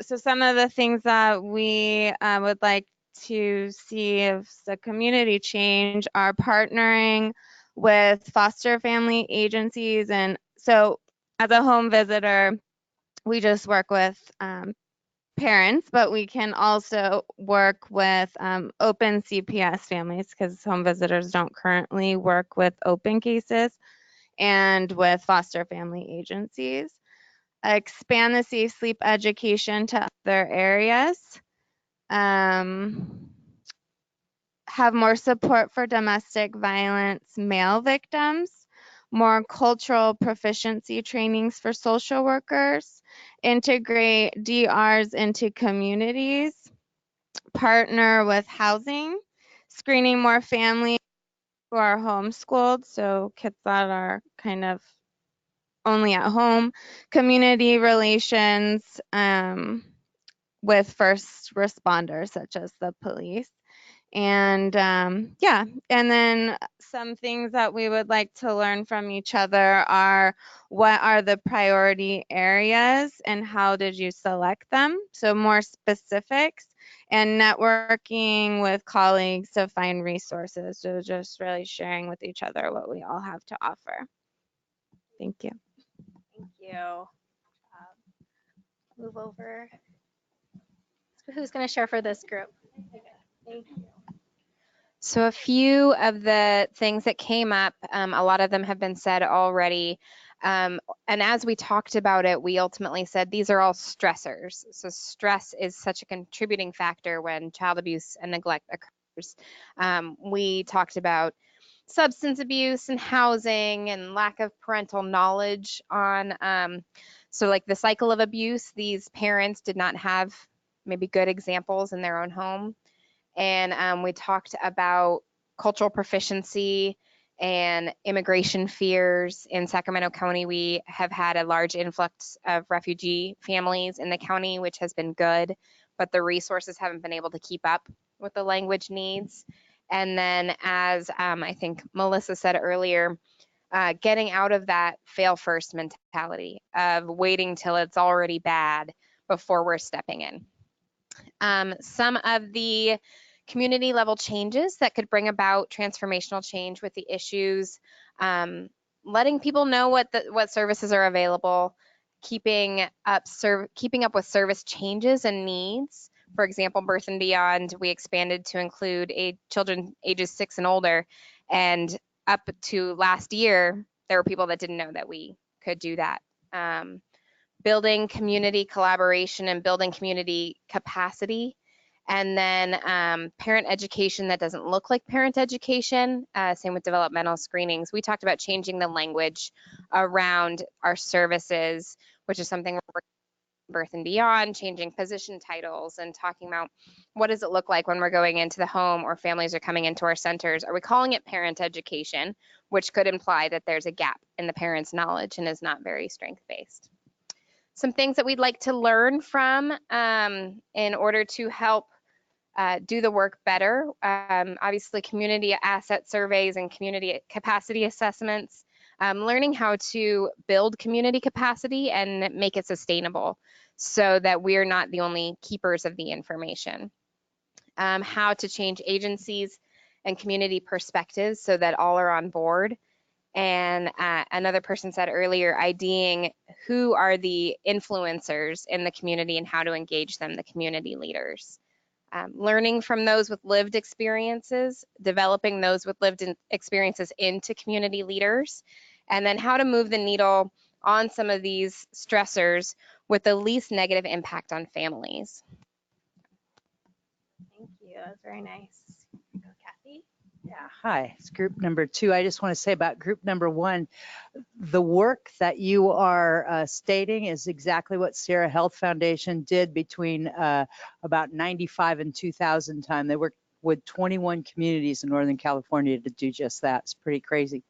S11: So some of the things that we would like to see as a community change are partnering with foster family agencies. And so as a home visitor, we just work with parents, but we can also work with open CPS families because home visitors don't currently work with open cases, and with foster family agencies. Expand the safe sleep education to other areas. Have more support for domestic violence male victims. More cultural proficiency trainings for social workers. Integrate DRs into communities. Partner with housing. Screening more families who are homeschooled, so kids that are kind of only at home. Community relations with first responders such as the police. And yeah, and then some things that we would like to learn from each other are what are the priority areas and how did you select them? So more specifics, and networking with colleagues to find resources. So just really sharing with each other what we all have to offer. Thank you.
S21: Thank you. Move over. Who's going to share for this group? Thank you.
S12: So a few of the things that came up, a lot of them have been said already. And as we talked about it, we ultimately said these are all stressors. So stress is such a contributing factor when child abuse and neglect occurs. We talked about substance abuse and housing and lack of parental knowledge on, so like the cycle of abuse, these parents did not have maybe good examples in their own home. And we talked about cultural proficiency and immigration fears. In Sacramento County, we have had a large influx of refugee families in the county, which has been good, but the resources haven't been able to keep up with the language needs. And then, as I think Melissa said earlier, getting out of that fail first mentality of waiting till it's already bad before we're stepping in. Some of the community level changes that could bring about transformational change with the issues, letting people know what services are available, keeping up with service changes and needs. For example, Birth and Beyond, we expanded to include children ages 6 and older, and up to last year, there were people that didn't know that we could do that. Building community collaboration and building community capacity. And then parent education that doesn't look like parent education, same with developmental screenings. We talked about changing the language around our services, which is something we're working on Birth and Beyond, changing position titles and talking about what does it look like when we're going into the home or families are coming into our centers. Are we calling it parent education, which could imply that there's a gap in the parent's knowledge and is not very strength-based. Some things that we'd like to learn from in order to help do the work better. Obviously, community asset surveys and community capacity assessments, learning how to build community capacity and make it sustainable so that we're not the only keepers of the information. How to change agencies and community perspectives so that all are on board. And another person said earlier, IDing who are the influencers in the community and how to engage them, the community leaders. Learning from those with lived experiences, developing those with lived experiences into community leaders, and then how to move the needle on some of these stressors with the least negative impact on families. Thank you, that was very nice. Go, Kathy.
S7: Yeah, hi, it's group number 2. I just want to say about group number 1, the work that you are stating is exactly what Sierra Health Foundation did between about 95 and 2000 time. They worked with 21 communities in Northern California to do just that. It's pretty crazy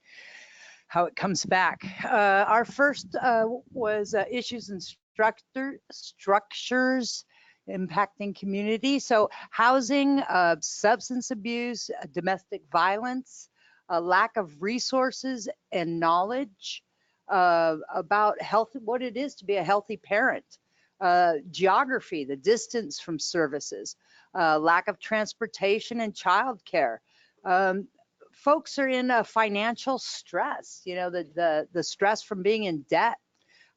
S7: how it comes back. Our first was issues and structures impacting community. So housing, substance abuse, domestic violence, a lack of resources and knowledge about health, what it is to be a healthy parent, geography, the distance from services, lack of transportation and childcare. Folks are in a financial stress, you know, the stress from being in debt,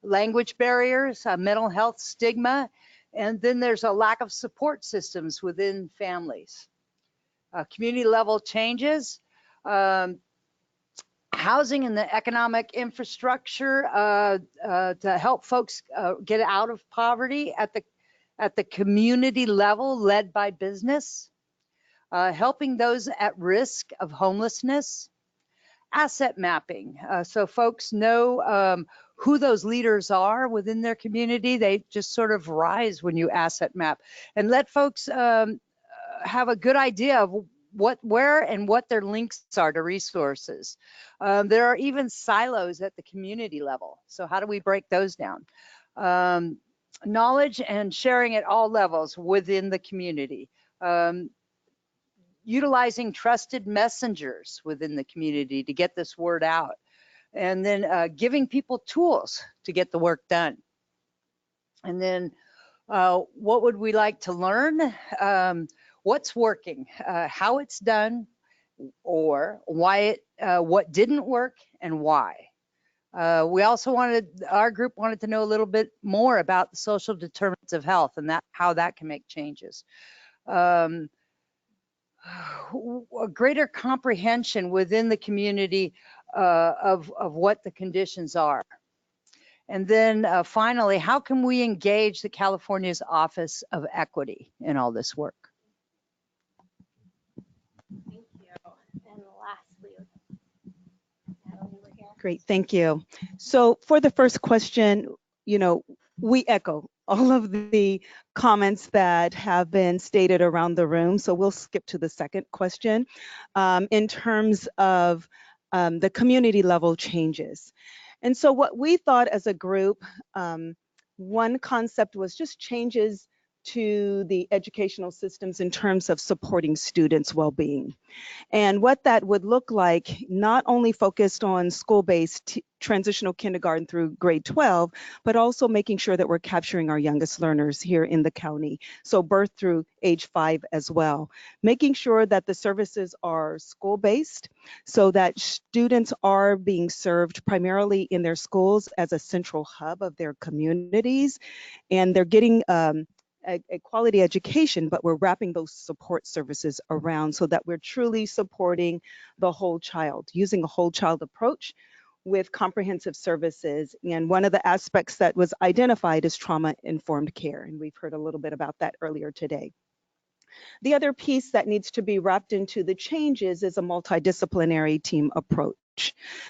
S7: language barriers, mental health stigma, and then there's a lack of support systems within families. Community level changes, housing and the economic infrastructure to help folks get out of poverty at the community level led by business, helping those at risk of homelessness, asset mapping, so folks know who those leaders are within their community. They just sort of rise when you asset map, and let folks have a good idea of where and what their links are to resources. There are even silos at the community level. So how do we break those down? Knowledge and sharing at all levels within the community. Utilizing trusted messengers within the community to get this word out, and then giving people tools to get the work done. And then what would we like to learn? What's working, how it's done, or why what didn't work and why. We also our group wanted to know a little bit more about the social determinants of health and how that can make changes. A greater comprehension within the community of what the conditions are. And then finally, how can we engage the California's Office of Equity in all this work?
S12: Thank you. And lastly, Natalie, we're here.
S13: Great, thank you. So for the first question, you know, we echo all of the comments that have been stated around the room. So we'll skip to the second question. In terms of the community level changes. And so what we thought as a group, one concept was just changes to the educational systems in terms of supporting students' well-being. And what that would look like, not only focused on school-based transitional kindergarten through grade 12, but also making sure that we're capturing our youngest learners here in the county. So birth through age 5 as well. Making sure that the services are school-based so that students are being served primarily in their schools as a central hub of their communities, and they're getting a quality education, but we're wrapping those support services around so that we're truly supporting the whole child, using a whole child approach with comprehensive services. And one of the aspects that was identified is trauma-informed care, and we've heard a little bit about that earlier today. The other piece that needs to be wrapped into the changes is a multidisciplinary team approach,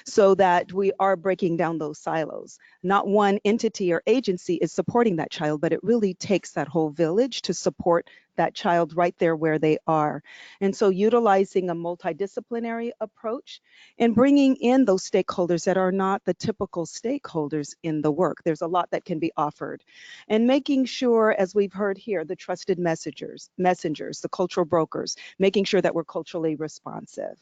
S13: so that we are breaking down those silos. Not one entity or agency is supporting that child, but it really takes that whole village to support that child right there where they are. And so utilizing a multidisciplinary approach and bringing in those stakeholders that are not the typical stakeholders in the work. There's a lot that can be offered. And making sure, as we've heard here, the trusted messengers, the cultural brokers, making sure that we're culturally responsive.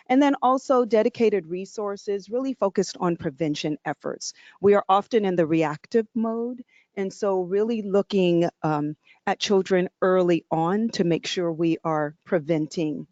S13: And then also dedicated resources really focused on prevention efforts. We are often in the reactive mode, and so really looking at children early on to make sure we are preventing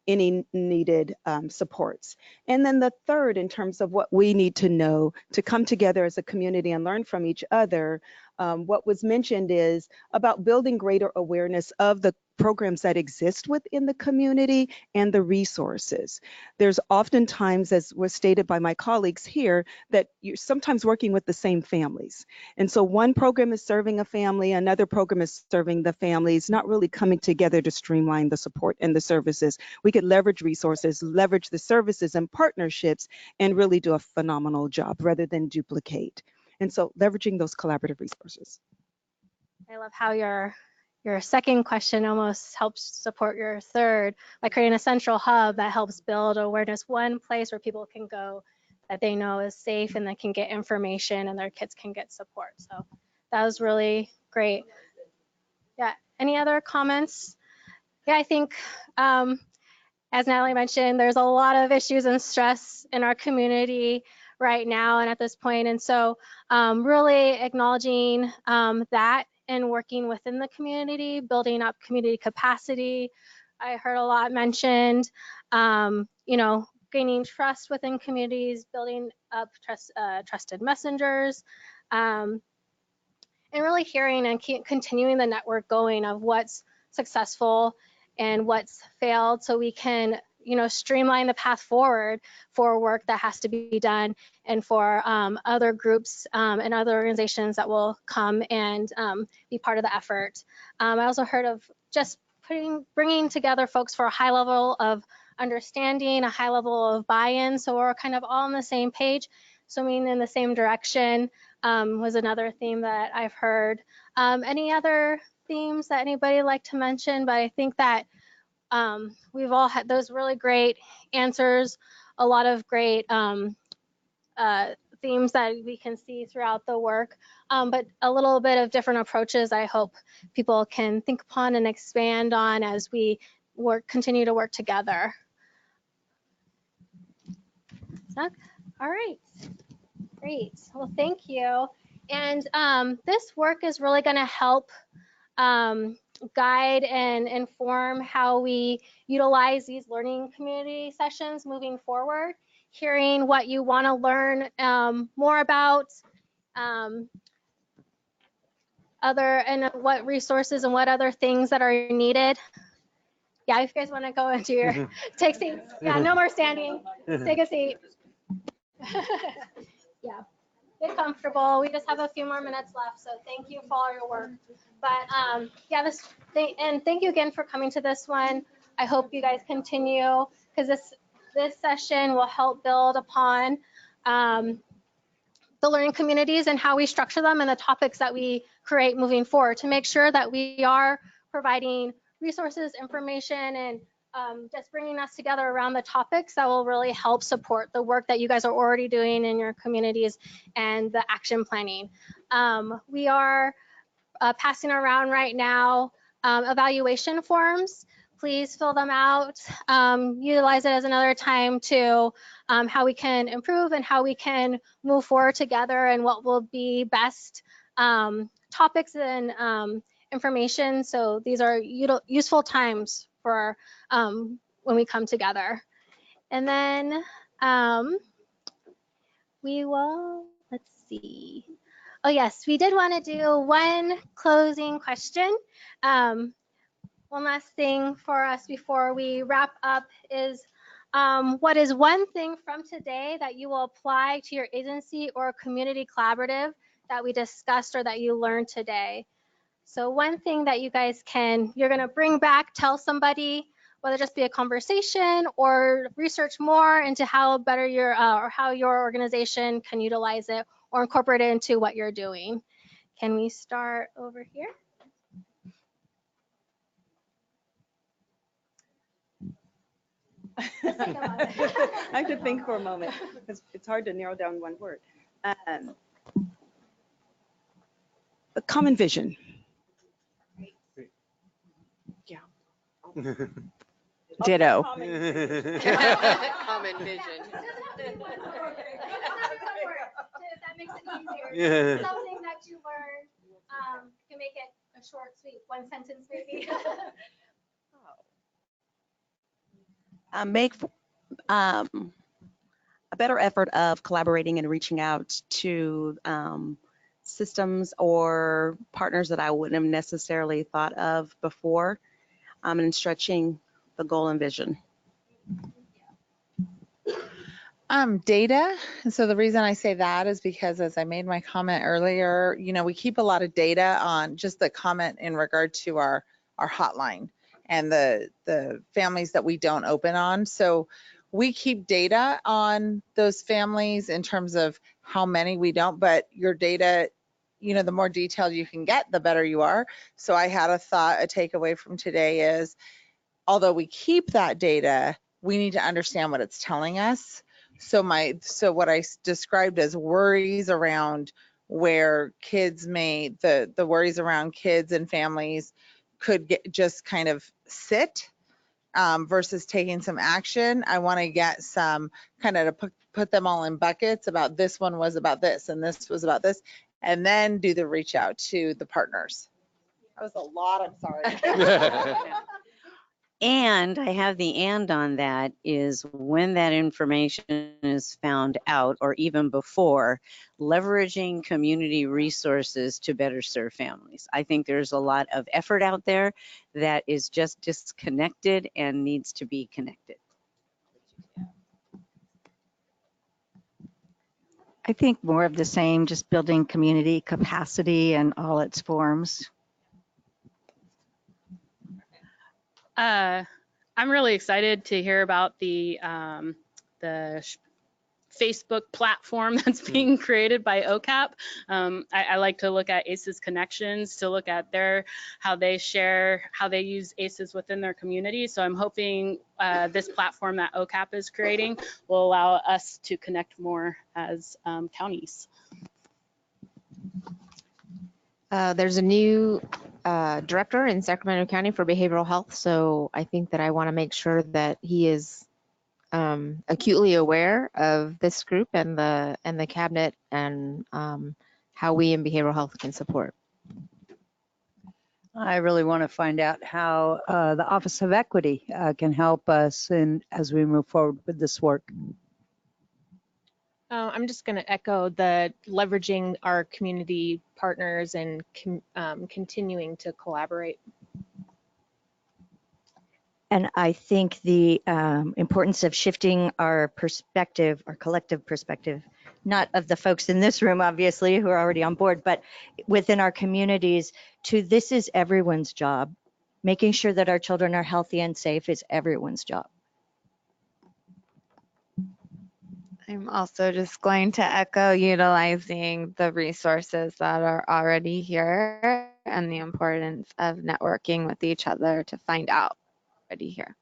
S13: any needed supports. And then the third, in terms of what we need to know to come together as a community and learn from each other, what was mentioned is about building greater awareness of the programs that exist within the community and the resources. There's oftentimes, as was stated by my colleagues here, that you're sometimes working with the same families. And so one program is serving a family, another program is serving the families, not really coming together to streamline the support and the services. We could leverage resources, leverage the services and partnerships, and really do a phenomenal job rather than duplicate. And so leveraging those collaborative resources.
S21: I love how your second question almost helps support your third by creating a central hub that helps build awareness, one place where people can go that they know is safe and that can get information and their kids can get support. So that was really great. Yeah, any other comments? Yeah, I think as Natalie mentioned, there's a lot of issues and stress in our community right now and at this point. And so really acknowledging that and working within the community, building up community capacity. I heard a lot mentioned, you know, gaining trust within communities, building up trusted messengers, and really hearing and continuing the network going of what's successful and what's failed, so we can, you know, streamline the path forward for work that has to be done and for other groups and other organizations that will come and be part of the effort. I also heard of just bringing together folks for a high level of understanding, a high level of buy-in, so we're kind of all on the same page, swimming in the same direction was another theme that I've heard. Any other themes that anybody like to mention? But I think that we've all had those really great answers, a lot of great themes that we can see throughout the work, but a little bit of different approaches I hope people can think upon and expand on as we continue to work together. All right, great. Well, thank you. And this work is really going to help guide and inform how we utilize these learning community sessions moving forward, hearing what you want to learn more about, what resources and what other things that are needed. Yeah, if you guys want to go into your, take seats. Yeah, no more standing. Take a seat. Yeah. Get comfortable. We just have a few more minutes left, so thank you for all your work. But yeah, and thank you again for coming to this one. I hope you guys continue, because this session will help build upon the learning communities and how we structure them and the topics that we create moving forward to make sure that we are providing resources, information, and just bringing us together around the topics that will really help support the work that you guys are already doing in your communities and the action planning. We are passing around right now evaluation forms. Please fill them out. Utilize it as another time to how we can improve and how we can move forward together and what will be best topics and information. So these are useful times for when we come together. And then we will, let's see. Oh yes, we did want to do one closing question. One last thing for us before we wrap up is what is one thing from today that you will apply to your agency or community collaborative that we discussed or that you learned today? So one thing that you guys you're going to bring back, tell somebody, whether it just be a conversation or research more into how better or how your organization can utilize it or incorporate it into what you're doing. Can we start over here?
S13: I have to think for a moment because it's hard to narrow down one word. A common vision. Yeah. Ditto.
S10: Common vision.
S21: That makes it easier.
S2: Yeah.
S21: Something that you learned, you can make it a short, sweet, one sentence maybe.
S14: Make a better effort of collaborating and reaching out to systems or partners that I wouldn't have necessarily thought of before, and stretching the goal and vision.
S4: Data. And so the reason I say that is because, as I made my comment earlier, we keep a lot of data on just the comment in regard to our hotline and the families that we don't open on. So we keep data on those families in terms of how many we don't, but your data, the more detailed you can get, the better you are. So I had a takeaway from today is, although we keep that data, we need to understand what it's telling us. So what I described as worries around where kids the worries around kids and families could just kind of sit versus taking some action. I want to get some kind of to put them all in buckets about this one was about this and this was about this, and then do the reach out to the partners. That was a lot, I'm sorry.
S15: And I have the and on that is when that information is found out, or even before, leveraging community resources to better serve families. I think there's a lot of effort out there that is just disconnected and needs to be connected.
S31: I think more of the same, just building community capacity in all its forms.
S28: I'm really excited to hear about the Facebook platform that's being created by OCAP. I like to look at ACEs connections to look at how they use ACEs within their community. So I'm hoping this platform that OCAP is creating will allow us to connect more as counties.
S12: There's a new director in Sacramento County for behavioral health, so I think that I want to make sure that he is acutely aware of this group and the cabinet and how we in behavioral health can support.
S7: I really want to find out how the Office of Equity can help us as we move forward with this work.
S16: I'm just going to echo the leveraging our community partners and continuing to collaborate.
S21: And I think the importance of shifting our perspective, our collective perspective, not of the folks in this room, obviously, who are already on board, but within our communities to this is everyone's job. Making sure that our children are healthy and safe is everyone's job.
S11: I'm also just going to echo utilizing the resources that are already here and the importance of networking with each other to find out already here.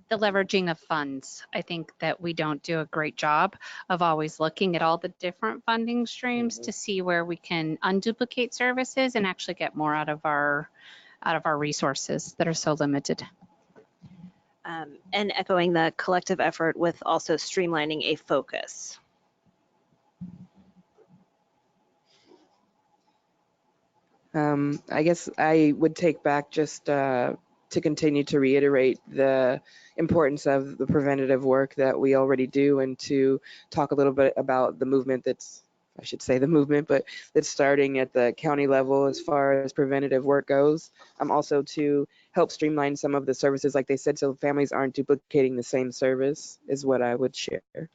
S5: The leveraging of funds. I think that we don't do a great job of always looking at all the different funding streams to see where we can unduplicate services and actually get more out of our resources that are so limited.
S17: And echoing the collective effort with also streamlining a focus. I guess I would take back just to continue to reiterate the importance of the preventative work that we already do, and to talk a little bit about the movement that's, I should say the movement, but that's starting at the county level as far as preventative work goes. Also to help streamline some of the services, like they said, so families aren't duplicating the same service, is what I would share.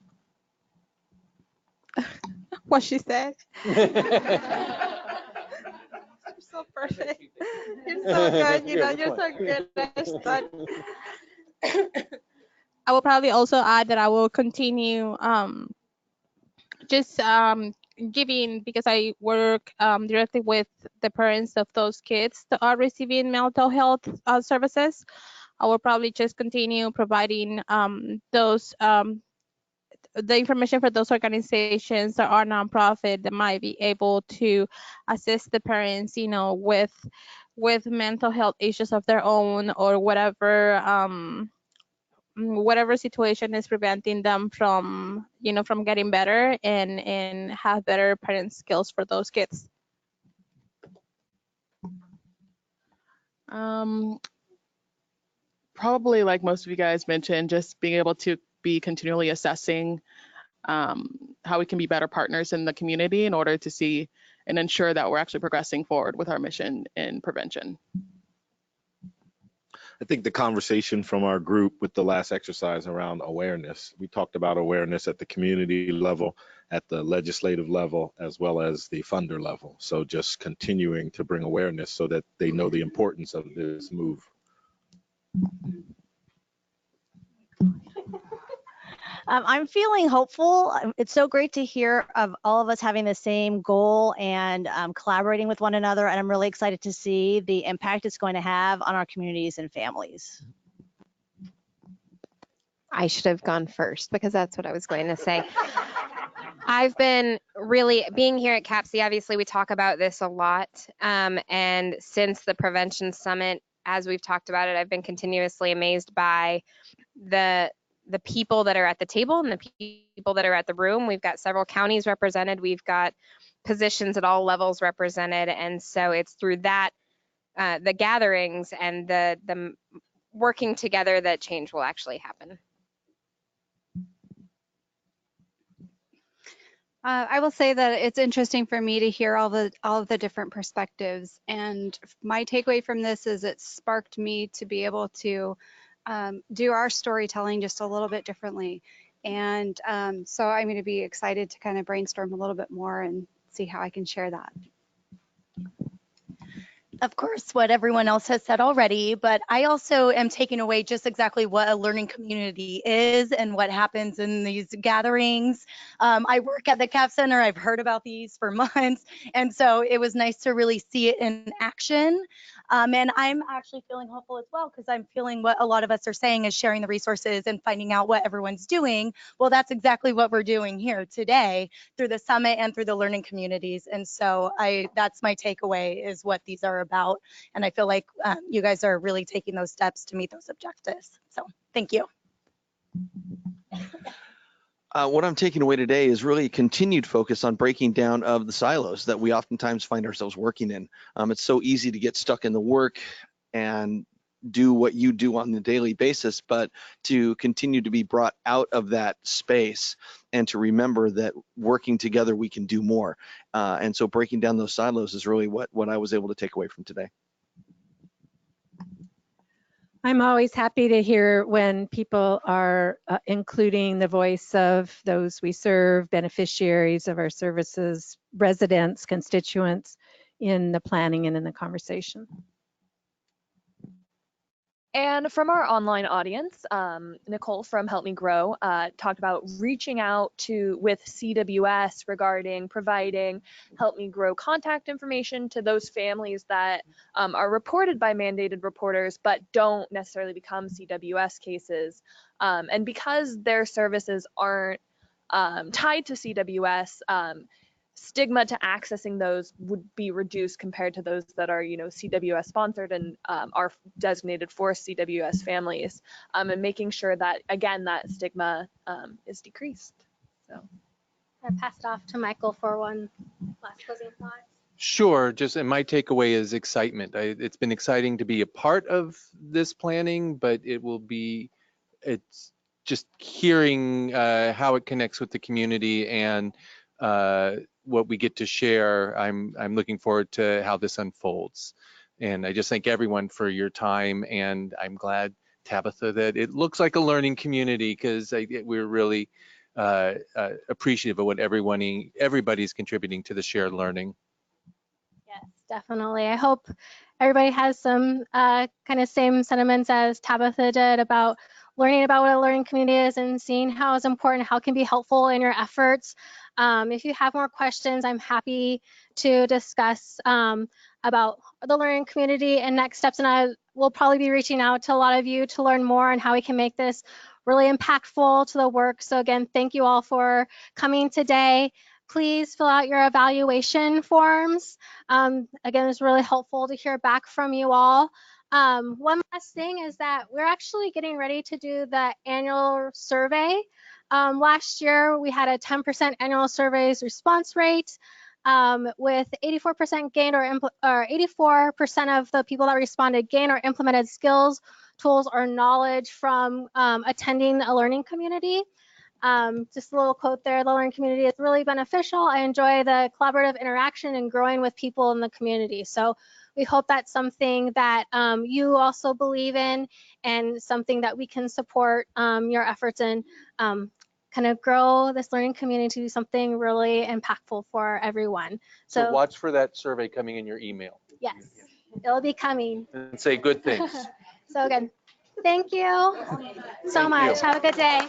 S11: What she said. So perfect. You're so good. You're so good. I will probably also add that I will continue just giving, because I work directly with the parents of those kids that are receiving mental health services. I will probably just continue providing those the information for those organizations that are nonprofit that might be able to assist the parents, with mental health issues of their own, or whatever situation is preventing them from getting better and have better parent skills for those kids.
S18: Probably, like most of you guys mentioned, just being able to be continually assessing how we can be better partners in the community in order to see and ensure that we're actually progressing forward with our mission in prevention.
S8: I think the conversation from our group with the last exercise around awareness, we talked about awareness at the community level, at the legislative level, as well as the funder level. So just continuing to bring awareness so that they know the importance of this move.
S19: I'm feeling hopeful. It's so great to hear of all of us having the same goal and collaborating with one another. And I'm really excited to see the impact it's going to have on our communities and families.
S12: I should have gone first because that's what I was going to say. I've been really being here at CAPC. Obviously, we talk about this a lot. And since the Prevention Summit, as we've talked about it, I've been continuously amazed by the people that are at the table and the people that are at the room. We've got several counties represented. We've got positions at all levels represented. And so it's through that, the gatherings and the working together that change will actually happen.
S20: I will say that it's interesting for me to hear all of the different perspectives. And my takeaway from this is it sparked me to be able to do our storytelling just a little bit differently. And so I'm going to be excited to kind of brainstorm a little bit more and see how I can share that.
S19: Of course, what everyone else has said already, but I also am taking away just exactly what a learning community is and what happens in these gatherings. I work at the CAP Center. I've heard about these for months. And so it was nice to really see it in action. And I'm actually feeling hopeful as well, because I'm feeling what a lot of us are saying is sharing the resources and finding out what everyone's doing. Well, that's exactly what we're doing here today through the summit and through the learning communities. And so that's my takeaway, is what these are about. And I feel like you guys are really taking those steps to meet those objectives. So thank you.
S22: What I'm taking away today is really a continued focus on breaking down of the silos that we oftentimes find ourselves working in. It's so easy to get stuck in the work and do what you do on a daily basis, but to continue to be brought out of that space and to remember that working together we can do more. And so breaking down those silos is really what I was able to take away from today.
S6: I'm always happy to hear when people are including the voice of those we serve, beneficiaries of our services, residents, constituents in the planning and in the conversation.
S1: And from our online audience, Nicole from Help Me Grow talked about reaching out with CWS regarding providing Help Me Grow contact information to those families that are reported by mandated reporters but don't necessarily become CWS cases. And because their services aren't tied to CWS, stigma to accessing those would be reduced compared to those that are, CWS sponsored and are designated for CWS families, and making sure that, again, that stigma is decreased. So
S21: I pass it off to Michael for one last closing thought.
S2: Sure. And my takeaway is excitement. It's been exciting to be a part of this planning, but it's just hearing how it connects with the community and what we get to share. I'm looking forward to how this unfolds. And I just thank everyone for your time. And I'm glad, Tabitha, that it looks like a learning community, because we're really appreciative of what everybody's contributing to the shared learning.
S21: Yes, definitely. I hope everybody has some kind of same sentiments as Tabitha did about learning about what a learning community is and seeing how it's important, how it can be helpful in your efforts. If you have more questions, I'm happy to discuss about the learning community and next steps. And I will probably be reaching out to a lot of you to learn more on how we can make this really impactful to the work. So again, thank you all for coming today. Please fill out your evaluation forms. Again, it's really helpful to hear back from you all. One last thing is that we're actually getting ready to do the annual survey. Last year, we had a 10% annual surveys response rate with 84% gained or 84% of the people that responded gained or implemented skills, tools, or knowledge from attending a learning community. Just a little quote there, the learning community is really beneficial. I enjoy the collaborative interaction and growing with people in the community. So we hope that's something that you also believe in and something that we can support your efforts in, kind of grow this learning community to do something really impactful for everyone.
S2: So watch for that survey coming in your email.
S21: Yes, it'll be coming.
S2: And say good things.
S21: So again, thank you so much. Have a good day.